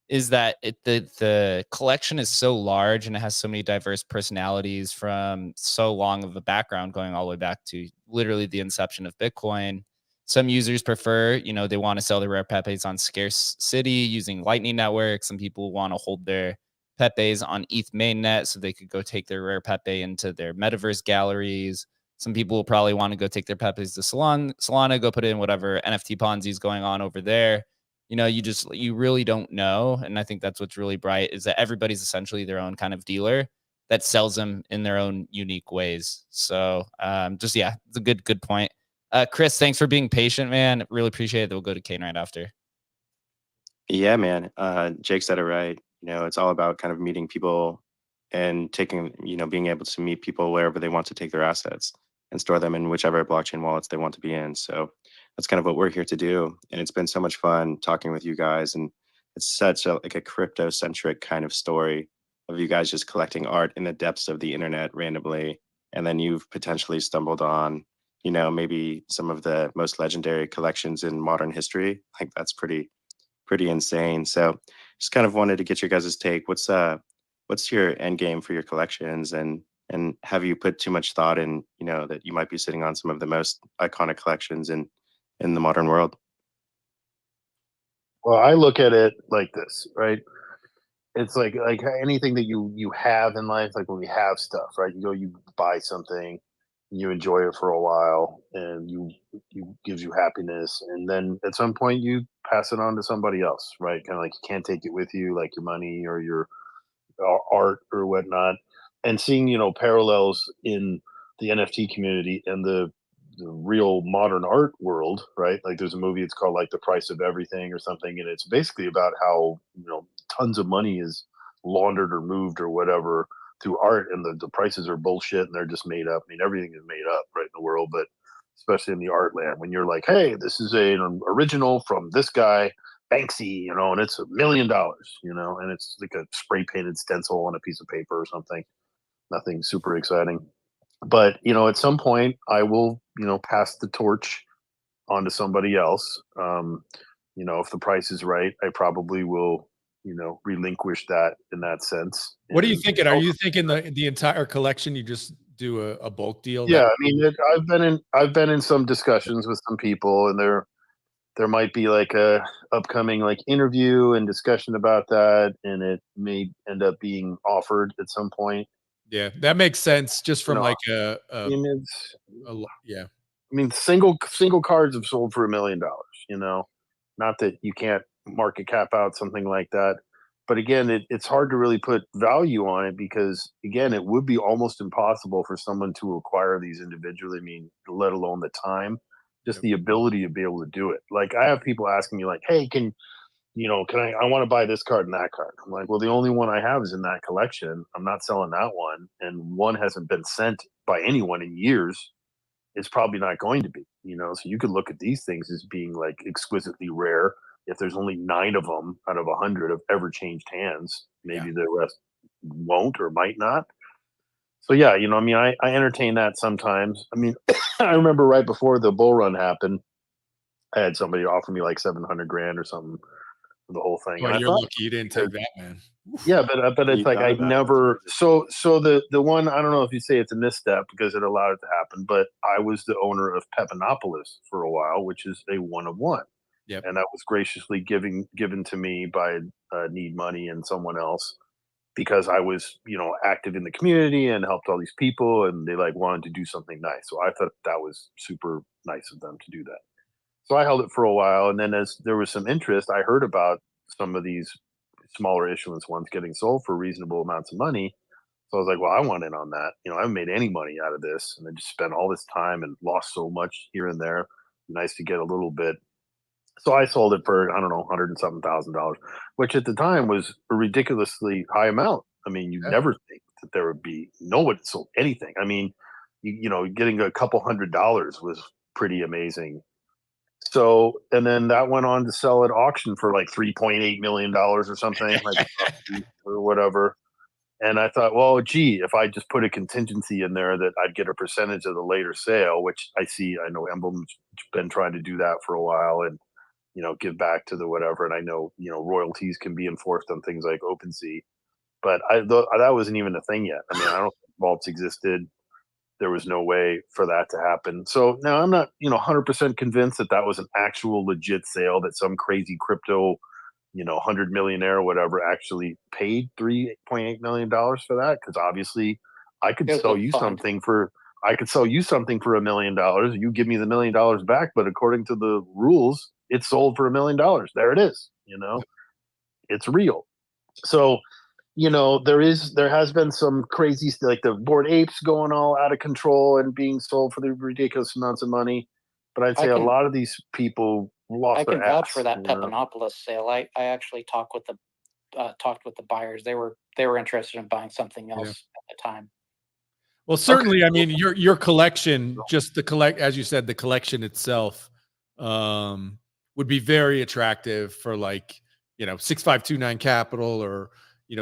Speaker 1: is that the collection is so large and it has so many diverse personalities from so long of a background, going all the way back to literally the inception of Bitcoin. Some users prefer, you know, they want to sell their Rare Pepes on Scarce City using Lightning Network. Some people want to hold their Pepes on ETH mainnet so they could go take their Rare Pepe into their metaverse galleries. Some people will probably want to go take their Pepes to Solana, go put in whatever NFT Ponzi is going on over there. You know, you really don't know. And I think that's what's really bright, is that everybody's essentially their own kind of dealer that sells them in their own unique ways. So just, yeah, it's a good point. Chris, thanks for being patient, man. Really appreciate it. We'll go to Kane right after.
Speaker 3: Yeah, man. Jake said it right. You know, it's all about kind of meeting people and taking, you know, being able to meet people wherever they want to take their assets and store them in whichever blockchain wallets they want to be in. So that's kind of what we're here to do. And it's been so much fun talking with you guys. And it's such a crypto centric kind of story of you guys just collecting art in the depths of the internet randomly. And then you've potentially stumbled on, you know, maybe some of the most legendary collections in modern history. Like, that's pretty insane. So just kind of wanted to get your guys' take. What's your end game for your collections, and have you put too much thought in, you know, that you might be sitting on some of the most iconic collections in the modern world?
Speaker 5: Well, I look at it like this, right? It's like anything that you have in life, like when we have stuff, right? You buy something, you enjoy it for a while, and you gives you happiness, and then at some point you pass it on to somebody else, right? Kind of like you can't take it with you, like your money or your art or whatnot. And seeing, you know, parallels in the NFT community and the real modern art world, right? Like there's a movie, it's called like The Price of Everything or something, and it's basically about how, you know, tons of money is laundered or moved or whatever through art, and the prices are bullshit and they're just made up. I mean, everything is made up, right, in the world, but especially in the art land, when you're like, hey, this is an original from this guy Banksy, you know, and it's $1 million, you know, and it's like a spray painted stencil on a piece of paper or something. Nothing super exciting. But, you know, at some point I will, you know, pass the torch on to somebody else. You know, if the price is right, I probably will, you know, relinquish that in that sense.
Speaker 2: What are you thinking? Are you thinking the entire collection? You just do a bulk deal?
Speaker 5: Yeah, I mean, I've been in some discussions with some people, and there might be like a upcoming like interview and discussion about that, and it may end up being offered at some point.
Speaker 2: Yeah, that makes sense. Just from like
Speaker 5: I mean,
Speaker 2: yeah.
Speaker 5: I mean, single cards have sold for $1 million. You know, not that you can't market cap out something like that, but again, it's hard to really put value on it, because again, it would be almost impossible for someone to acquire these individually. I mean, let alone the time, just the ability to be able to do it. Like, I have people asking me like, hey, can I want to buy this card and that card. I'm like, well, the only one I have is in that collection. I'm not selling that one. And one hasn't been sent by anyone in years. It's probably not going to be, you know? So you could look at these things as being like exquisitely rare. If there's only 9 of them out of 100 have ever changed hands, maybe the rest won't or might not. So yeah, you know, I mean, I entertain that sometimes. I mean, I remember right before the bull run happened, I had somebody offer me like 700 grand or something for the whole thing.
Speaker 2: Well,
Speaker 5: and
Speaker 2: you're lucky you didn't take that, man.
Speaker 5: Yeah, but it's like I never. So the one, I don't know if you say it's a misstep because it allowed it to happen, but I was the owner of Pepinopolis for a while, which is a one of one.
Speaker 2: Yep.
Speaker 5: And that was graciously given to me by Need Money and someone else, because I was, you know, active in the community and helped all these people, and they like wanted to do something nice. So I thought that was super nice of them to do that. So I held it for a while, and then as there was some interest, I heard about some of these smaller issuance ones getting sold for reasonable amounts of money. So I was like, well, I want in on that. You know, I haven't made any money out of this, and I just spent all this time and lost so much here and there. Nice to get a little bit. So I sold it for, I don't know, $100,000, which at the time was a ridiculously high amount. I mean, you never think that there would be no one sold anything. I mean, you know, getting a couple $100 was pretty amazing. So, and then that went on to sell at auction for like $3.8 million or something, like, or whatever. And I thought, well, gee, if I just put a contingency in there that I'd get a percentage of the later sale, which I know Emblem's been trying to do that for a while, and give back to the whatever. And I know royalties can be enforced on things like OpenSea, but that wasn't even a thing yet. I mean, I don't think vaults existed. There was no way for that to happen. So now I'm not 100% convinced that was an actual legit sale, that some crazy crypto 100 millionaire or whatever actually paid $3.8 million for that, because obviously I could
Speaker 4: It
Speaker 5: sell
Speaker 4: was
Speaker 5: you
Speaker 4: a fund.
Speaker 5: something for $1 million. You give me the $1 million back, but according to the rules, it's sold for $1 million. There it is. It's real. So there has been some crazy, like the Bored Apes going all out of control and being sold for the ridiculous amounts of money. But I'd
Speaker 4: I
Speaker 5: say a
Speaker 4: can-
Speaker 5: lot of these people lost
Speaker 4: I
Speaker 5: their
Speaker 4: can vouch
Speaker 5: ass,
Speaker 4: for that
Speaker 5: you know?
Speaker 4: Pepanopolis sale. I actually talked with the buyers. They were interested in buying something else at the time.
Speaker 2: Well, certainly, I mean, your collection, just as you said, the collection itself, would be very attractive for 6529 Capital, or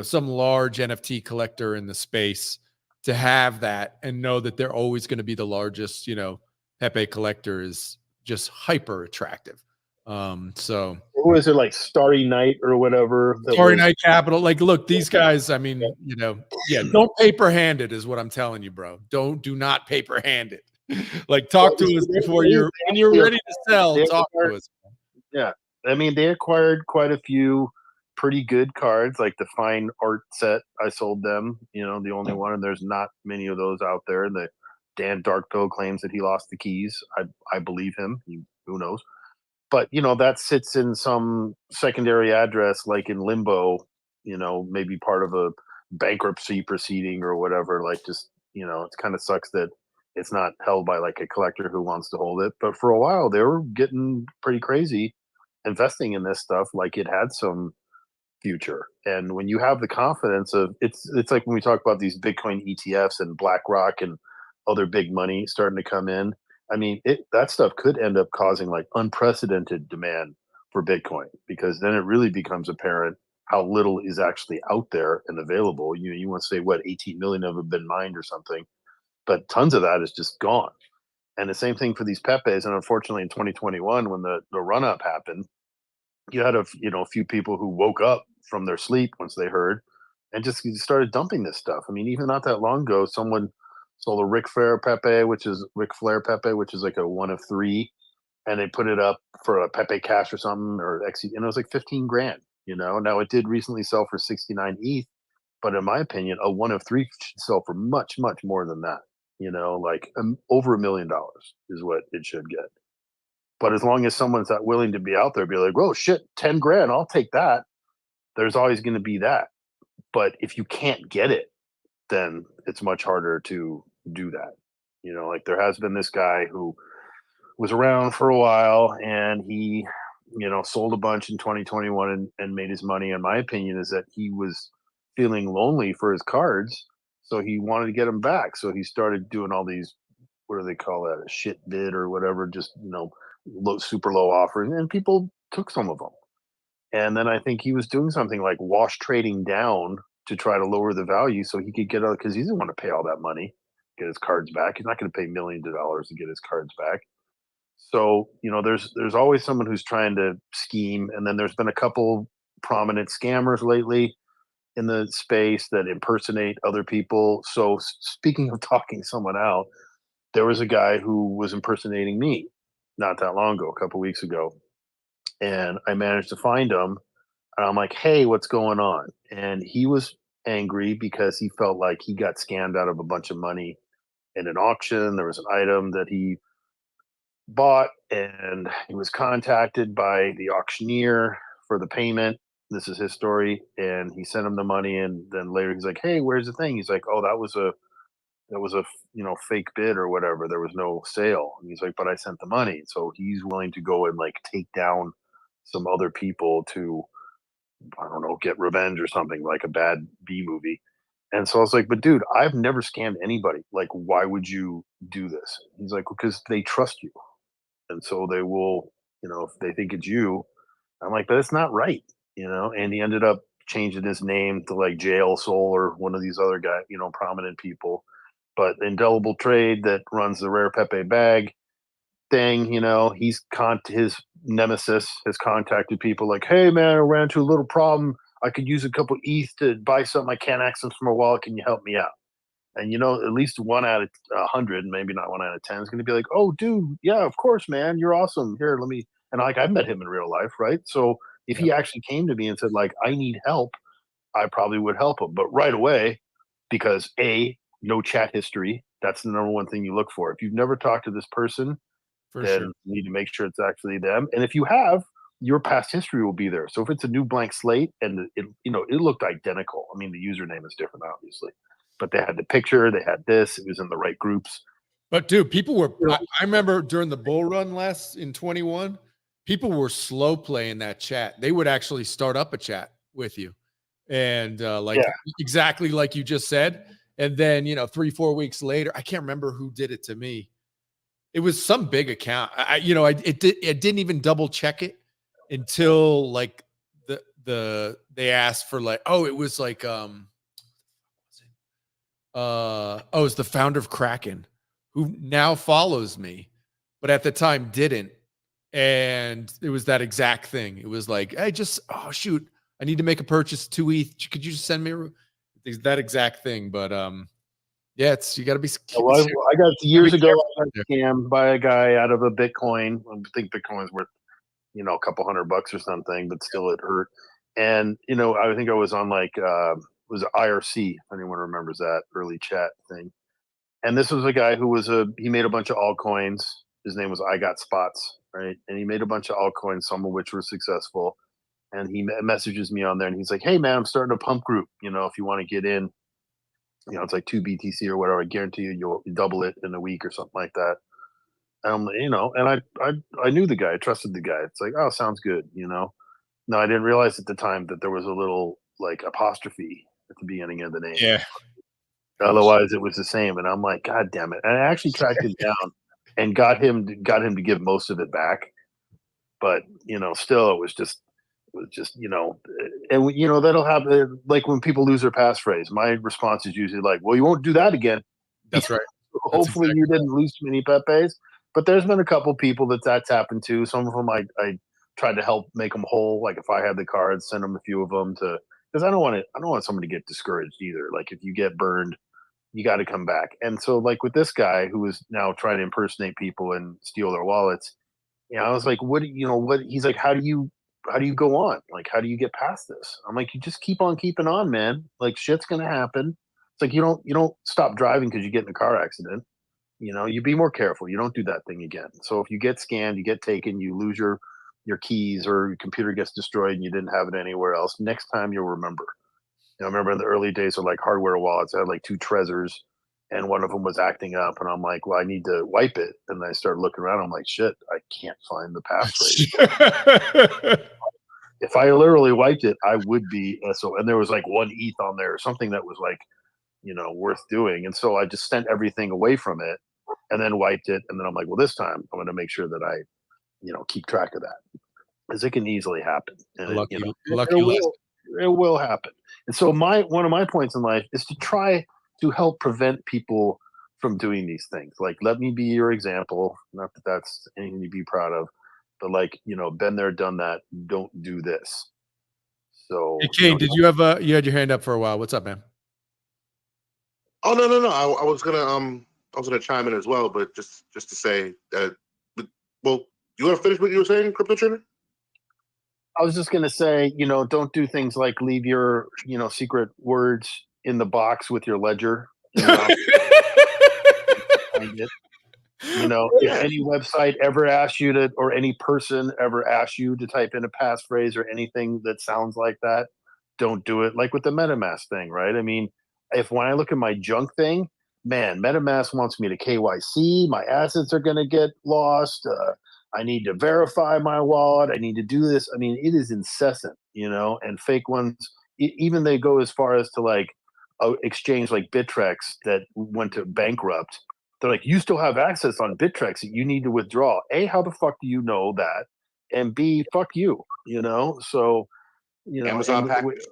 Speaker 2: some large NFT collector in the space, to have that and know that they're always going to be the largest, Pepe collector is just hyper attractive. So
Speaker 5: What was it, like Starry Night or whatever?
Speaker 2: Starry Night Capital. Like, look, these guys, I mean, don't paper hand it, is what I'm telling you, bro. Do not paper hand it. Like, talk to us before when you're ready to sell, talk to us.
Speaker 5: Yeah. I mean, they acquired quite a few pretty good cards, like the fine art set I sold them, the only one, and there's not many of those out there. And the Dan Darkpill claims that he lost the keys. I believe him. Who knows? But that sits in some secondary address, like in limbo, maybe part of a bankruptcy proceeding or whatever. Like, just it kind of sucks that it's not held by like a collector who wants to hold it. But for a while they were getting pretty crazy investing in this stuff, like it had some future. And when you have the confidence of it's like when we talk about these Bitcoin ETFs and BlackRock and other big money starting to come in. I mean, that stuff could end up causing like unprecedented demand for Bitcoin, because then it really becomes apparent how little is actually out there and available. You want to say what 18 million of them have been mined or something, but tons of that is just gone. And the same thing for these Pepes. And unfortunately, in 2021, when the run up happened, you had a few people who woke up from their sleep once they heard, and just started dumping this stuff. I mean, even not that long ago, someone sold a Ric Flair Pepe, which is like a one of three, and they put it up for a Pepe Cash or something, or XE, and it was like 15 grand. Now it did recently sell for 69 ETH, but in my opinion, a one of three should sell for much, much more than that. Like over $1 million is what it should get. But as long as someone's not willing to be out there, be like, "Whoa, shit, 10 grand, I'll take that." There's always going to be that. But if you can't get it, then it's much harder to do that. Like there has been this guy who was around for a while, and he, sold a bunch in 2021 and made his money. And my opinion is that he was feeling lonely for his cards, so he wanted to get them back. So he started doing all these, what do they call that, a shit bid or whatever, just super low offers, and people took some of them. And then I think he was doing something like wash trading down to try to lower the value so he could get out, because he didn't want to pay all that money, get his cards back. He's not going to pay millions of dollars to get his cards back. So, there's always someone who's trying to scheme. And then there's been a couple prominent scammers lately in the space that impersonate other people. So speaking of talking someone out, there was a guy who was impersonating me not that long ago, a couple weeks ago. And I managed to find him. And I'm like, "Hey, what's going on?" And he was angry because he felt like he got scammed out of a bunch of money in an auction. There was an item that he bought, and he was contacted by the auctioneer for the payment. This is his story. And he sent him the money. And then later he's like, "Hey, where's the thing?" He's like, "Oh, that was a fake bid or whatever. There was no sale." And he's like, "But I sent the money." So he's willing to go and like take down some other people to, I don't know, get revenge or something, like a bad B movie. And so I was like, "But dude, I've never scammed anybody. Like, why would you do this?" He's like, "Because they trust you. And so they will, if they think it's you." I'm like, "But it's not right." And he ended up changing his name to like Jail Soul or one of these other guys, prominent people. But Indelible Trade that runs the Rare Pepe bag thing, his nemesis has contacted people like, hey man, I ran into a little problem. I could use a couple ETH to buy something. I can't access from my wallet. Can you help me out? And at least 1 out of 100, maybe not 1 out of 10, is going to be like, oh, dude, yeah, of course, man, you're awesome. Here, let me. And like, I've met him in real life, right? So if he actually came to me and said like, I need help, I probably would help him. But right away, because no chat history. That's the number one thing you look for. If you've never talked to this person, then you need to make sure it's actually them. And if you have, your past history will be there. So if it's a new blank slate and it looked identical. I mean, the username is different, obviously, but they had the picture, they had this, it was in the right groups.
Speaker 2: But dude, people were. I remember during the bull run in 21, people were slow playing that chat. They would actually start up a chat with you, and exactly like you just said. And then 3-4 weeks later, I can't remember who did it to me. It was some big account. I didn't even double check it until like they asked for like, it was like it was the founder of Kraken, who now follows me, but at the time didn't. And it was that exact thing. It was like, hey, shoot, I need to make a purchase 2 ETH. Could you just send me that exact thing? But yeah, you got to be.
Speaker 5: Well, I got years ago. I got scammed by a guy out of a Bitcoin. I think Bitcoin is worth, a couple $100 or something, but still it hurt. And I think I was on like was IRC. If anyone remembers that early chat thing. And this was a guy who he made a bunch of altcoins. His name was I Got Spots, right? And he made a bunch of altcoins, some of which were successful. And he messages me on there, and he's like, "Hey man, I'm starting a pump group. If you want to get in." It's like 2 BTC or whatever. I guarantee you'll double it in a week or something like that. And and I knew the guy, I trusted the guy. It's like, oh, sounds good. No, I didn't realize at the time that there was a little like apostrophe at the beginning of the name.
Speaker 2: Yeah.
Speaker 5: Otherwise, it was the same. And I'm like, God damn it! And I actually tracked him down and got him to give most of it back. But still, it was just. And that'll happen. Like when people lose their passphrase, my response is usually like, well, you won't do that again.
Speaker 2: That's right.
Speaker 5: Hopefully you didn't lose too many Pepes, but there's been a couple people that's happened to. Some of them I tried to help make them whole. Like if I had the cards, send them a few of them because I don't want someone to get discouraged either. Like if you get burned, you got to come back. And so like with this guy who is now trying to impersonate people and steal their wallets, I was like, what he's like, how do you go on? Like, how do you get past this? I'm like, you just keep on keeping on, man. Like shit's going to happen. It's like, you don't stop driving because you get in a car accident. You be more careful. You don't do that thing again. So if you get scanned, you get taken, you lose your keys or your computer gets destroyed and you didn't have it anywhere else. Next time you'll remember. I remember in the early days of like hardware wallets, I had like 2 Trezors and one of them was acting up and I'm like, well, I need to wipe it. And I started looking around. I'm like, shit, I can't find the passphrase. If I literally wiped it, I would be and there was like 1 ETH on there or something that was like, worth doing. And so I just sent everything away from it and then wiped it. And then I'm like, well, this time I'm going to make sure that I, keep track of that because it can easily happen. And it will happen. And so one of my points in life is to try to help prevent people from doing these things. Like, let me be your example. Not that that's anything to be proud of, but like, been there, done that. Don't do this. So,
Speaker 2: hey, Kane, did you have you had your hand up for a while? What's up, man?
Speaker 7: Oh no. I was gonna chime in as well, but just to say that. Well, you want to finish what you were saying, Cryptochainer?
Speaker 5: I was just gonna say, don't do things like leave your, secret words in the box with your ledger. If any website ever asks you to, or any person ever asks you to type in a passphrase or anything that sounds like that, don't do it. Like with the MetaMask thing, right? I mean, when I look at my junk thing, man, MetaMask wants me to KYC. My assets are going to get lost. I need to verify my wallet. I need to do this. I mean, it is incessant, and fake ones, even they go as far as to like exchange like Bittrex that went to bankrupt. They're like, you still have access on Bittrex that you need to withdraw. A, how the fuck do you know that? And B, fuck you, So, You know,
Speaker 3: Amazon
Speaker 5: and
Speaker 3: package.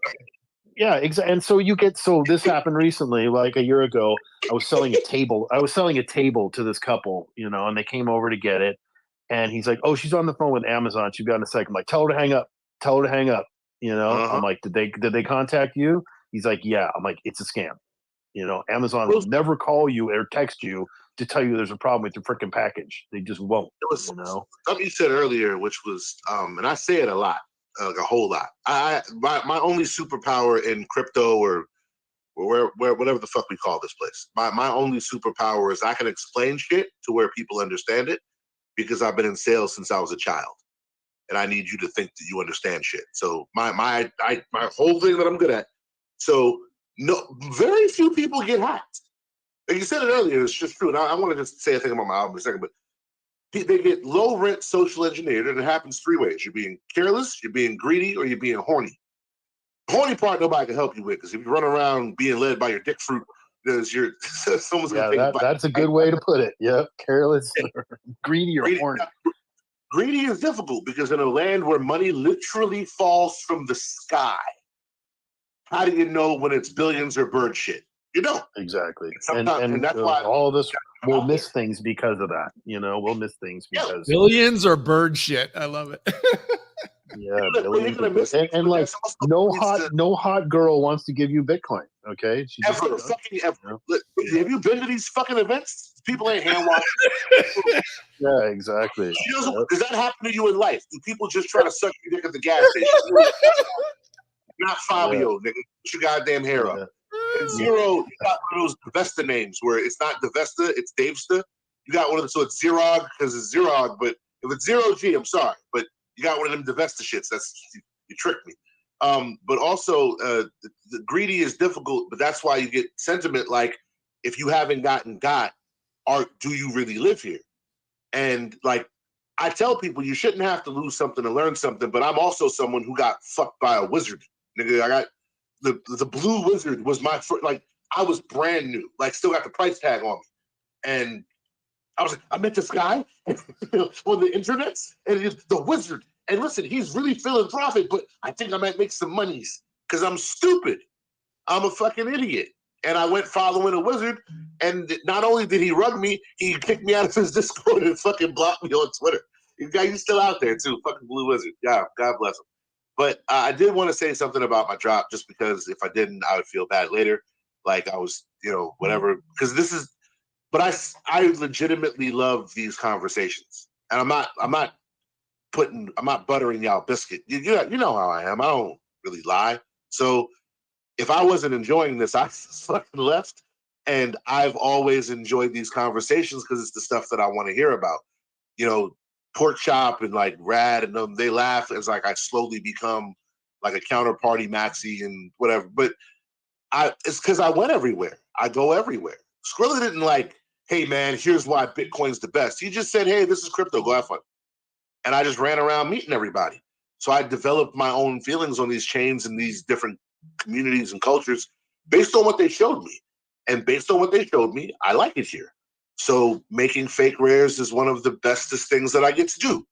Speaker 5: yeah, exactly. And so this happened recently, like a year ago. I was selling a table. To this couple, you know, and they came over to get it. And he's like, "Oh, she's on the phone with Amazon. She'll be on in a second." I'm like, "Tell her to hang up. Tell her to hang up." You know, I'm like, "Did they contact you?" He's like, "Yeah." I'm like, "It's a scam. You know, Amazon will never call you or text you to tell you there's a problem with your freaking package. They just won't."
Speaker 7: It was
Speaker 5: You know,
Speaker 7: something you said earlier, which was, and I say it a lot, like a whole lot. My only superpower in crypto or where whatever the fuck we call this place, my only superpower is I can explain shit to where people understand it because I've been in sales since I was a child, and I need you to think that you understand shit. So my whole thing that I'm good at. So no, very few people get hacked. Like you said it earlier, it's just true. And I want to just say a thing about my album in a second, but they get low rent social engineered, and it happens three ways: you're being careless, you're being greedy, or you're being horny. The horny part nobody can help you with, because if you run around being led by your dick fruit, there's your someone's gonna take a bite.
Speaker 5: that's a good way to put it. Yep, careless, greedy, or horny.
Speaker 7: Greedy is difficult because in a land where money literally falls from the sky, how do you know when it's billions or bird shit? You don't.
Speaker 5: Exactly.
Speaker 7: And that's why
Speaker 5: all of us will miss things because of that. You know, we'll miss things because
Speaker 2: Billions or bird shit. I love it.
Speaker 5: billions. And like no hot girl wants to give you Bitcoin. Okay.
Speaker 7: Ever. Have you been to these fucking events? People ain't hand washing.
Speaker 5: Yeah, exactly.
Speaker 7: Does that happen to you in life? Do people just try to suck your dick at the gas station? Not Fabio, nigga. Put your goddamn hair up. And Zero, you got one of those Divesta names where it's not Divesta, it's Davesta. You got one of the, so it's ZeroG because it's ZeroG, but if it's ZeroG, I'm sorry, but you got one of them Divesta shits. That's you tricked me. But also, the greedy is difficult, but that's why you get sentiment like, if you haven't got, do you really live here? And like, I tell people you shouldn't have to lose something to learn something, but I'm also someone who got fucked by a wizard. Nigga, I got the blue wizard was my first, like, I was brand new, like still got the price tag on me. And I was like, I met this guy on the internet, and it's the wizard. And listen, he's really philanthropic, but I think I might make some monies because I'm stupid. I'm a fucking idiot. And I went following a wizard, and not only did he rug me, he kicked me out of his Discord and fucking blocked me on Twitter. The guy, he's still out there too, fucking blue wizard. Yeah, God bless him. But I did want to say something about my drop, just because if I didn't, I would feel bad later. Like I was, whatever. Because this is, but I legitimately love these conversations, and I'm not buttering y'all biscuit. You know how I am. I don't really lie. So if I wasn't enjoying this, I fucking left. And I've always enjoyed these conversations because it's the stuff that I want to hear about. Pork chop and like Rad and them, they laugh as like I slowly become like a counterparty maxi and whatever. But it's because I went everywhere. I go everywhere. Skrilla didn't like, hey man, here's why Bitcoin's the best. He just said, hey, this is crypto, go have fun. And I just ran around meeting everybody. So I developed my own feelings on these chains and these different communities and cultures based on what they showed me. And based on what they showed me, I like it here. So making fake rares is one of the bestest things that I get to do.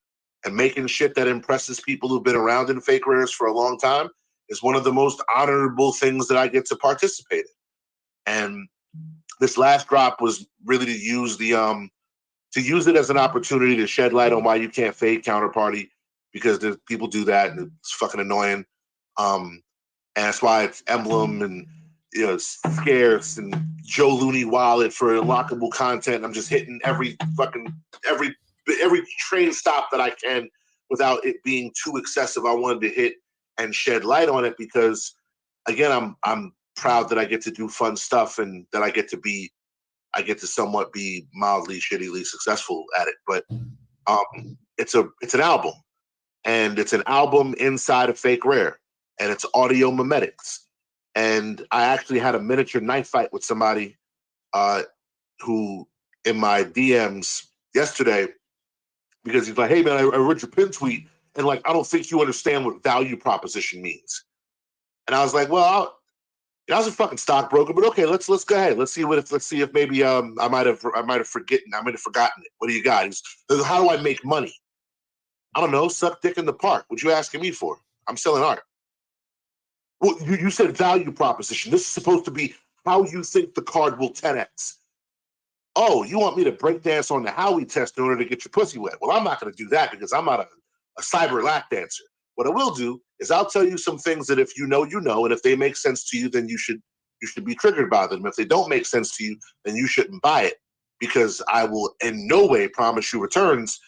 Speaker 7: And making shit that impresses people who've been around in fake rares for a long time is one of the most honorable things that I get to participate in. And this last drop was really to use it as an opportunity to shed light on why you can't fake counterparty, because people do that and it's fucking annoying. And that's why it's Emblem and Scarce and Joe Looney Wallet for unlockable content. I'm just hitting every train stop that I can without it being too excessive. I wanted to hit and shed light on it because, again, I'm proud that I get to do fun stuff and that I get to somewhat be mildly shittily successful at it. But it's an album, and it's an album inside a fake rare, and it's audio mimetics. And I actually had a miniature knife fight with somebody who in my DMs yesterday, because he's like, hey man, I read your pin tweet, and like, I don't think you understand what value proposition means. And I was like, well, I was a fucking stockbroker, but okay, let's go ahead. Let's see if maybe I might have forgotten it. What do you got? How do I make money? I don't know. Suck dick in the park. What you asking me for? I'm selling art. Well, you said value proposition. This is supposed to be how you think the card will 10x. Oh, you want me to break dance on the Howie test in order to get your pussy wet? Well, I'm not going to do that because I'm not a cyber lap dancer. What I will do is I'll tell you some things that if you know, and if they make sense to you, then you should be triggered by them. If they don't make sense to you, then you shouldn't buy it, because I will in no way promise you returns,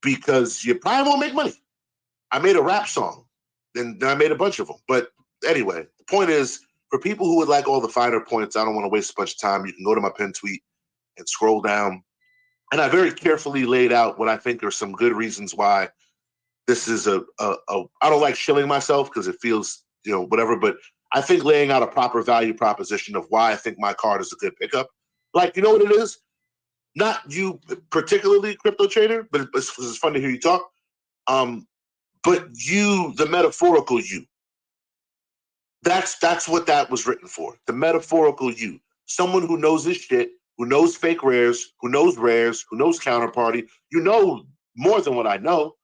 Speaker 7: because you probably won't make money. I made a rap song, then I made a bunch of them. But anyway, the point is, for people who would like all the finer points, I don't want to waste a bunch of time. You can go to my pin tweet and scroll down. And I very carefully laid out what I think are some good reasons why this is I don't like shilling myself because it feels, whatever, but I think laying out a proper value proposition of why I think my card is a good pickup. Like, you know what it is? Not you particularly, Cryptochainer, but it's fun to hear you talk. But you, the metaphorical you. That's what that was written for. The metaphorical you. Someone who knows his shit, who knows fake rares, who knows counterparty. You know more than what I know.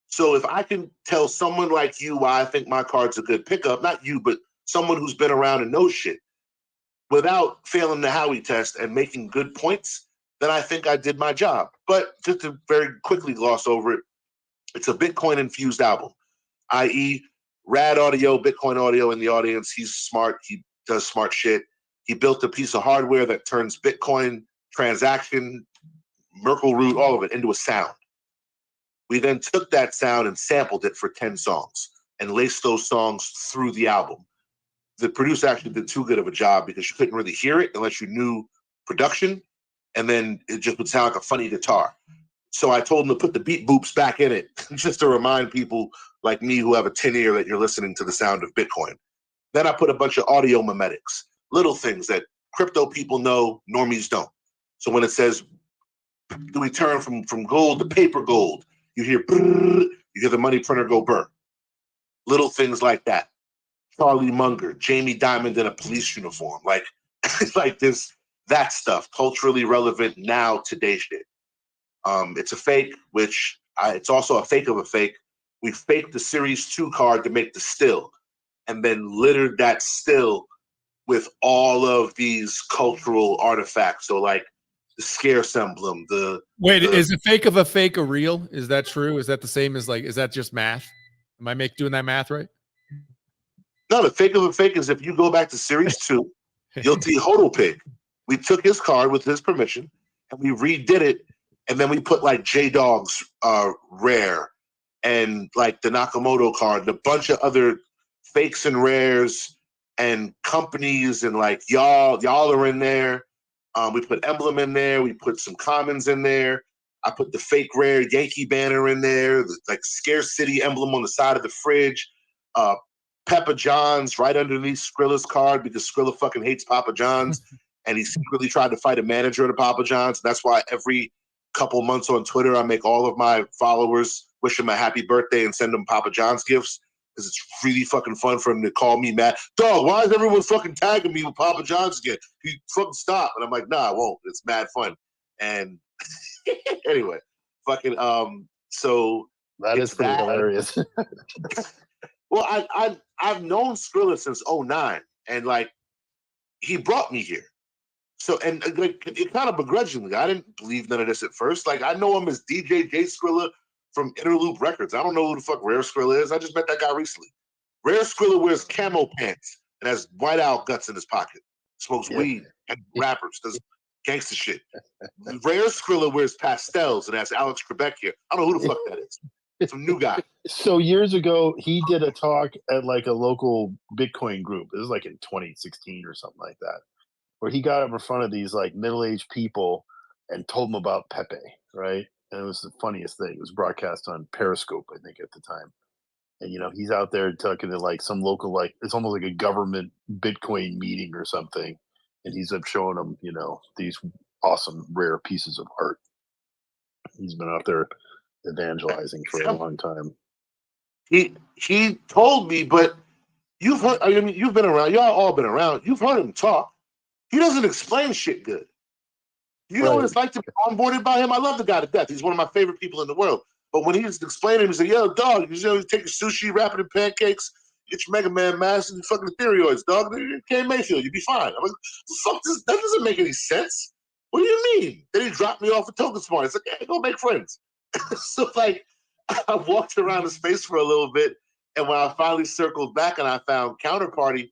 Speaker 7: So if I can tell someone like you why I think my card's a good pickup, not you, but someone who's been around and knows shit, without failing the Howie test and making good points, then I think I did my job. But just to very quickly gloss over it, it's a Bitcoin-infused album, i.e. Rad Audio, Bitcoin Audio in the audience. He's smart. He does smart shit. He built a piece of hardware that turns Bitcoin transaction, Merkle root, all of it into a sound. We then took that sound and sampled it for 10 songs and laced those songs through the album. The producer actually did too good of a job because you couldn't really hear it unless you knew production, and then it just would sound like a funny guitar. So I told him to put the beat boops back in it just to remind people like me who have a tin ear that you're listening to the sound of Bitcoin. Then I put a bunch of audio mimetics, little things that crypto people know, normies don't. So when it says, do we turn from gold to paper gold? You hear brrr, you hear the money printer go burr. Little things like that. Charlie Munger, Jamie Dimon in a police uniform, like this, that stuff, culturally relevant now, today shit. It's a fake, which it's also a fake of a fake. We faked the Series 2 card to make the still, and then littered that still with all of these cultural artifacts. So like the scarce emblem,
Speaker 2: is a fake of a fake a real? Is that true? Is that the same as is that just math? Am I doing that math right?
Speaker 7: No, the fake of a fake is if you go back to Series 2, you'll see Hodl Pig. We took his card with his permission and we redid it, and then we put like J-Dog's rare and like the Nakamoto card and a bunch of other fakes and rares and companies, and like y'all are in there. We put Emblem in there. We put some commons in there. I put the fake rare Yankee banner in there, the like Scarce City emblem on the side of the fridge. Papa John's right underneath Skrilla's card because Skrilla fucking hates Papa John's, and he secretly tried to fight a manager at Papa John's. And that's why every couple months on Twitter, I make all of my followers wish him a happy birthday and send him Papa John's gifts, because it's really fucking fun for him to call me mad. Dog, why is everyone fucking tagging me with Papa John's again? He fucking stop. And I'm like, nah, I won't. It's mad fun. And anyway, fucking so
Speaker 5: that is pretty hilarious.
Speaker 7: Well, I've known Skrilla since 2009, and like he brought me here. So and like it kind of begrudgingly. I didn't believe none of this at first. Like I know him as DJ J Skrilla from Interloop Records. I don't know who the fuck Rare Skrilla is. I just met that guy recently. Rare Skrilla wears camo pants and has White Owl guts in his pocket. Smokes weed and rappers, does gangster shit. Rare Skrilla wears pastels and has Alex Trebek here. I don't know who the fuck that is. Some new guy.
Speaker 5: So years ago, he did a talk at like a local Bitcoin group. It was like in 2016 or something like that, where he got up in front of these like middle-aged people and told them about Pepe, right? And it was the funniest thing. It was broadcast on Periscope, I think, at the time. And he's out there talking to like some local, like it's almost like a government Bitcoin meeting or something, and he's up showing them, these awesome rare pieces of art. He's been out there evangelizing for a long time.
Speaker 7: He told me, but you've heard. I mean, you've been around. Y'all all been around. You've heard him talk. He doesn't explain shit good. You know what it's like to be onboarded by him? I love the guy to death. He's one of my favorite people in the world. But when he's explaining, he said, "Yo, dog, you take your sushi, wrap it in pancakes. Get your Mega Man mask and fucking Ethereoids, dog. Kane Mayfield, you'd be fine. I'm like, fuck this. That doesn't make any sense. What do you mean? Then he dropped me off at Token Smart. It's like, hey, go make friends. So like, I walked around the space for a little bit, and when I finally circled back and I found Counterparty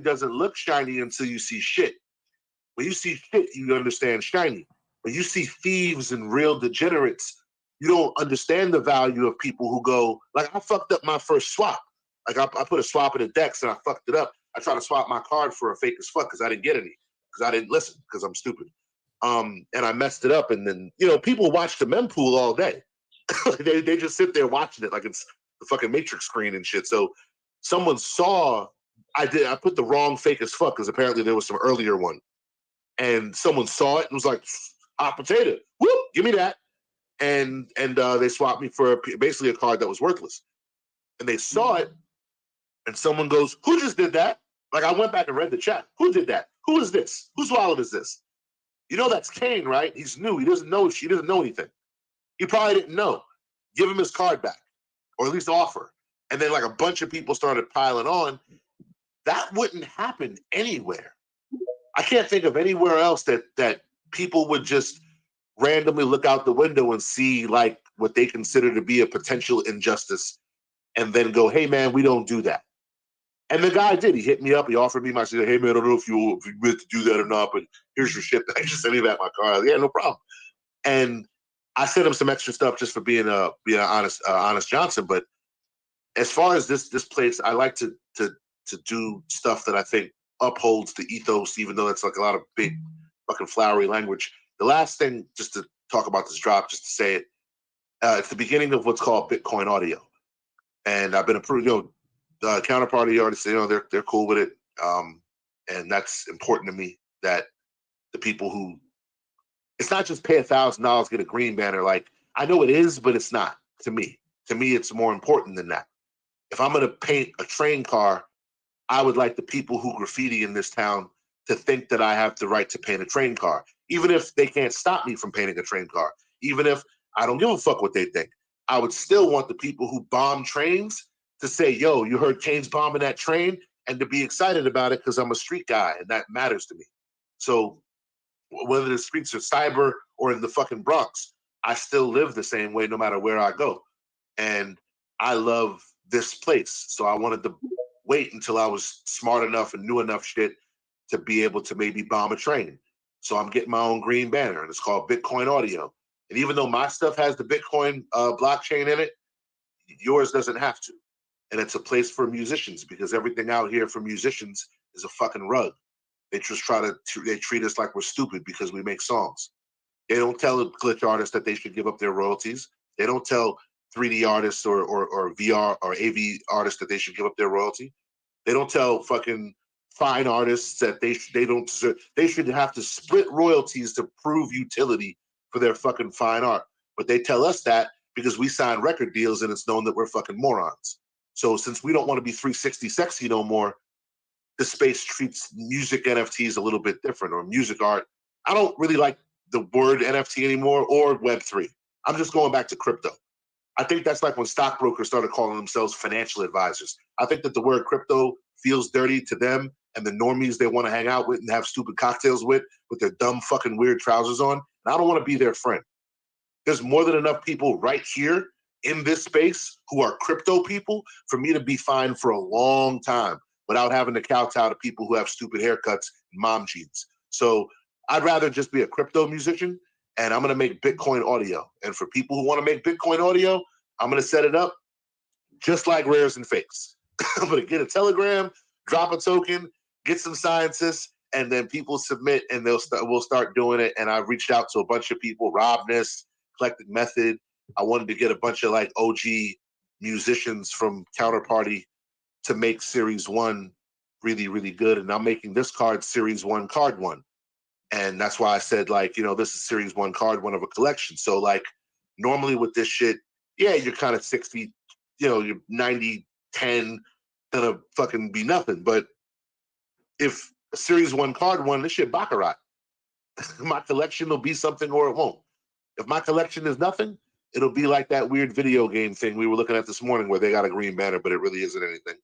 Speaker 7: doesn't look shiny until you see shit. When you see shit, you understand shiny. When you see thieves and real degenerates, you don't understand the value of people who go, like, I fucked up my first swap. Like, I put a swap in the decks and I fucked it up. I tried to swap my card for a fake as fuck because I didn't get any, because I didn't listen, because I'm stupid. And I messed it up. And then, people watch the mempool all day. they just sit there watching it like it's the fucking Matrix screen and shit. So someone saw I put the wrong fake as fuck because apparently there was some earlier one. And someone saw it and was like, hot potato, whoop, give me that. And they swapped me for basically a card that was worthless. And they saw it, and someone goes, who just did that? Like, I went back and read the chat. Who did that? Who is this? Whose wallet is this? That's Kane, right? He's new. He doesn't know. She doesn't know anything. He probably didn't know. Give him his card back, or at least offer. And then like a bunch of people started piling on. That wouldn't happen anywhere. I can't think of anywhere else that people would just randomly look out the window and see like what they consider to be a potential injustice and then go, hey man, we don't do that. And the guy did. He hit me up. He offered me my shit. Hey man, I don't know if you meant to do that or not, but here's your shit back. Just send me back my car. Like, yeah, no problem. And I sent him some extra stuff just for being an honest Johnson. But as far as this place, I like to do stuff that I think upholds the ethos, even though it's like a lot of big fucking flowery language. The last thing, just to talk about this drop, just to say it, it's the beginning of what's called Bitcoin audio. And I've been approved, the Counterparty artists, they're cool with it. And that's important to me, that the people who, it's not just pay $1,000, get a green banner. Like, I know it is, but it's not to me. To me, it's more important than that. If I'm going to paint a train car, I would like the people who graffiti in this town to think that I have the right to paint a train car, even if they can't stop me from painting a train car, even if I don't give a fuck what they think. I would still want the people who bomb trains to say, yo, you heard Kane's bombing that train, and to be excited about it because I'm a street guy and that matters to me. So whether the streets are cyber or in the fucking Bronx, I still live the same way no matter where I go. And I love this place. So I wanted to wait until I was smart enough and knew enough shit to be able to maybe bomb a train. So I'm getting my own green banner, and it's called Bitcoin Audio. And even though my stuff has the Bitcoin blockchain in it, yours doesn't have to. And it's a place for musicians, because everything out here for musicians is a fucking rug. They just they treat us like we're stupid because we make songs. They don't tell a glitch artist that they should give up their royalties. They don't tell 3D artists or VR or AV artists that they should give up their royalty. They don't tell fucking fine artists that they don't deserve. They should have to split royalties to prove utility for their fucking fine art. But they tell us that because we sign record deals and it's known that we're fucking morons. So since we don't want to be 360 sexy no more, the space treats music NFTs a little bit different, or music art. I don't really like the word NFT anymore, or Web3. I'm just going back to crypto. I think that's like when stockbrokers started calling themselves financial advisors. I think that the word crypto feels dirty to them and the normies they want to hang out with and have stupid cocktails with their dumb fucking weird trousers on. And I don't want to be their friend. There's more than enough people right here in this space who are crypto people for me to be fine for a long time without having to kowtow to people who have stupid haircuts and mom jeans. So I'd rather just be a crypto musician, and I'm going to make Bitcoin audio. And for people who want to make Bitcoin audio, I'm going to set it up just like rares and fakes. I'm going to get a telegram, drop a token, get some scientists, and then people submit, and we'll start doing it. And I've reached out to a bunch of people, Robness, Eclectic Method. I wanted to get a bunch of like OG musicians from Counterparty to make Series 1 really, really good. And I'm making this card Series 1, Card 1. And that's why I said, like, this is Series 1, Card 1 of a collection. So, like, normally with this shit, yeah, you're kind of 60, you're 90, 10, gonna fucking be nothing. But if a Series 1, Card 1, this shit baccarat. My collection will be something or it won't. If my collection is nothing, It'll be like that weird video game thing we were looking at this morning where they got a green banner, but it really isn't anything.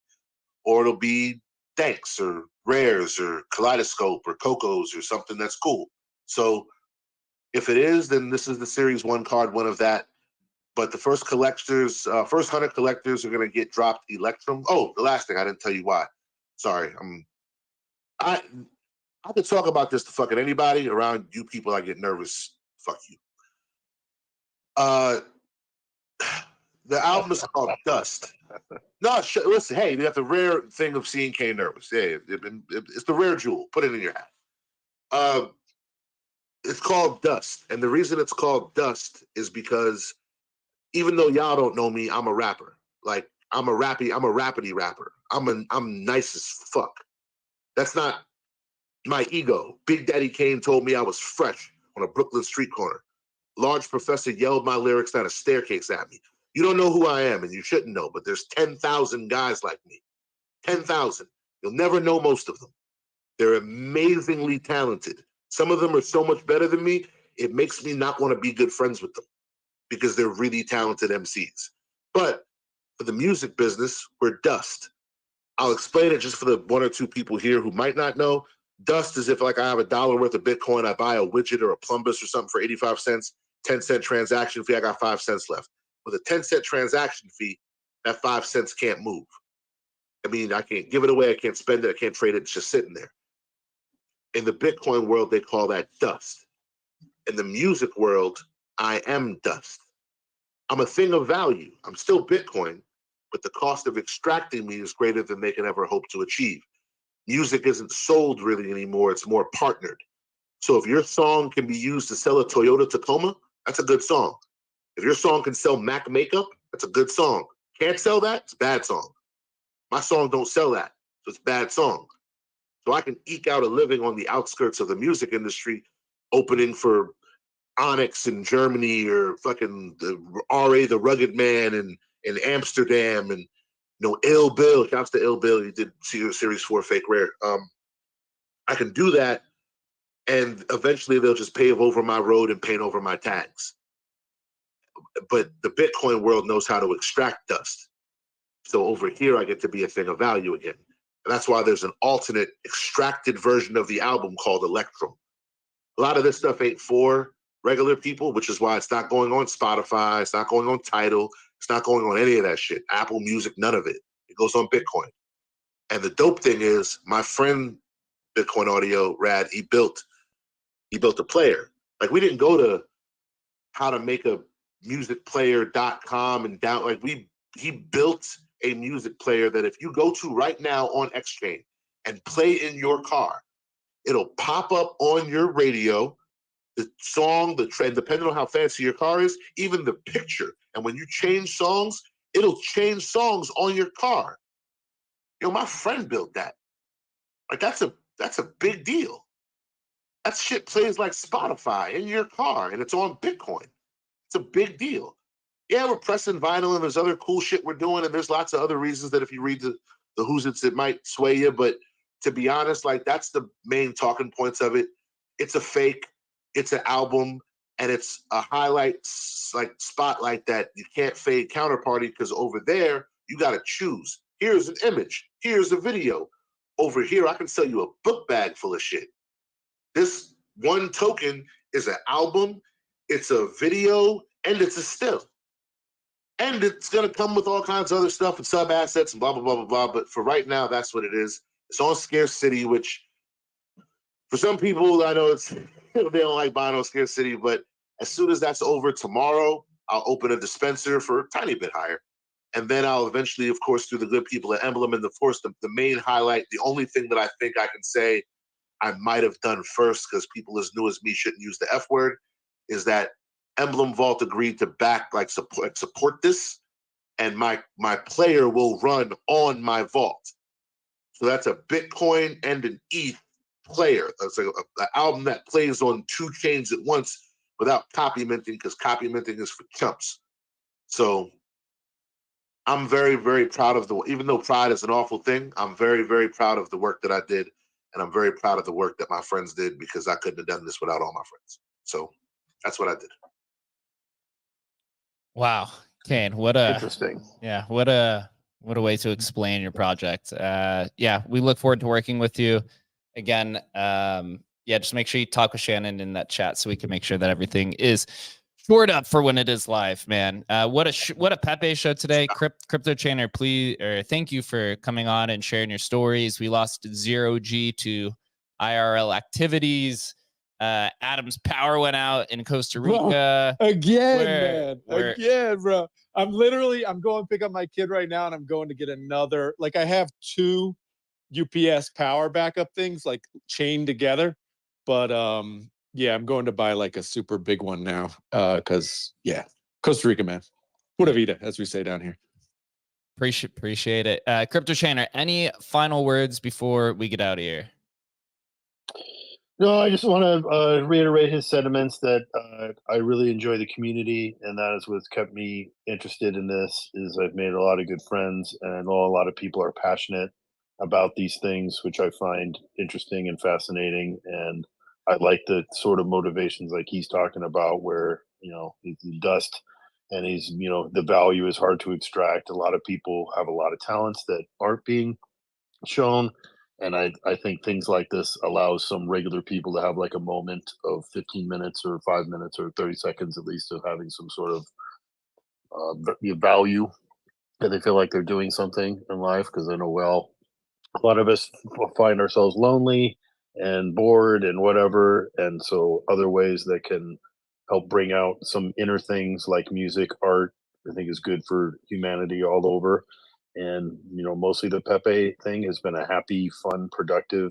Speaker 7: Or it'll be thanks or rares or kaleidoscope or cocos or something that's cool. So if it is, then this is the series 1 card, one of that. But the first collectors, first 100 collectors are going to get dropped Electrum. Oh, the last thing, I didn't tell you why. Sorry. I could talk about this to fucking anybody. Around you people, I get nervous. Fuck you. The album is called Dust. No, listen, hey, you got the rare thing of seeing K nervous. Yeah, it's the rare jewel. Put it in your hat. It's called Dust. And the reason it's called Dust is because even though y'all don't know me, I'm a rapper. Like, I'm a rapidy rapper. I'm nice as fuck. That's not my ego. Big Daddy Kane told me I was fresh on a Brooklyn street corner. Large Professor yelled my lyrics down a staircase at me. You don't know who I am, and you shouldn't know, but there's 10,000 guys like me. 10,000. You'll never know most of them. They're amazingly talented. Some of them are so much better than me, it makes me not want to be good friends with them because they're really talented MCs. But for the music business, we're dust. I'll explain it just for the 1 or 2 people here who might not know. Dust is if like I have $1 worth of Bitcoin, I buy a widget or a plumbus or something for 85 cents, 10-cent transaction fee, I got 5 cents left. With a 10-cent transaction fee, that 5 cents can't move. I mean, I can't give it away, I can't spend it, I can't trade it, it's just sitting there. In the Bitcoin world, they call that dust. In the music world, I am dust. I'm a thing of value. I'm still Bitcoin, but the cost of extracting me is greater than they can ever hope to achieve. Music isn't sold really anymore, it's more partnered. So if your song can be used to sell a Toyota Tacoma, that's a good song. If your song can sell MAC makeup, that's a good song. Can't sell that, it's a bad song. My song don't sell that, so it's a bad song. So I can eke out a living on the outskirts of the music industry, opening for Onyx in Germany or fucking the R.A. the Rugged Man in Amsterdam, and Ill Bill. Shouts to Ill Bill. He did Series 4 Fake Rare. I can do that, and eventually they'll just pave over my road and paint over my tags. But the Bitcoin world knows how to extract dust. So over here, I get to be a thing of value again. And that's why there's an alternate extracted version of the album called Electrum. A lot of this stuff ain't for regular people, which is why it's not going on Spotify, it's not going on Tidal, it's not going on any of that shit. Apple Music, none of it. It goes on Bitcoin. And the dope thing is, my friend Bitcoin Audio, Rad, he built a player. Like, we didn't go to howtomakeamusicplayer.com and down, like he built a music player that if you go to right now on Xchain and play in your car, it'll pop up on your radio, the song, the trend, depending on how fancy your car is, even the picture. And when you change songs, it'll change songs on your car. My friend built that. Like, that's a big deal. That shit plays like Spotify in your car, and it's on Bitcoin. It's a big deal. Yeah, we're pressing vinyl, and there's other cool shit we're doing, and there's lots of other reasons that if you read the who's it's, it might sway you. But to be honest, like, that's the main talking points of it. It's a fake, it's an album, and it's a highlight, like, spotlight that you can't fade counterparty, because over there, you got to choose. Here's an image. Here's a video. Over here, I can sell you a book bag full of shit. This one token is an album, it's a video, and it's a still. And it's going to come with all kinds of other stuff and sub assets and blah, blah, blah, blah, blah. But for right now, that's what it is. It's on Scarce City, which for some people, I know they don't like buying on Scarce City. But as soon as that's over tomorrow, I'll open a dispenser for a tiny bit higher. And then I'll eventually, of course, through the good people at Emblem, and of course, the main highlight, the only thing that I think I can say I might have done first, because people as new as me shouldn't use the F word, is that Emblem Vault agreed to back, like, support this, and my player will run on my vault. So that's a Bitcoin and an ETH player. That's like an album that plays on 2 chains at once without copy minting, because copy minting is for chumps. So I'm very, very proud of even though pride is an awful thing, I'm very, very proud of the work that I did, and I'm very proud of the work that my friends did, because I couldn't have done this without all my friends. So that's what I did.
Speaker 1: Wow, Kane, what a
Speaker 5: Interesting.
Speaker 1: yeah, what a way to explain your project. Yeah, we look forward to working with you again. Yeah, just make sure you talk with Shannon in that chat so we can make sure that everything is shored up for when it is live, man. What a Pepe show today. Cryptochainer, please, or thank you for coming on and sharing your stories. We lost ZeroG to IRL activities. Adam's power went out in Costa Rica.
Speaker 2: Again,
Speaker 1: Where-
Speaker 2: again, bro. I'm going to pick up my kid right now, and I'm going to get another. Like, I have 2 UPS power backup things like chained together, but yeah, I'm going to buy like a super big one now. Because yeah, Costa Rica, man. Pura vida, as we say down here.
Speaker 1: Appreciate it. Cryptochainer, any final words before we get out of here?
Speaker 5: No, I just want to reiterate his sentiments that I really enjoy the community, and that is what's kept me interested in this. Is I've made a lot of good friends, and I know a lot of people are passionate about these things, which I find interesting and fascinating. And I like the sort of motivations like he's talking about, where he's the dust, and the value is hard to extract. A lot of people have a lot of talents that aren't being shown, and I think things like this allows some regular people to have like a moment of 15 minutes or 5 minutes or 30 seconds at least of having some sort of value, that they feel like they're doing something in life. Because I know, well, a lot of us find ourselves lonely and bored and whatever, and so other ways that can help bring out some inner things like music, art, I think is good for humanity all over. And mostly the Pepe thing has been a happy, fun, productive,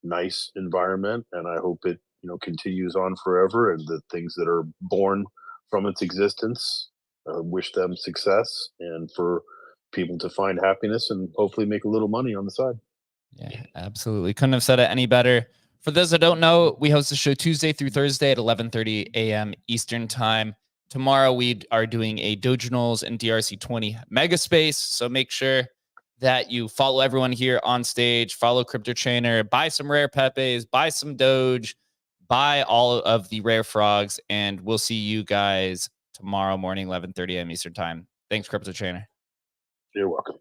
Speaker 5: nice environment, and I hope it continues on forever, and the things that are born from its existence, wish them success, and for people to find happiness and hopefully make a little money on the side.
Speaker 1: Yeah, absolutely. Couldn't have said it any better. For those that don't know, we host the show Tuesday through Thursday at 11:30 a.m. Eastern time. Tomorrow we are doing a Doginals and DRC20 mega space. So make sure that you follow everyone here on stage, follow Cryptochainer, buy some rare Pepes, buy some Doge, buy all of the rare frogs, and we'll see you guys tomorrow morning, 11:30 a.m. Eastern time. Thanks, Cryptochainer.
Speaker 5: You're welcome.